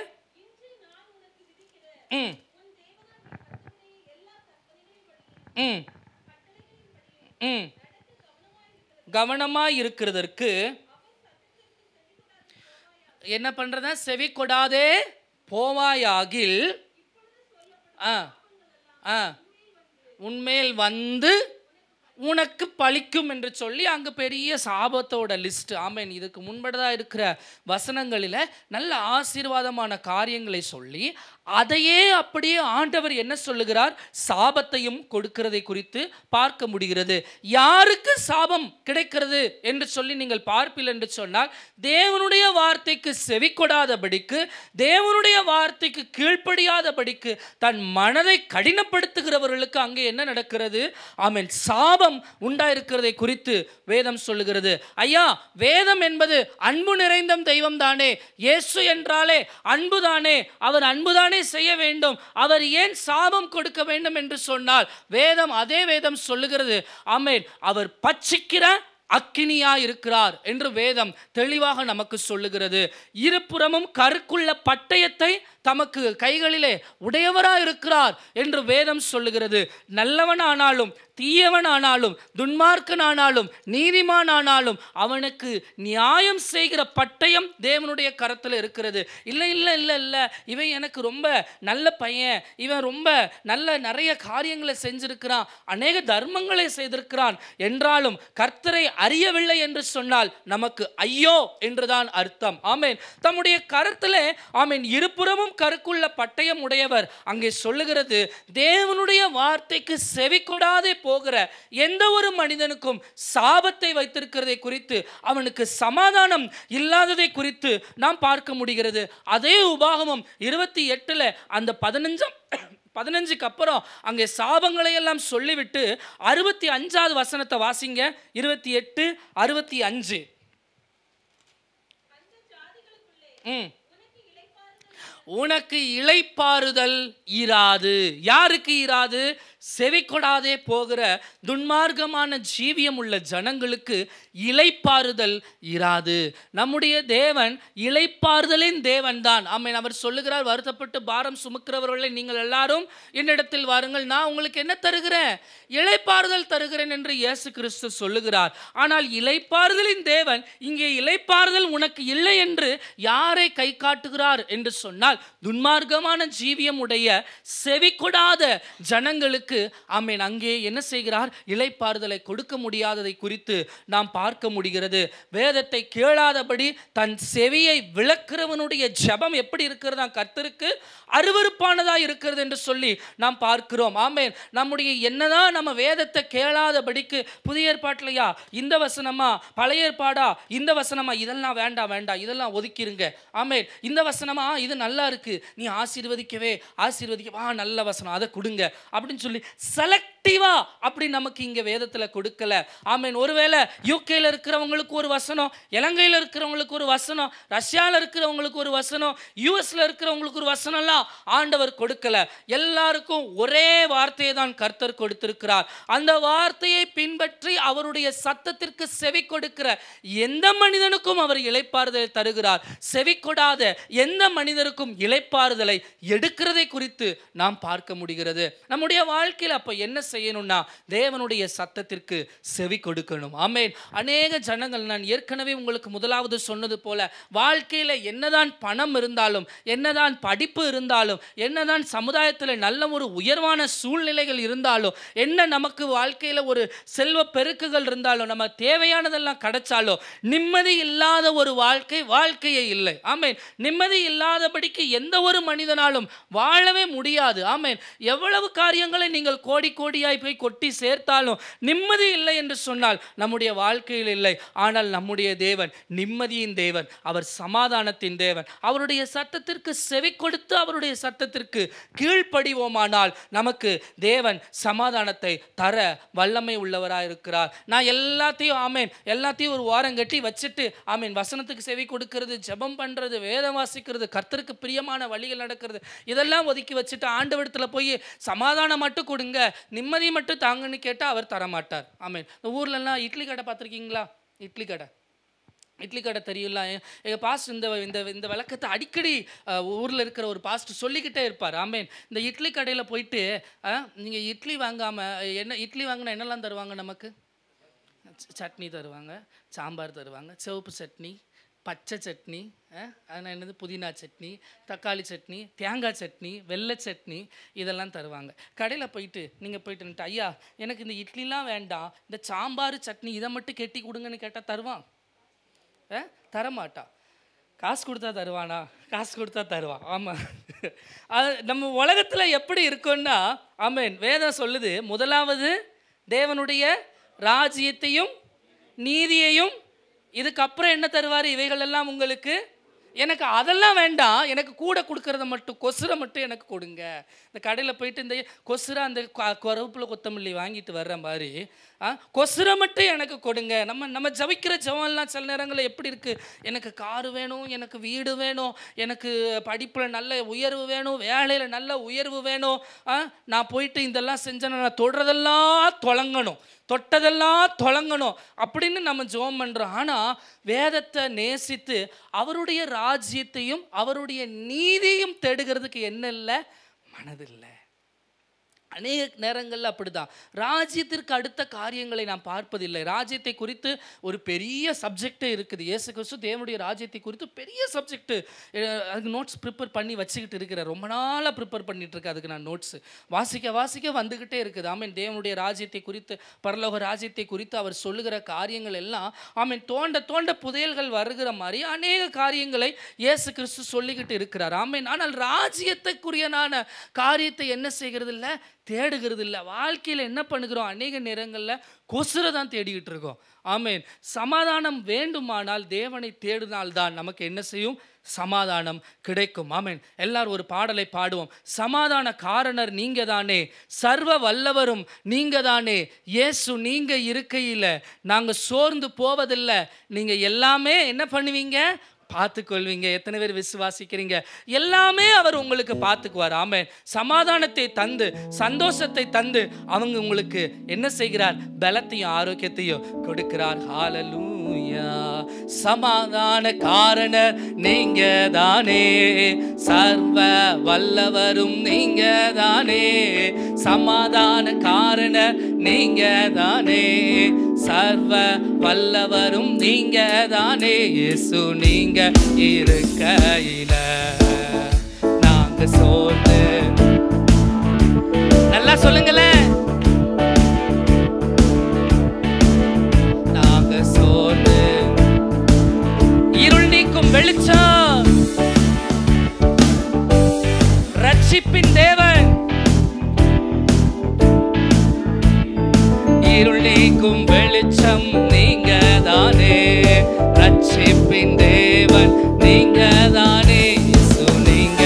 கவனமாய் இருக்கிறதற்கு என்ன பண்றத? செவி கொடாதே போவாயாகில் உன்மேல் வந்து உனக்கு பலிக்கும் என்று சொல்லி அங்கு பெரிய சாபத்தோட லிஸ்ட். ஆமேன். இதுக்கு முன்பதாக இருக்கிற வசனங்களில் நல்ல ஆசீர்வாதமான காரியங்களை சொல்லி அதையே அப்படியே ஆண்டவர் என்ன சொல்லுகிறார்? சாபத்தையும் கொடுக்கிறதை குறித்து பார்க்க முடிகிறது. யாருக்கு சாபம் கிடைக்கிறது என்று சொல்லி நீங்கள் பார்ப்பீர்கள் என்று சொன்னால், தேவனுடைய வார்த்தைக்கு செவி கொடாதபடிக்கு, தேவனுடைய வார்த்தைக்கு கீழ்ப்படியாதபடிக்கு தன் மனதை கடினப்படுத்துகிறவர்களுக்கு அங்கே என்ன நடக்கிறது? ஆமென், சாபம் உண்டாயிருக்கிறதை குறித்து வேதம் சொல்லுகிறது. ஐயா, வேதம் என்பது அன்பு நிறைந்த தெய்வம் தானே. இயேசு என்றாலே அன்பு தானே. அவர் அன்புதானே செய்ய வேண்டும். அவர் ஏன் சாபம் கொடுக்க வேண்டும் என்று சொன்னால், அதே வேதம் சொல்லுகிறது. ஆமென், அவர் பட்சிக்கிற அக்கினியா இருக்கிறார் என்று வேதம் தெளிவாக நமக்கு சொல்லுகிறது. இருபுறமும் கருக்குள்ள பட்டயத்தை தமக்கு கைகளிலே உடையவராக இருக்கிறார் என்று வேதம் சொல்லுகிறது. நல்லவன் ஆனாலும் தீயவன் ஆனாலும் துன்மார்க்கன் ஆனாலும் நீதிமான் ஆனாலும் அவனுக்கு நியாயம் செய்கிற பட்டயம் தேவனுடைய கரத்தில் இருக்கிறது. இல்லை இல்லை இல்லை இல்லை, இவன் எனக்கு ரொம்ப நல்ல பையன், இவன் ரொம்ப நல்ல நிறைய காரியங்களை செஞ்சிருக்கிறான், அநேக தர்மங்களை செய்திருக்கிறான் என்றாலும் கர்த்தரை அறியவில்லை என்று சொன்னால் நமக்கு ஐயோ என்றுதான் அர்த்தம். ஆமேன். தம்முடைய கரத்திலே ஆமேன் இருபுறமும் கருக்குள்ள பட்டயம் உடையவர். அங்கே சொல்லுகிறது, தேவனுடைய வார்த்தைக்கு செவி கொடாதே போகிற எந்த ஒரு மனிதனுக்கும் சாபத்தை வைத்திருக்கிறதை குறித்து, அவனுக்கு சமாதானம் இல்லாததை குறித்து நாம் பார்க்க முடிகிறது. அதே உபாகமம் 28 அந்த 15க்கு அப்புறம் அங்கே சாபங்களை எல்லாம் சொல்லிவிட்டு 65வது வசனத்தை வாசிங்க. 28, 65. உனக்கு இளைப்பாறுதல் இராது. யாருக்கு இராது? செவி கொடாதே போகிற துன்மார்க்கமான ஜீவியம் உள்ள ஜனங்களுக்கு இளைப்பாறுதல் இராது. நம்முடைய தேவன் இளைப்பாறுதலின் தேவன் தான். ஆமென். அவர் சொல்லுகிறார், வருத்தப்பட்டு பாரம் சுமக்கிறவர்களை நீங்கள் எல்லாரும் என்னிடத்தில் வாருங்கள், நான் உங்களுக்கு என்ன தருகிறேன்? இளைப்பாறுதல் தருகிறேன் என்று இயேசு கிறிஸ்து சொல்லுகிறார். ஆனால் இளைப்பாறுதலின் தேவன் இங்கே இளைப்பாறுதல் உனக்கு இல்லை என்று யாரை கை காட்டுகிறார் என்று சொன்னால், துன்மார்க்கமான ஜீவியம் உடைய செவி கொடாத ஜனங்களுக்கு ஆமென் அங்கே என்ன செய்கிறார்? இளைப்பாறுதலை கொடுக்க முடியாததை குறித்து நாம் பார்க்க முடிகிறது. வேதத்தை கேளாதபடி தன் செவியை விளக்குறவனுடைய ஜெபம் எப்படி இருக்கிறதா? கர்த்தருக்கு அருவருப்பானதா இருக்கிறது என்று சொல்லி நாம் பார்க்கிறோம். ஆமென். நம்முடைய என்னதான் நம்ம வேதத்தை கேளாதபடிக்கு, புதிய ஏற்பாட்டிலையா இந்த வசனமா, பழைய ஏற்பாடா இந்த வசனமா, இதெல்லாம் வேண்டாம் வேண்டாம், இதெல்லாம் ஒதுக்கிருங்க. ஆமென். இந்த வசனமா இது நல்லா இருக்கு, நீ ஆசீர்வதிக்கவா, நல்ல வசனம் அதை கொடுங்க அப்படின்னு சொல்லி செலக்டிவா அப்படி நமக்கு இங்க வேதத்துல கொடுக்கல. ஆமென். ஒருவேளை யூகேல இருக்கிறவங்களுக்கு ஒரு வசனம், இலங்கையில இருக்கிறவங்களுக்கு ஒரு வசனம், ரஷ்யால இருக்கிறவங்களுக்கு ஒரு வசனம், யூஎஸ்ல இருக்கிறவங்களுக்கு ஒரு வசனம்லாம் ஆண்டவர் கொடுக்கல. எல்லாருக்கும் ஒரே வார்த்தையை தான் கர்த்தர் கொடுத்திருக்கிறார். அந்த வார்த்தையை பின்பற்றி அவருடைய சத்தத்திற்கு செவி கொடுக்கிற எந்த மனிதனுக்கும் அவர் இளைப்பாறுதலை தருகிறார். செவி கொடாத எந்த மனிதருக்கும் இளைப்பாறுதலை எடுக்கிறதை குறித்து நாம் பார்க்க முடிகிறது. நம்முடைய வாழ்க்கையில் அப்ப என்ன செய்யணும்னா, தேவனுடைய சத்தத்திற்கு செவி கொடுக்கணும். ஆமென். அநேக ஜனங்கள், நான் ஏற்கனவே உங்களுக்கு முதலாவது சொன்னது போல, வாழ்க்கையில என்னதான் பணம் இருந்தாலும், என்னதான் படிப்பு இருந்தாலும், என்னதான் சமுதாயத்தில் நல்ல ஒரு உயர்வான சூழ்நிலைகள் இருந்தாலும், என்ன நமக்கு வாழ்க்கையில ஒரு செல்வ பெருக்குகள் இருந்தாலும், நம்ம தேவையானதெல்லாம் கிடைச்சாலும், நிம்மதி இல்லாத ஒரு வாழ்க்கையே இல்லை. ஆமென். நிம்மதி இல்லாதபடிக்கு எந்த ஒரு மனிதனாலும் வாழவே முடியாது. ஆமென். எவ்வளவு காரியங்களை நீங்கள் கோடி கோடியாய் போய் கொட்டி சேர்த்தாலும் நிம்மதி இல்லை என்று சொன்னால் நம்முடைய வாழ்க்கையில் இல்லை. ஆனால் நம்முடைய தேவன் நிம்மதியின் தேவன், அவர் சமாதானத்தின் தேவன். அவருடைய சத்தத்திற்கு செவி கொடுத்து அவருடைய சத்தத்திற்கு கீழ்ப்படிவோமானால் நமக்கு தேவன் சமாதானத்தை தர வல்லமை உள்ளவராக இருக்கிறார். நான் எல்லாத்தையும் ஆமென், எல்லாத்தையும் ஒரு வாரம் கட்டி வச்சுட்டு ஆமென், வசனத்துக்கு செவி கொடுக்கிறது, ஜெபம் பண்றது, வேதம் வாசிக்கிறது, கர்த்தருக்கு பிரியமான வழிகள் நடக்கிறது, இதெல்லாம் ஒதுக்கி வச்சுட்டு ஆண்டவரிடத்துல போய் சமாதானம் மட்டும் கொடுங்க, நிம்மதி மட்டும் தாங்கன்னு கேட்டால் அவர் தரமாட்டார். ஆமென். இந்த ஊர்லலாம் இட்லி கடை பார்த்துருக்கீங்களா? இட்லி கடை தெரியல. எங்கள் பாஸ்ட் இந்த விளக்கத்தை அடிக்கடி ஊரில் இருக்கிற ஒரு பாஸ்ட் சொல்லிக்கிட்டே இருப்பார். ஆமேன். இந்த இட்லி கடையில் போயிட்டு நீங்கள் இட்லி வாங்காமல் இட்லி வாங்கினா என்னெல்லாம் தருவாங்க? நமக்கு சட்னி தருவாங்க, சாம்பார் தருவாங்க, சிவப்பு சட்னி, பச்சை சட்னி, அதனால் என்னது புதினா சட்னி, தக்காளி சட்னி, தேங்காய் சட்னி, வெள்ளை சட்னி, இதெல்லாம் தருவாங்க. கடையில் போயிட்டு நீங்கள் போயிட்டு, ஐயா எனக்கு இந்த இட்லிலாம் வேண்டாம், இந்த சாம்பார் சட்னி இதை மட்டும் கெட்டி கொடுங்கன்னு கேட்டால் தருவான்? தரமாட்டான். காசு கொடுத்தா தருவானா? காசு கொடுத்தா தருவான். ஆமாம். அது நம்ம உலகத்தில் எப்படி இருக்குன்னா, ஆமேன், வேதம் சொல்லுது, முதலாவது தேவனுடைய ராஜ்யத்தையும் நீதியையும், இதுக்கப்புறம் என்ன தருவார்? இவைகள் எல்லாம் உங்களுக்கு. எனக்கு அதெல்லாம் வேண்டாம், எனக்கு கூட கொடுக்கறத மட்டும், கொசுரை மட்டும் எனக்கு கொடுங்க. இந்த கடையில் போயிட்டு இந்த கொசுரை அந்த கருவேப்பிலை கொத்தமல்லி வாங்கிட்டு வர்ற மாதிரி கொசுரை மட்டும் எனக்கு கொடுங்க. நம்ம ஜபிக்கிற ஜபம்லாம் சில நேரங்களில் எப்படி இருக்குது? எனக்கு காரு வேணும், எனக்கு வீடு வேணும், எனக்கு படிப்பில் நல்ல உயர்வு வேணும், வேலையில் நல்ல உயர்வு வேணும், நான் போயிட்டு இதெல்லாம் செஞ்சேன்னா நான் தொடுறதெல்லாம் தொலங்கணும், தொட்டதெல்லாம் தொலங்கணும் அப்படின்னு நம்ம ஜெபம் பண்ணுறோம். ஆனால் வேதத்தை நேசித்து அவருடைய ராஜ்யத்தையும் அவருடைய நீதியும் தேடுகிறதுக்கு என்ன இல்லை? மனதில்லை. அநேக நேரங்களில் அப்படிதான். ராஜ்யத்திற்கு அடுத்த காரியங்களை நாம் பார்ப்பதில்லை. ராஜ்யத்தை குறித்து ஒரு பெரிய சப்ஜெக்டே இருக்குது. இயேசு கிறிஸ்து தேவனுடைய ராஜ்யத்தை குறித்து பெரிய சப்ஜெக்ட், அதுக்கு நோட்ஸ் ப்ரிப்பேர் பண்ணி வச்சுக்கிட்டு இருக்கிறேன். ரொம்ப நாளாக ப்ரிப்பேர் பண்ணிட்டு இருக்கேன். அதுக்கு நான் நோட்ஸ் வாசிக்க வந்துக்கிட்டே இருக்குது. ஆமீன். தேவனுடைய ராஜ்யத்தை குறித்து, பரலோக ராஜ்யத்தை குறித்து அவர் சொல்லுகிற காரியங்கள் எல்லாம் ஆமீன் தோண்ட புதையல்கள் வருகிற மாதிரி அநேக காரியங்களை இயேசு கிறிஸ்து சொல்லிக்கிட்டு இருக்கிறார். ஆமீன். ஆனால் ராஜ்யத்துக்குரியனான காரியத்தை என்ன செய்கிறது இல்லை? தேடுகிறது இல்லை. வாழ்க்கையில் என்ன பண்ணுகிறோம்? அநேக நேரங்களில் கொசுரை தான் தேடிக்கிட்டு இருக்கோம். ஆமேன். சமாதானம் வேண்டுமானால் தேவனை தேடினால்தான் நமக்கு என்ன செய்யும்? சமாதானம் கிடைக்கும். ஆமேன். எல்லாரும் ஒரு பாடலை பாடுவோம். சமாதான காரணர் நீங்க தானே, சர்வ வல்லவரும் நீங்க தானே, இயேசு நீங்க இருக்கையில் நாங்கள் சோர்ந்து போவதில்லை. நீங்க எல்லாமே என்ன பண்ணுவீங்க? பார்த்துக்கொள்வீங்க. எத்தனை பேர் விசுவாசிக்கிறீங்க? எல்லாமே அவர் உங்களுக்கு பார்த்துக்குவார். ஆமென். சமாதானத்தை தந்து சந்தோஷத்தை தந்து அவங்க உங்களுக்கு என்ன செய்கிறார்? பலத்தையும் ஆரோக்கியத்தையும் கொடுக்கிறார். ஹalleluya. சமாதான காரணர் நீங்க தானே, சர்வ வல்லவரும் நீங்க தானே. சமாதான காரணர் நீங்க தானே, சர்வ வல்லவரும் நீங்க தானே. இயேசு நீங்க இருக்கையில நாங்க சோர்ந்து, நல்லா சொல்லுங்களேன், நாங்க சோர்ந்து இருள் நீக்கும் வெளிச்சம் ரட்சிப்பின் தேவன், இருள் நீக்கும் வெளிச்சம் நீங்க தானே, ரட்சிப்பின் தேவன் நீங்க தானே. இயேசு நீங்க.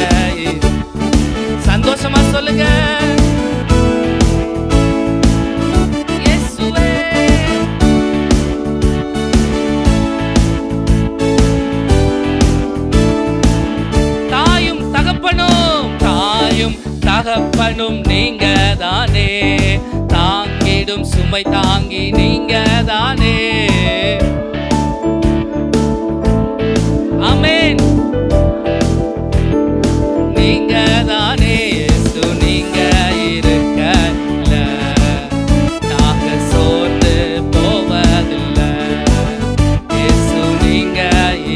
சந்தோஷமா சொல்லுங்க, இயேசுவே. தாயும் தகப்பனும் நீங்க தானே, தாங்கிடும் சுமை தாங்கி நீங்க தானே. ஆமென். நீங்க தானே. இயேசு நீங்க இருக்கல நாங்க சோர்ந்து போவதில்லை. இயேசு நீங்க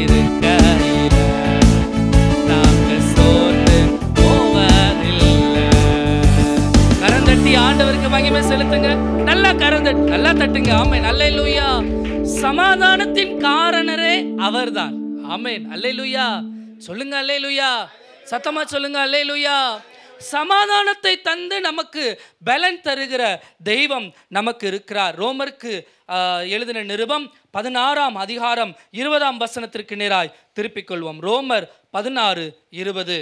இருக்கல நாங்க சோர்ந்து போவதில்லை. கரந்தட்டி ஆண்டவருக்கு மகிமை செலுத்துங்க. நல்லா கரந்தட்டு, நல்லா தட்டுங்க. ஆமென். அல்லேலூயா. சமாதானத்தின் காரணரே அவர்தான். ஆமென். அல்லேலூயா. சொல்லுங்க அல்லேலூயா. சத்தமா சொல்லுங்க அல்லேலூயா. சமாதானத்தை தந்து நமக்கு பலன் தருகிற தெய்வம் நமக்கு இருக்கிறார். ரோமருக்கு எழுதின நிருபம் 16ஆம் அதிகாரம் 20ஆம் வசனத்திற்கு நேராய் திருப்பிக் கொள்வோம். ரோமர் 16:20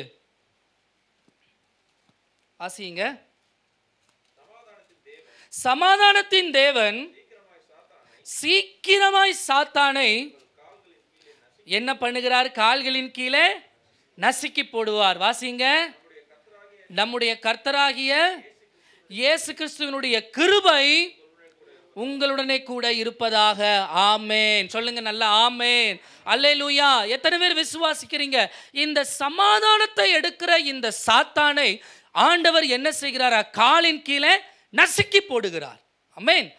வாசிங்க. சமாதானத்தின் தேவன் சீக்கிரமாய் சாத்தானை என்ன பண்ணுகிறார்? கால்களின் கீழே நசுக்கி போடுவார். வாசிங்க. நம்முடைய கர்த்தராகிய இயேசு கிறிஸ்துவினுடைய கிருபை உங்களுடனே கூட இருப்பதாக. ஆமென். சொல்லுங்க நல்லா. ஆமென். அல்லேலூயா. எத்தனை பேர் விசுவாசிக்கிறீங்க? இந்த சமாதானத்தை எடுக்கிற இந்த சாத்தானை ஆண்டவர் என்ன செய்கிறார்? காலின் கீழே நசுக்கி போடுகிறார். ஆமென்.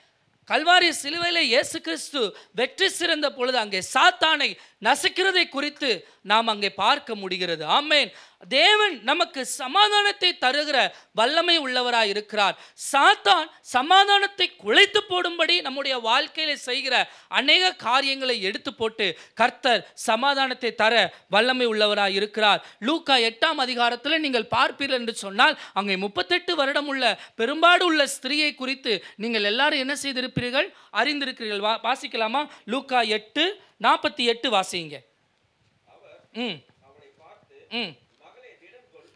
கல்வாரி சிலுவையிலே இயேசு கிறிஸ்து வெற்றி சிறந்த பொழுது அங்கே சாத்தானை நசுக்கிறதை குறித்து நாம் அங்கே பார்க்க முடிகிறது. ஆமென். தேவன் நமக்கு சமாதானத்தை தருகிற வல்லமை உள்ளவராய் இருக்கிறார். சாத்தான் சமாதானத்தை குலைத்து போடும்படி நம்முடைய வாழ்க்கையில செய்கிற அநேக காரியங்களை எடுத்து போட்டு கர்த்தர் சமாதானத்தை தர வல்லமை உள்ளவராய் இருக்கிறார். லூக்கா 8ஆம் அதிகாரத்தில் நீங்கள் பார்ப்பீர்கள் என்று சொன்னால் அங்கே 38 வருடம் உள்ள பெரும்பாடு உள்ள ஸ்திரீயை குறித்து நீங்கள் எல்லாரும் என்ன செய்திருப்பீர்கள்? அறிந்திருக்கிறீர்கள். வாசிக்கலாமா? லூக்கா 8:48 வாசிங்க.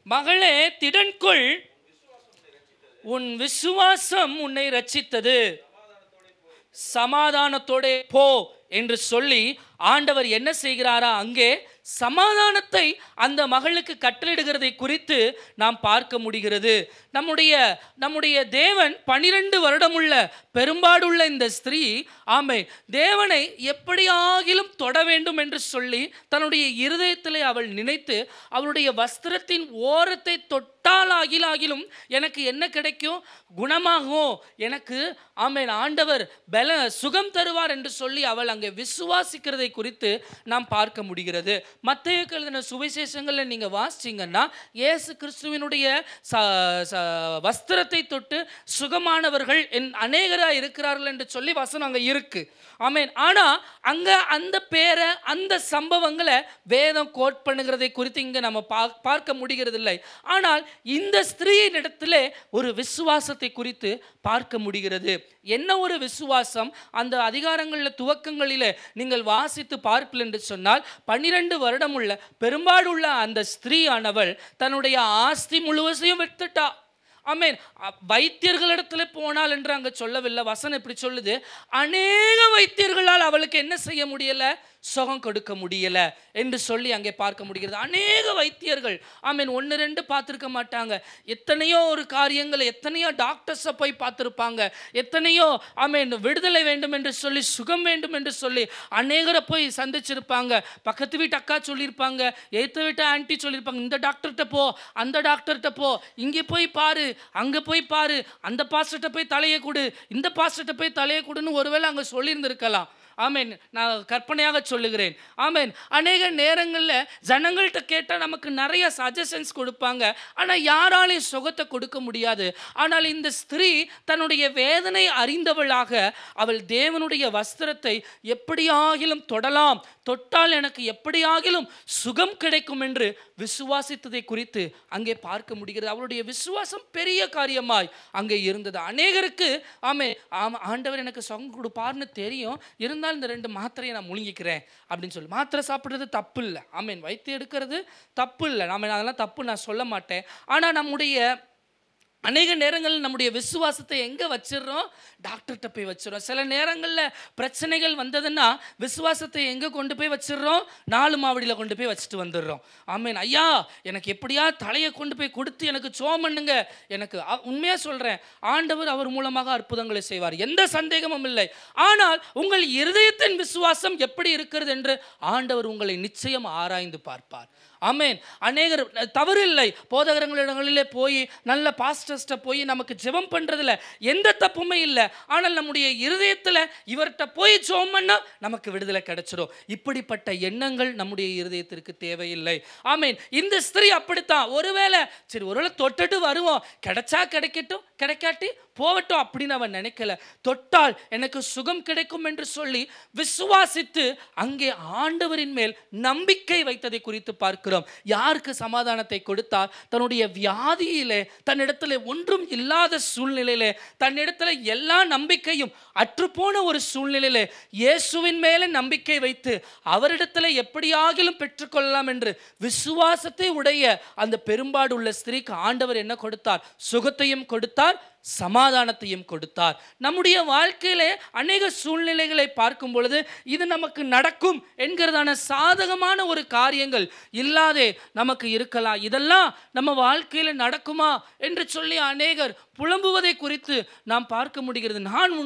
மகளே திடன்கொள், உன் விசுவாசம் உன்னை ரட்சித்தது, சமாதானத்தோட போ என்று சொல்லி ஆண்டவர் என்ன செய்கிறாரா? அங்கே சமாதானத்தை அந்த மகளுக்கு கட்டளையிடுகிறதை குறித்து நாம் பார்க்க முடிகிறது. நம்முடைய தேவன் 12 வருடமுள்ள பெரும்பாடுள்ள இந்த ஸ்திரீ ஆமை தேவனை எப்படியாகிலும் தொட வேண்டும் என்று சொல்லி தன்னுடைய இருதயத்திலே அவள் நினைத்து அவளுடைய வஸ்திரத்தின் ஓரத்தை தொட்டாலாகிலும் எனக்கு என்ன கிடைக்கும்? குணமாகும், எனக்கு ஆமென் ஆண்டவர் சுகம் தருவார் என்று சொல்லி அவள் அங்கே விசுவாசிக்கிறதை குறித்து நாம் பார்க்க முடிகிறது. மத்தேயு எழுதின சுவிசேஷங்களில் நீங்க வாசிச்சீங்கன்னா இயேசு கிறிஸ்துவினுடைய வஸ்திரத்தை தொட்டு சுகமானவர்கள் அநேகராக இருக்கிறார்கள் என்று சொல்லி வசனம் அங்க இருக்கு. ஆமென். ஆனா அங்க அந்த பேரை அந்த சம்பவங்களை வேதம் கோட் பண்ணுகிறதை குறித்து இங்க நம்ம பார்க்க முடிகிறது இல்லை. ஆனால் இந்த ஸ்திரீயின் இடத்துல ஒரு விசுவாசத்தை குறித்து பார்க்க முடிகிறது. என்ன ஒரு விசுவாசம்? அந்த அதிகாரங்களில் துவக்கங்களிலே நீங்கள் வாசித்து பார்ப்பீர்கள் என்று சொன்னால் 12 வருடம் உள்ள பெரும்பாடு உள்ள அந்த ஸ்திரீயானவள் தன்னுடைய ஆஸ்தி முழுவதையும் விட்டுட்டா. ஆமென். வைத்தியர்களிடத்துல போனால் என்று அங்க சொல்லவில்லை. வசனம் இப்படி சொல்லுது, அநேக வைத்தியர்களால் அவளுக்கு என்ன செய்ய முடியல? சுகம் கொடுக்க முடியல என்று சொல்லி அங்கே பார்க்க முடிகிறது. அநேக வைத்தியர்கள் ஆமீன் 1-2 பார்த்துருக்க மாட்டாங்க. எத்தனையோ ஒரு காரியங்களை எத்தனையோ டாக்டர்ஸை போய் பார்த்துருப்பாங்க. எத்தனையோ ஆமீன் விடுதலை வேண்டும் என்று சொல்லி சுகம் வேண்டும் என்று சொல்லி அநேகரை போய் சந்திச்சிருப்பாங்க. பக்கத்து வீட்டு அக்கா சொல்லியிருப்பாங்க, எய்த்த வீட்டு ஆன்டி சொல்லியிருப்பாங்க, இந்த டாக்டர்கிட்ட போ, அந்த டாக்டர்கிட்ட போ, இங்கே போய் பாரு, அங்கே போய் பாரு, அந்த பாஸ்டர்கிட்ட போய் தலையை கொடு, இந்த பாஸ்டர்கிட்ட போய் தலையை கொடுன்னு ஒருவேளை அங்கே சொல்லியிருந்திருக்கலாம். ஆமேன், நான் கற்பனையாக சொல்லுகிறேன். ஆமேன், அநேக நேரங்களில் ஜனங்கள்கிட்ட கேட்டால் நமக்கு நிறைய சஜஷன்ஸ் கொடுப்பாங்க. ஆனால் யாராலையும் சுகத்தை கொடுக்க முடியாது. ஆனால் இந்த ஸ்திரீ தன்னுடைய வேதனை அறிந்தவளாக அவள் தேவனுடைய வஸ்திரத்தை எப்படியாகிலும் தொடலாம், தொட்டால் எனக்கு எப்படியாகிலும் சுகம் கிடைக்கும் என்று விசுவாசித்ததை குறித்து அங்கே பார்க்க முடிகிறது. அவளுடைய விசுவாசம் பெரிய காரியமாய் அங்கே இருந்தது. அநேகருக்கு ஆண்டவர் எனக்கு சுகம் கொடுப்பார்னு தெரியும், இருந்தால் இந்த 2 மாத்திரையை நான் முழுங்கிக்கிறேன் அப்படின்னு சொல்லி மாத்திரை சாப்பிட்றது தப்பு இல்லை. ஆமீன், வைத்தியம் எடுக்கிறது தப்பு இல்லை. அதெல்லாம் தப்பு நான் சொல்ல மாட்டேன். ஆனால் நம்முடைய அநேக நேரங்களில் நம்முடைய விசுவாசத்தை எங்கே வச்சிடறோம்? டாக்டர்கிட்ட போய் வச்சிடறோம். சில நேரங்களில் பிரச்சனைகள் வந்ததுன்னா விசுவாசத்தை எங்கே கொண்டு போய் வச்சிடறோம்? 4 மாவடியில் கொண்டு போய் வச்சுட்டு வந்துடுறோம். ஆமீன், ஐயா எனக்கு எப்படியா தலையை கொண்டு போய் கொடுத்து எனக்கு சோம் பண்ணுங்க. எனக்கு உண்மையாக சொல்கிறேன், ஆண்டவர் அவர் மூலமாக அற்புதங்களை செய்வார், எந்த சந்தேகமும் இல்லை. ஆனால் உங்கள் இருதயத்தின் விசுவாசம் எப்படி இருக்கிறது என்று ஆண்டவர் உங்களை நிச்சயம் ஆராய்ந்து பார்ப்பார். ஆமேன், அநேகர் தவறு இல்லை, போதகர்களிடங்களிலே போய் நல்ல பாஸ்டர்ஸ்ட போய் நமக்கு ஜெபம் பண்ணுறதுல எந்த தப்புமே இல்லை. ஆனால் நம்முடைய இருதயத்தில் இவர்கிட்ட போய் ஜெபம் பண்ணால் நமக்கு விடுதலை கிடைச்சிடும். இப்படிப்பட்ட எண்ணங்கள் நம்முடைய இருதயத்திற்கு தேவையில்லை. ஆமேன், இந்த ஸ்திரீ அப்படித்தான். ஒருவேளை தொட்டுட்டு வருவோம், கிடைச்சா கிடைக்கட்டும், கிடைக்காட்டி போகட்டும் அப்படின்னு அவன் நினைக்கல. தொட்டால் எனக்கு சுகம் கிடைக்கும் என்று சொல்லி விசுவாசித்து அங்கே ஆண்டவரின் மேல் நம்பிக்கை வைத்ததை குறித்து பார்க்கிறோம். யாருக்கு சமாதானத்தை கொடுத்தார்? தன்னுடைய வியாதியிலே, தன்னிடத்தில் ஒன்றும் இல்லாத சூழ்நிலையிலே, தன்னிடத்தில் எல்லா நம்பிக்கையும் அற்றுப்போன ஒரு சூழ்நிலையிலே இயேசுவின் மேலே நம்பிக்கை வைத்து அவரிடத்தில் எப்படியாகிலும் பெற்றுக்கொள்ளலாம் என்று விசுவாசத்தை உடைய அந்த பெரும்பாடு உள்ள ஸ்திரீக்கு ஆண்டவர் என்ன கொடுத்தார்? சுகத்தையும் கொடுத்தார், சமாதானத்தையும் கொடுத்தார். நம்முடைய வாழ்க்கையிலே அநேக சூழ்நிலைகளை பார்க்கும் பொழுது இது நமக்கு நடக்கும் என்கிறதான சாதகமான ஒரு காரியங்கள் இல்லாதே நமக்கு இருக்கலாம். இதெல்லாம் நம்ம வாழ்க்கையில நடக்குமா என்று சொல்லி அநேகர் புலம்புவதை குறித்து நாம் பார்க்க முடிகிறது. நான்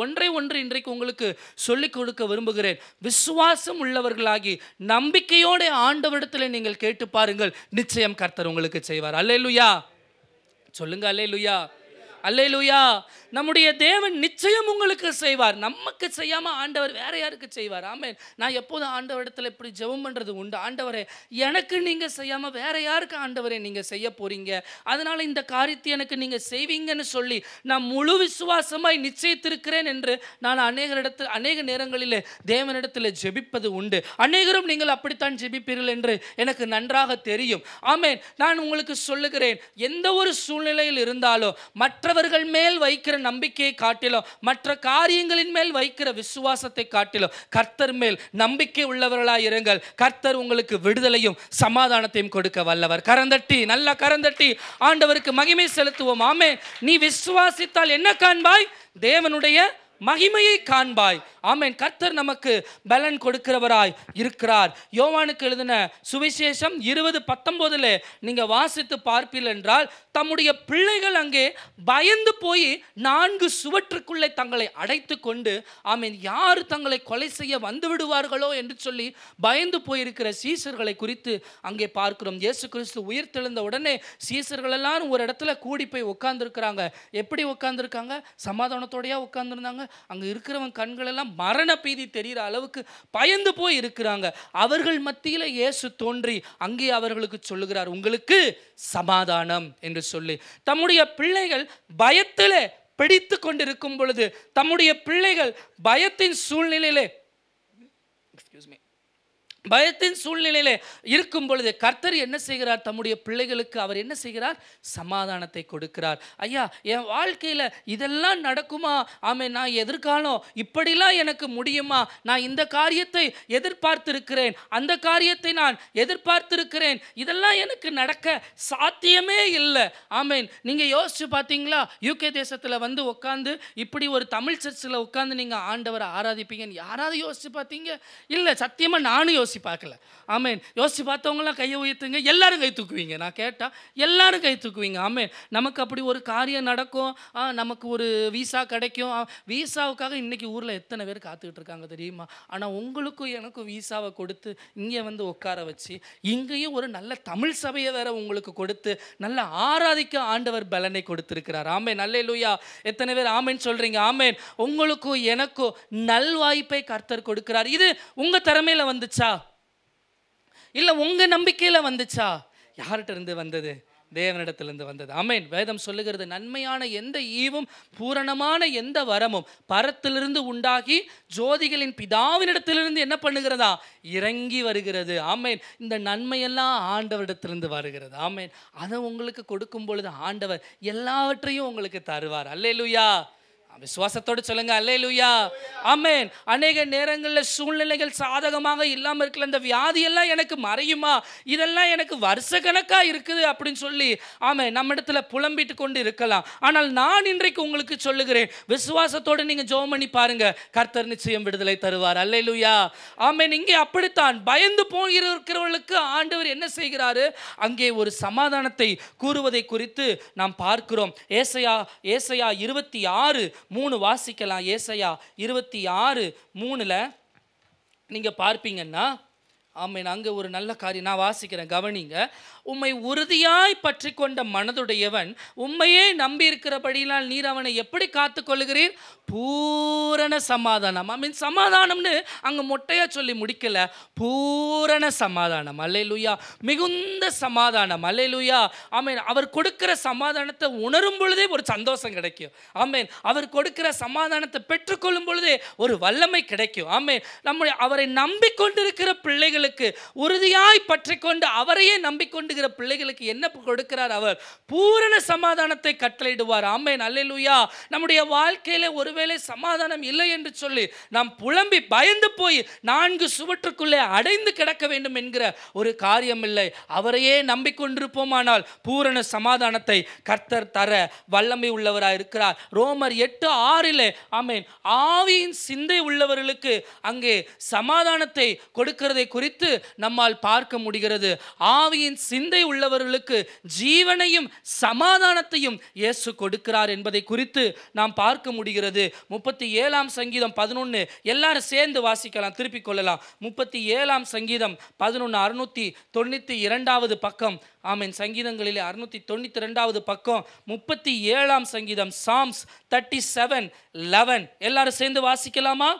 ஒன்றை இன்றைக்கு உங்களுக்கு சொல்லிக் கொடுக்க விரும்புகிறேன். விசுவாசம் உள்ளவர்களாகி நம்பிக்கையோட ஆண்டவரிடத்தில் நீங்கள் கேட்டு பாருங்கள், நிச்சயம் கர்த்தர் உங்களுக்கு செய்வார். அல்லேலூயா சொல்லுங்க, அல்லேலூயா, அல்லேலூயா. நம்முடைய தேவன் நிச்சயம் உங்களுக்கு செய்வார். நமக்கு செய்யாம ஆண்டவர் வேற யாருக்கு செய்வார்? ஆமென். நான் எப்போதும் ஆண்டவரிடத்துல இப்படி ஜெபம் பண்றது உண்டு, ஆண்டவரே எனக்கு நீங்க செய்யாம வேற யாருக்கு ஆண்டவரே நீங்க செய்ய போறீங்க, அதனால இந்த காரியத்தை எனக்கு நீங்க செய்வீங்கன்னு சொல்லி நான் முழு விசுவாசமாய் நிச்சயித்திருக்கிறேன் என்று நான் அநேக நேரங்களிலே தேவனிடத்தில் ஜெபிப்பது உண்டு. அநேகரும் நீங்கள் அப்படித்தான் ஜெபிப்பீர்கள் என்று எனக்கு நன்றாக தெரியும். ஆமென். நான் உங்களுக்கு சொல்லுகிறேன், எந்த ஒரு சூழ்நிலையில் இருந்தாலும் மற்றவர்கள் மேல் வைக்கிற நம்பிக்கையை காட்டிலும், மற்ற காரியங்களின் மேல் வைக்கிற விசுவாசத்தை காட்டிலும் கர்த்தர் மேல் நம்பிக்கை உள்ளவர்களாய் இருங்கள். கர்த்தர் உங்களுக்கு விடுதலையும் சமாதானத்தையும் கொடுக்க வல்லவர். கரந்தட்டி, நல்ல கரந்தட்டி ஆண்டவருக்கு மகிமை செலுத்துவோம். ஆமென். நீ விசுவாசித்தால் என்ன காண்பாய்? தேவனுடைய மகிமையை காண்பாய். ஆமென். கர்த்தர் நமக்கு பலன் கொடுக்கிறவராய் இருக்கிறார். யோவானுக்கு எழுதின சுவிசேஷம் 20:19 நீங்க வாசித்து பார்ப்பீர்கள் என்றால், தம்முடைய பிள்ளைகள் அங்கே பயந்து போய் 4 சுவற்றுக்குள்ளே தங்களை அடைத்து கொண்டு, ஆமென், யார் தங்களை கொலை செய்ய வந்து விடுவார்களோ என்று சொல்லி பயந்து போயிருக்கிற சீசர்களை குறித்து அங்கே பார்க்கிறோம். இயேசு கிறிஸ்து உயிர்த்தெழுந்த உடனே சீசர்கள் எல்லாரும் ஒரு இடத்துல கூடி போய் உட்கார்ந்துருக்கிறாங்க. எப்படி உட்கார்ந்துருக்காங்க? சமாதானத்தோடையா உட்கார்ந்துருந்தாங்க. அங்க இருக்கிறவங்க கண்கள் எல்லாம் மரண பீதி தெரிகிற அளவுக்கு பயந்து போய் இருக்கிறாங்க. அவர்கள் மத்தியில இயேசு தோன்றி அங்கே அவர்களுக்கு சொல்லுகிறார், உங்களுக்கு சமாதானம் என்று சொல்லி. தம்முடைய பிள்ளைகள் பயத்திலே பிடித்து கொண்டிருக்கும் பொழுது, தம்முடைய பிள்ளைகள் பயத்தின் சூழ்நிலையிலே பயத்தின் சூழ்நிலையிலே இருக்கும் பொழுது கர்த்தர் என்ன செய்கிறார்? தம்முடைய பிள்ளைகளுக்கு அவர் என்ன செய்கிறார்? சமாதானத்தை கொடுக்கிறார். ஐயா, என் வாழ்க்கையில் இதெல்லாம் நடக்குமா? ஆமே, நான் எதிர்காலம் இப்படிலாம் எனக்கு முடியுமா? நான் இந்த காரியத்தை எதிர்பார்த்திருக்கிறேன், அந்த காரியத்தை நான் எதிர்பார்த்திருக்கிறேன், இதெல்லாம் எனக்கு நடக்க சாத்தியமே இல்லை. ஆமேன். நீங்கள் யோசிச்சு பார்த்தீங்களா? யூகே தேசத்தில் வந்து உட்காந்து இப்படி ஒரு தமிழ் சர்ச்சில் உட்காந்து நீங்கள் ஆண்டவரை ஆராதிப்பீங்கன்னு யாராவது யோசிச்சு பார்த்தீங்க? இல்லை, சத்தியமாக நானும் யோசிச்சு பார்க்கல. ஆமேன். யோசிச்சு பார்த்தவங்களாம் கையை உயர்த்துங்க. எல்லாரும் கை தூக்குவீங்க. நான் கேட்டால் எல்லாரும் கை தூக்குவீங்க. ஆமேன். நமக்கு அப்படி ஒரு காரியம் நடக்கும், நமக்கு ஒரு வீசா கிடைக்கும். வீசாவுக்காக இன்னைக்கு ஊரில் எத்தனை பேர் காத்துக்கிட்டு இருக்காங்க தெரியுமா? ஆனால் உங்களுக்கும் எனக்கும் வீசாவை கொடுத்து இங்கே வந்து உட்கார வச்சு இங்கேயும் ஒரு நல்ல தமிழ் சபையை வேற உங்களுக்கு கொடுத்து நல்ல ஆராதிக்க ஆண்டவர் பலனை கொடுத்திருக்கிறார். ஆமேன். அல்லேலூயா. எத்தனை பேர் ஆமேன் சொல்றீங்க? ஆமேன். உங்களுக்கும் எனக்கும் நல்வாய்ப்பை கர்த்தர் கொடுக்கிறார். இது உங்க திறமையில வந்துச்சா? இல்ல உங்க நம்பிக்கையில வந்துச்சா? யார்கிட்ட இருந்து வந்தது? தேவனிடத்திலிருந்து வந்தது. ஆமேன். வேதம் சொல்லுகிறது, நன்மையான எந்த ஈவும் பூரணமான எந்த வரமும் பரத்திலிருந்து உண்டாகி ஜோதிகளின் பிதாவினிடத்திலிருந்து என்ன பண்ணுகிறதா? இறங்கி வருகிறது. ஆமேன். இந்த நன்மையெல்லாம் ஆண்டவரிடத்திலிருந்து வருகிறது. ஆமேன். அதை உங்களுக்கு கொடுக்கும் பொழுது ஆண்டவர் எல்லாவற்றையும் உங்களுக்கு தருவார். அல்லேலூயா. விசுவாசத்தோடு சொல்லுங்க அல்லேலூயா. ஆமென். அநேக நேரங்களில் சூழ்நிலைகள் சாதகமாக இல்லாமல் இருக்கல, இந்த வியாதியெல்லாம் எனக்கு மறையுமா, இதெல்லாம் எனக்கு வருஷ கணக்கா இருக்குது அப்படின்னு சொல்லி ஆமென் நம்ம இடத்துல புலம்பிட்டு கொண்டு இருக்கலாம். ஆனால் நான் இன்றைக்கு உங்களுக்கு சொல்லுகிறேன், விசுவாசத்தோடு நீங்க ஜெபம் பண்ணி பாருங்க, கர்த்தர் நிச்சயம் விடுதலை தருவார். அல்லேலூயா. ஆமென். இங்கே அப்படித்தான் பயந்து போகிறவர்களுக்கு ஆண்டவர் என்ன செய்கிறாரு? அங்கே ஒரு சமாதானத்தை கூறுவதை குறித்து நாம் பார்க்கிறோம். ஏசாயா 26:3 வாசிக்கலாம். ஏசாயா 26:3 நீங்க பார்ப்பீங்கன்னா ஆமென், அங்கே ஒரு நல்ல காரியம் நான் வாசிக்கிறேன், கவனிங்க. உம்மை உறுதியாய் பற்றி கொண்ட மனதுடையவன் உம்மையே நம்பி இருக்கிறபடியால் நீர் அவனை எப்படி காத்து கொள்ளுகிறீர்? பூரண சமாதானம். ஐ மீன் சமாதானம்னு அங்கே மொட்டையா சொல்லி முடிக்கல, பூரண சமாதானம். அல்லேலூயா. மிகுந்த சமாதானம். அல்லேலூயா. ஆமென். அவர் கொடுக்கிற சமாதானத்தை உணரும் பொழுதே ஒரு சந்தோஷம் கிடைக்கும். ஆமென். அவர் கொடுக்கிற சமாதானத்தை பெற்றுக்கொள்ளும் பொழுதே ஒரு வல்லமை கிடைக்கும். ஆமென். நம்முடைய அவரை நம்பிக்கொண்டிருக்கிற பிள்ளைகள், உறுதியாய் பற்றி கொண்டு அவரையே நம்பிக்கொண்டுகிற பிள்ளைகளுக்கு என்ன கொடுக்கிறார்? அவர் பூரண சமாதானத்தை கட்டளையிடுவார். ஆமென். அல்லேலூயா. நம்முடைய வாழ்க்கையில ஒருவேளை சமாதானம் இல்லை என்று சொல்லி நாம் புலம்பி பயந்து போய் 4 சுவற்றுக்குள்ளே அடைந்து கிடக்க வேண்டும் என்கிற ஒரு காரியம் இல்லை. அவரையே நம்பிக்கொண்டிருப்போமானால் பூரண சமாதானத்தை கர்த்தர் தர வல்லமை உள்ளவராய் இருக்கிறார். ரோமர் 8:6 ஆமென், ஆவியின் சிந்தை உள்ளவர்களுக்கு அங்கே சமாதானத்தை கொடுக்கிறதை குறித்து நம்மால் பார்க்க முடிகிறது. ஆவியின் சிந்தை உள்ளவர்களுக்கு ஜீவனையும் சமாதானத்தையும் இயேசு கொடுக்கிறார் என்பதை குறித்து நாம் பார்க்க முடிகிறது. 37ஆம் சங்கீதம் 11 எல்லாரும் சேர்ந்து வாசிக்கலாம், திருப்பிக் கொள்ளலாம். 37ஆம் சங்கீதம் 11 692வது பக்கம். ஆமென். சங்கீதங்களிலே 692வது பக்கம். 37ஆம் சங்கீதம் சாம்ஸ் 37:11 எல்லாரும் சேர்ந்து வாசிக்கலாமா?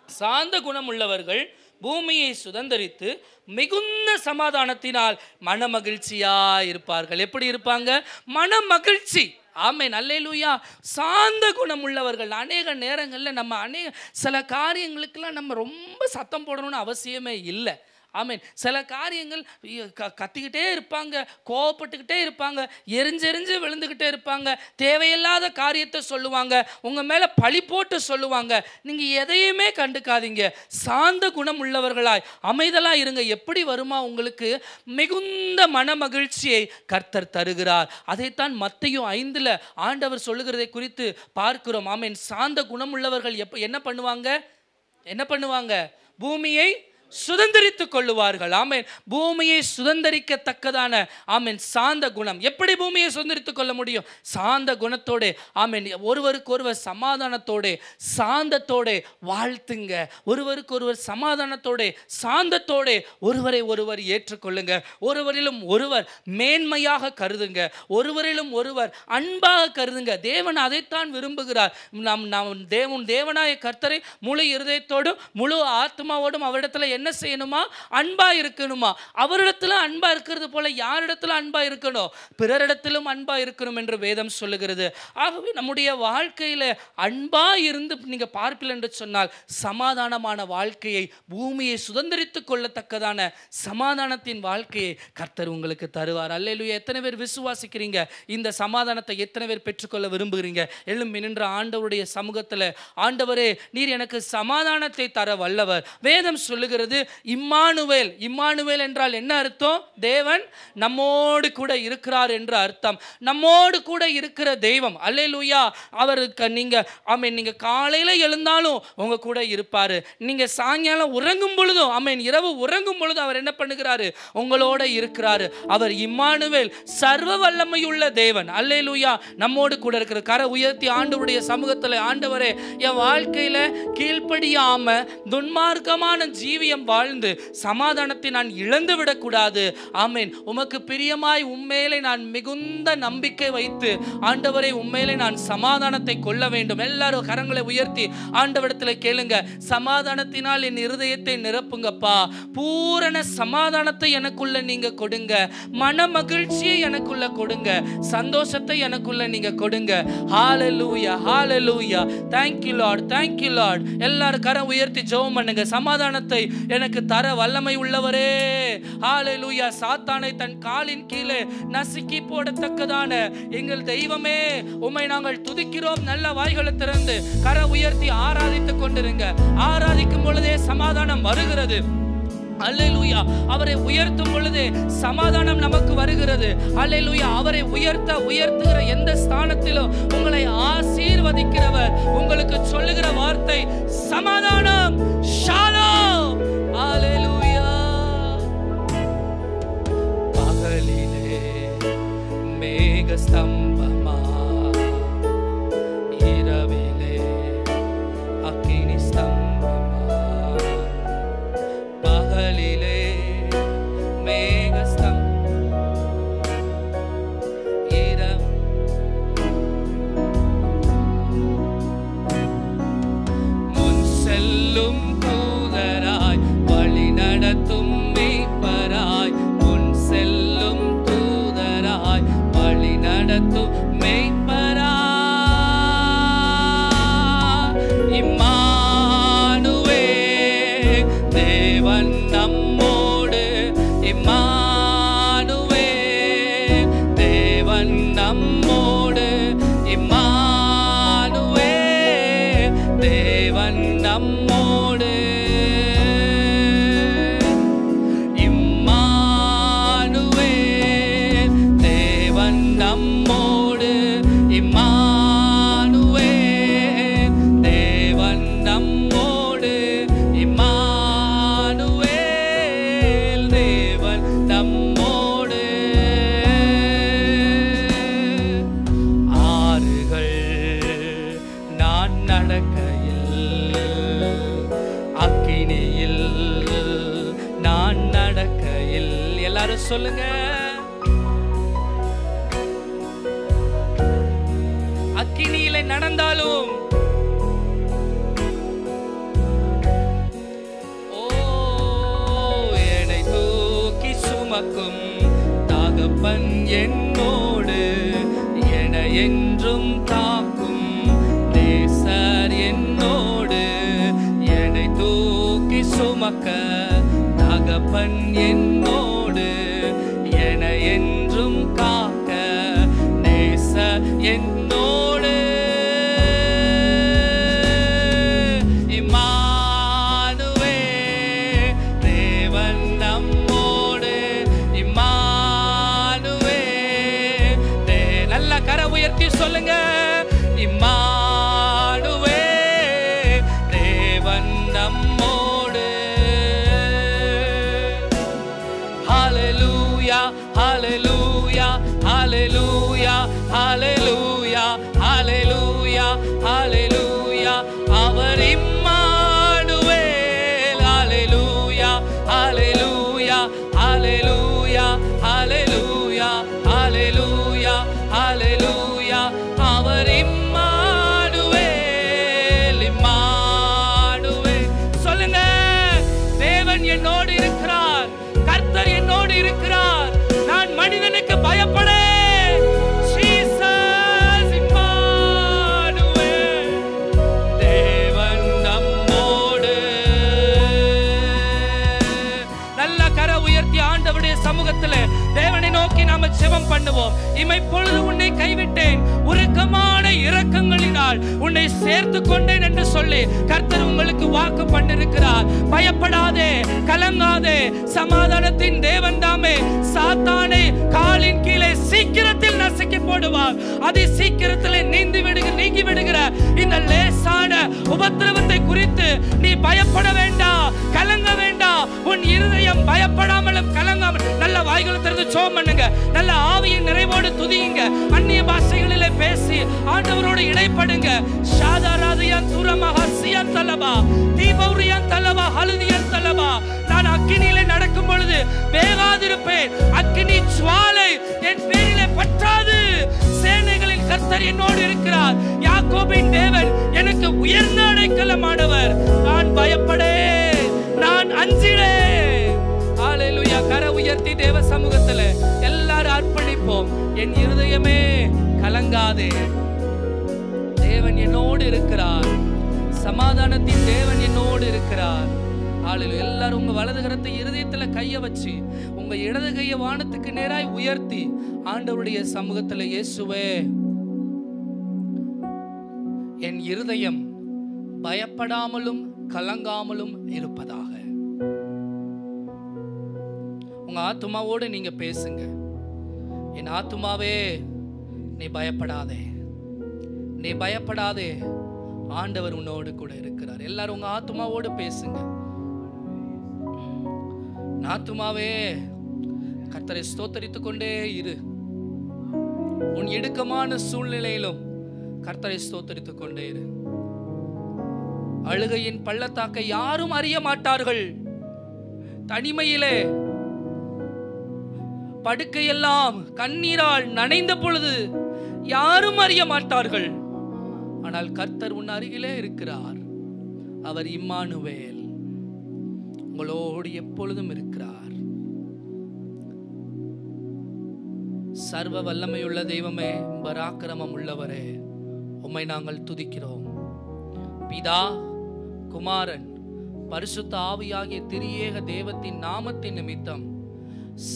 சாந்த குணம் உள்ளவர்கள் பூமியை சுதந்தரித்து மிகுந்த சமாதானத்தினால் மன மகிழ்ச்சியாய் இருப்பார்கள். எப்படி இருப்பாங்க? மன மகிழ்ச்சி. ஆமென். அல்லேலூயா. சாந்த குணம் உள்ளவர்கள். அநேக நேரங்களில் நம்ம சில காரியங்களுக்கெல்லாம் நம்ம ரொம்ப சத்தம் போடணும்னு அவசியமே இல்லை. ஆமென். சில காரியங்கள் கத்திக்கிட்டே இருப்பாங்க, கோவப்பட்டுக்கிட்டே இருப்பாங்க, எரிஞ்செறிஞ்சு விழுந்துக்கிட்டே இருப்பாங்க, தேவையில்லாத காரியத்தை சொல்லுவாங்க, உங்கள் மேலே பழி போட்டு சொல்லுவாங்க. நீங்கள் எதையுமே கண்டுக்காதீங்க. சாந்த குணம் உள்ளவர்களாய் அமைதலாக இருங்க. எப்படி வருமா உங்களுக்கு? மிகுந்த மன மகிழ்ச்சியை கர்த்தர் தருகிறார். அதைத்தான் மத்தேயு 5 ஆண்டவர் சொல்லுகிறதை குறித்து பார்க்கிறோம். ஆமென். சாந்த குணம் உள்ளவர்கள் என்ன பண்ணுவாங்க? பூமியை சுதந்தரித்துக் கொள்ளுவார்கள். ஆமென். பூமியை சுதந்தரிக்கத்தக்கதான ஆமென் சாந்த குணம். எப்படி பூமியை சுதந்தரித்துக் கொள்ள முடியும்? சாந்த குணத்தோட. ஆமென். ஒருவருக்கு ஒருவர் சமாதானத்தோட சாந்தத்தோட வாழ்த்துங்க. ஒருவருக்கு ஒருவர் சமாதானத்தோட சாந்தத்தோட ஒருவரை ஒருவர் ஏற்றுக்கொள்ளுங்க. ஒருவரிலும் ஒருவர் மேன்மையாக கருதுங்க. ஒருவரிலும் ஒருவர் அன்பாக கருதுங்க. தேவன் அதைத்தான் விரும்புகிறார். நாம் தேவனாய கர்த்தரை முழு இருதயத்தோடும் முழு ஆத்மாவோடும் அவரிடத்துல என்ன செய்யணுமா? அன்பா இருக்கணுமா? அவரிடத்துல அன்பா இருக்கிறது போல யாரிடத்துல அன்பா இருக்கணும்? பிறரிடத்திலும் அன்பா இருக்கணும் என்று வேதம் சொல்லுகிறது. ஆகவே நம்முடைய வாழ்க்கையில அன்பா இருந்து நீங்க பார்ப்பீர்கள் என்று சொன்னால் சமாதானமான வாழ்க்கையை, பூமியை சுதந்திரித்துக் கொள்ளத்தக்கதான சமாதானத்தின் வாழ்க்கையை கர்த்தர் உங்களுக்கு தருவார். அல்லேலூயா. எத்தனை பேர் விசுவாசிக்கிறீங்க? இந்த சமாதானத்தை எத்தனை பேர் பெற்றுக்கொள்ள விரும்புகிறீங்க? எழும்பி நின்ற ஆண்டவருடைய சமூகத்தில், ஆண்டவரே நீர் எனக்கு சமாதானத்தை தர வல்லவர். வேதம் சொல்லுகிறது இம்மானுவேல். இம்மானுவேல் என்றால் என்ன அர்த்தம்? தேவன் நம்மோடு கூட இருக்கிறார் என்று அர்த்தம். நம்மோடு கூட இருக்கிற தெய்வம். அல்லேலூயா. அவருக்கு நீங்க ஆமென், நீங்க காலையில எழுந்தாலும் உங்க கூட இருப்பாரு. நீங்க சாயங்காலம் உறங்கும் பொழுதும், ஆமென், இரவு உறங்கும் பொழுது அவர் என்ன பண்ணுகிறாரு? உங்களோட இருக்கிறாரு. அவர் இம்மானுவேல், சர்வ வல்லமையுள்ள தேவன். அல்லேலூயா. நம்மோடு கூட இருக்கிற. கரை உயர்த்தி ஆண்டவருடைய சமூகத்தில், ஆண்டவரே என் வாழ்க்கையில கீழ்ப்படியாம துன்மார்க்கமான ஜீவியம் வாழ்ந்து சமாதானத்தை நான் இழந்து விடக்கூடாது. ஆமென். உமக்கு பிரியமாய் உண்மையிலே நான் மிகுந்த நம்பிக்கை வைத்து, ஆண்டவரே உண்மையிலே நான் சமாதானத்தை கொள்ள வேண்டும். எல்லாரும் கரங்களை உயர்த்தி ஆண்டவரிடத்தில் கேளுங்க. சமாதானத்தினால் என் இருதயத்தை நிரப்புங்கப்பா. பூரண சமாதானத்தை எனக்குள்ள நீங்க கொடுங்க. மன மகிழ்ச்சியை எனக்குள்ள கொடுங்க. சந்தோஷத்தை எனக்குள்ள நீங்க கொடுங்க. ஹalleluya, hallelujah. thank you lord, thank you lord. எல்லாரும் கரம் உயர்த்தி ஜெபம் பண்ணுங்க. சமாதானத்தை எனக்கு தர வல்லமை உள்ளவரே. ஹalleluya. சாத்தானை தன் காலின் கீழே நசுக்கி போடத்தக்கதான எங்கள் தெய்வமே, உம்மை நாங்கள் துதிக்கிறோம். நல்ல வாய்களை திறந்து கரம் உயர்த்தி ஆராதித்துக் கொண்டிருங்க. ஆராதிக்கும் பொழுதே சமாதானம் வருகிறது. அல்லேலூயா. அவரை உயர்த்தும் பொழுது சமாதானம் நமக்கு வருகிறது. அல்லேலூயா. அவரை உயர்த்துகிற எந்த ஸ்தானத்திலும் உங்களை ஆசீர்வதிக்கிறவர் உங்களுக்கு சொல்லுகிற வார்த்தை சமாதானம். ஷாலோம். அல்லேலூயா. பகலிலே மேக ஸ்தம்பமா, இரவிலே அக்கினி ஸ்தம்பமா. பகலிலே மேகஸ்தம், முன் செல்லும் தூதராய் வழி நடத்தும் மேய்ப்பராய், முன் செல்லும் தூதராய் வழி நடத்தும் மேய்ப்பராய். சொல்லுங்க. அக்கினியிலே நடந்தாலும், ஓ என்னை தூக்கி சுமக்கும் தகப்பன் என்னோடு, என என்றும் காக்கும் நேசர் என்னோடு, என்னை தூக்கி சுமக்க தகப்பன் என்னோடு, என என்றும் காக்க நேச என்னோடு. இம்மானுவே தேவன் நம்மோடு, இம்மானுவே. நல்ல கரை உயர்த்தி சொல்லுங்க. இம்மானுவே தேவன் நம்மோடு. Hallelujah, hallelujah, hallelujah, hallelujah, hallelujah, hallelujah. அவர் Immanuel. Hallelujah, hallelujah, hallelujah, hallelujah, hallelujah, hallelujah. அவர் இம்மானுவேல், இம்மானுவேல். சொல்லுங்க. தேவன் ஆண்டவருடைய சமூகத்துல தேவனை நோக்கி நாம ஜெபம் பண்ணுவோம். இமைப்பொழுது உன்னை கைவிட்டேன், உருக்கமான இரக்கங்களினால் உன்னை சேர்த்து கொண்டேன் என்று சொல்லி கர்த்தர் உங்களுக்கு வாக்கு பண்ணிருக்கிறார். பயப்படாதே, கலங்காதே. சமாதானத்தின் தேவன் தாமே சாத்தானை காலின் கீழே சீக்கிரத்தில் நசுக்கி போடுவார். அதை சீக்கிரத்தில் நீங்கி விடுகிற இந்த லேசான உபத்திரவத்தை குறித்து நீ பயப்பட வேண்டாம், கலங்க வேண்டாம். உன் இருதயம் பயப்படாமலும் கலங்காமல் நல்ல வாய்களை திறந்து ஜெபம் பண்ணுங்க. நல்ல ஆவியின் நிறைவோடு துதியுங்க. அந்நிய பாஷைகளிலே பேசி ஆண்டவரோடு இணைப்படுங்க. ஷாதாராதியான் துரமஹசியான் தலபா தீபௌரியான் தலபா ஹலுதியான் தலபா. நான் அக்கினியிலே நடக்கும் பொழுது வேகாதிருப்பேன், அக்கினி ஜுவாலை என் பேரிலே பற்றாது. சேனைகளின் கர்த்தர் என்னோடு இருக்கிறார். யாக்கோபின் தேவன் எனக்கு உயர்ந்த அடைக்கலமானவர். நான் பயப்படேன், நான் அஞ்சிடேன். ஹல்லேலூயா. கர உயர்த்தி தேவ சமூகத்துல எல்லாரும் அர்ப்பணிப்போம். என் இருதயமே கலங்காதே, தேவன் என்னோடு இருக்கிறார். சமாதானத்தின் தேவன் என்னோடு இருக்கிறார். ஹல்லேலூயா. எல்லாரும் உங்க வலது கரத்தை இருதயத்துல கைய வச்சு உங்க இடது கையை வானத்துக்கு நேராய் உயர்த்தி ஆண்டவருடைய சமூகத்துல, இயேசுவே என் இருதயம் பயப்படாமலும் கலங்காமலும் இருப்பதாக. உங்க ஆத்துமாவோடு நீங்க பேசுங்க. என் ஆத்துமாவே நீ பயப்படாதே, நீ பயப்படாதே, ஆண்டவர் உன்னோடு கூட இருக்கிறார். எல்லாரும் உங்க ஆத்துமாவோடு பேசுங்க. ஆத்துமாவே கர்த்தரை ஸ்தோத்தரித்துக் கொண்டே இரு. உன் இடுக்கமான சூழ்நிலையிலும் கர்த்தரை ஸ்தோத்தரித்துக் கொண்டே இரு. அழுகையின் பள்ளத்தாக்கை யாரும் அறிய மாட்டார்கள். தனிமையிலே படுக்கையெல்லாம் கண்ணீரால் நனைந்த பொழுது யாரும் அறிய மாட்டார்கள். ஆனால் கர்த்தர் உன் அருகிலே இருக்கிறார். அவர் இம்மானுவேல், உங்களோடு எப்பொழுதும் இருக்கிறார். சர்வ வல்லமையுள்ள தெய்வமே, பராக்கிரமம் உள்ளவரே, உம்மை நாங்கள் துதிக்கிறோம். பிதா, குமாரன், பரிசுத்த ஆவியாகிய திரியேக தேவத்தின் நாமத்தின் நிமித்தம்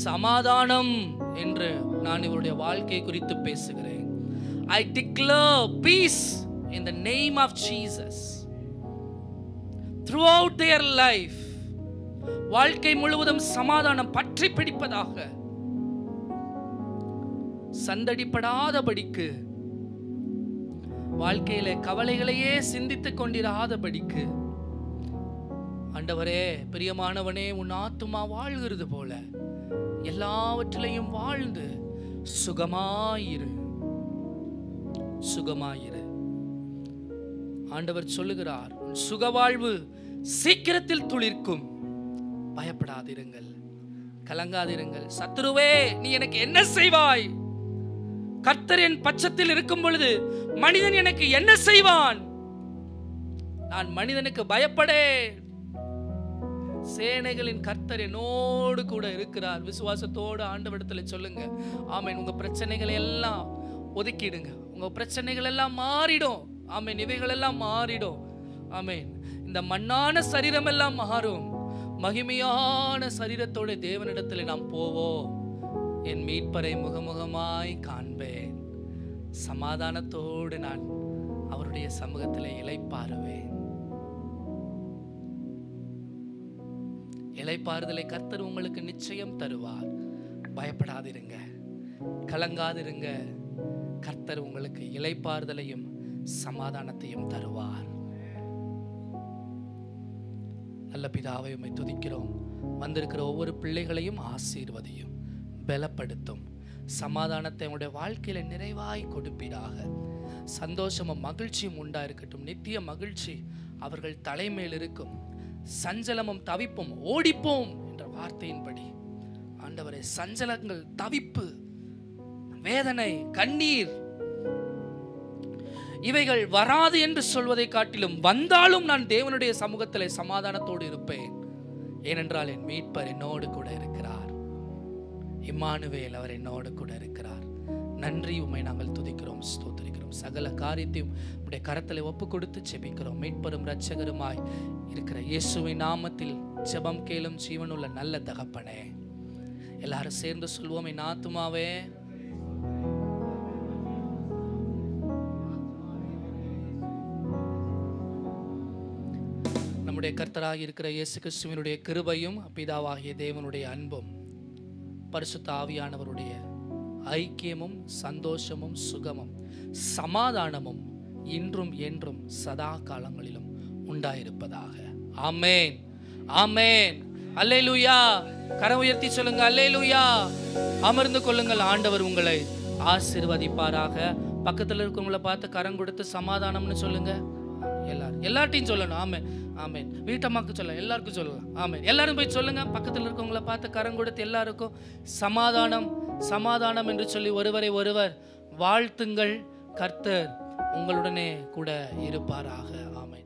சமாதானம் என்று நான் இவருடைய வாழ்க்கை குறித்து பேசுகிறேன். I declare peace in the name of Jesus throughout their life. வாழ்க்கை முழுவதும் சமாதானம் பற்றி பிடிப்பதாக, சந்தடிப்படாதபடிக்கு, வாழ்க்கையில கவலைகளையே சிந்தித்துக் கொண்டிராதபடிக்கு, ஆண்டவரே பிரியமானவனே, உன் ஆத்துமா வாழ்கிறது போல எல்லாவற்றிலையும் வாழ்ந்து சுகமாயிரு, சுகமாயிரு. ஆண்டவர் சொல்லுகிறார், சுகவாழ்வு சீக்கிரத்தில் துளிர்க்கும். பயப்படாதிருங்கள், கலங்காதிருங்கள். சத்துருவே, நீ எனக்கு என்ன செய்வாய்? கர்த்தர் என் பட்சத்தில் இருக்கும் பொழுது மனிதன் எனக்கு என்ன செய்வான்? நான் மனிதனுக்கு பயப்படேன். சேனைகளின் கர்த்தர் என்னோடு கூட இருக்கிறார். விசுவாசத்தோடு ஆண்டவரிடத்துல சொல்லுங்க. ஆமென். உங்க பிரச்சனைகளை எல்லாம் ஒதுக்கிடுங்க. உங்க பிரச்சனைகள் எல்லாம் மாறிடும். ஆமென். இவைகள் எல்லாம் மாறிடும். ஆமென். இந்த மண்ணான சரீரம் எல்லாம் மாறும். மகிமையான சரீரத்தோட தேவனிடத்தில் நாம் போவோம். என் மீட்பரை முகமுகமாய் காண்பேன். சமாதானத்தோடு நான் அவருடைய சமூகத்தில் இளைப்பாறுவேன். இளைப்பாறுதலை கர்த்தர் உங்களுக்கு நிச்சயம் தருவார். பயப்படாதிருங்க, கலங்காதிருங்க. கர்த்தர் உங்களுக்கு இளைப்பாறுதலையும் சமாதானத்தையும் தருவார். நல்ல பிதாவை உம்மை துதிக்கிறோம். வந்திருக்கிற ஒவ்வொரு பிள்ளைகளையும் ஆசீர்வதியும், பலப்படுத்தும். சமாதானத்தை உங்களுடைய வாழ்க்கையில நிறைவாய் கொடுப்பீராக. சந்தோஷமும் மகிழ்ச்சியும் உண்டா இருக்கட்டும். நித்திய மகிழ்ச்சி அவர்கள் தலைமையில் இருக்கும். சஞ்சலமும் தவிப்பும் ஓடிப்போம் என்ற வார்த்தையின்படி ஆண்டவரே, சஞ்சலங்கள், தவிப்பு, வேதனை, கண்ணீர் இவைகள் வராது என்று சொல்வதை காட்டிலும் வந்தாலும் நான் தேவனுடைய சமூகத்திலே சமாதானத்தோடு இருப்பேன். ஏனென்றால் என் மீட்பர் என்னோடு கூட இருக்கிறார். இம்மானுவேல் அவர் என்னோடு கூட இருக்கிறார். நன்றி. உம்மை நாங்கள் துதிக்கிறோம், ஸ்தோத்திரிக்கிறோம். சகல காரியத்தையும் உம்முடைய கரத்திலே ஒப்பு கொடுத்து ஜெபிக்கிறோம். மீட்பரும் இரட்சகருமாய் இருக்கிற இயேசுவின் நாமத்தில் ஜெபம் கேளும் ஜீவனுள்ள நல்ல தகப்பனே. எல்லாரும் சேர்ந்து சொல்வோம், என் ஆத்துமாவே நம்முடைய கர்த்தராக இருக்கிற இயேசு கிறிஸ்துவினுடைய கிருபையும் பிதாவாகிய தேவனுடைய அன்பும் பரிசுத்த ஆவியானவருடைய ஐக்கியமும் சந்தோஷமும் சுகமும் சமாதானமும் இன்றும் என்றும் சதா காலங்களிலும் உண்டாயிருப்பதாக. ஆமென், ஆமென். அல்லேலூயா. கரம் உயர்த்தி சொல்லுங்க, அல்லேலூயா. அமர்ந்து கொள்ளுங்கள். ஆண்டவர் உங்களை ஆசீர்வதிப்பாராக. பக்கத்தில் இருக்கவங்களை பார்த்து கரம் கொடுத்து சமாதானம்னு சொல்லுங்க. எல்லார்ட்டையும் சொல்லணும். ஆமென், ஆமென். வீட்டம்மாக்கு சொல்ல, எல்லாருக்கும் சொல்லலாம். ஆமென். எல்லாரும் போய் சொல்லுங்க. பக்கத்தில் இருக்கவங்களை பார்த்து கரம் கொடுத்து எல்லாருக்கும் சமாதானம், சமாதானம் என்று சொல்லி ஒருவரை ஒருவர் வாழ்த்துங்கள். கர்த்தர் உங்களுடனே கூட இருப்பாராக. ஆமென்.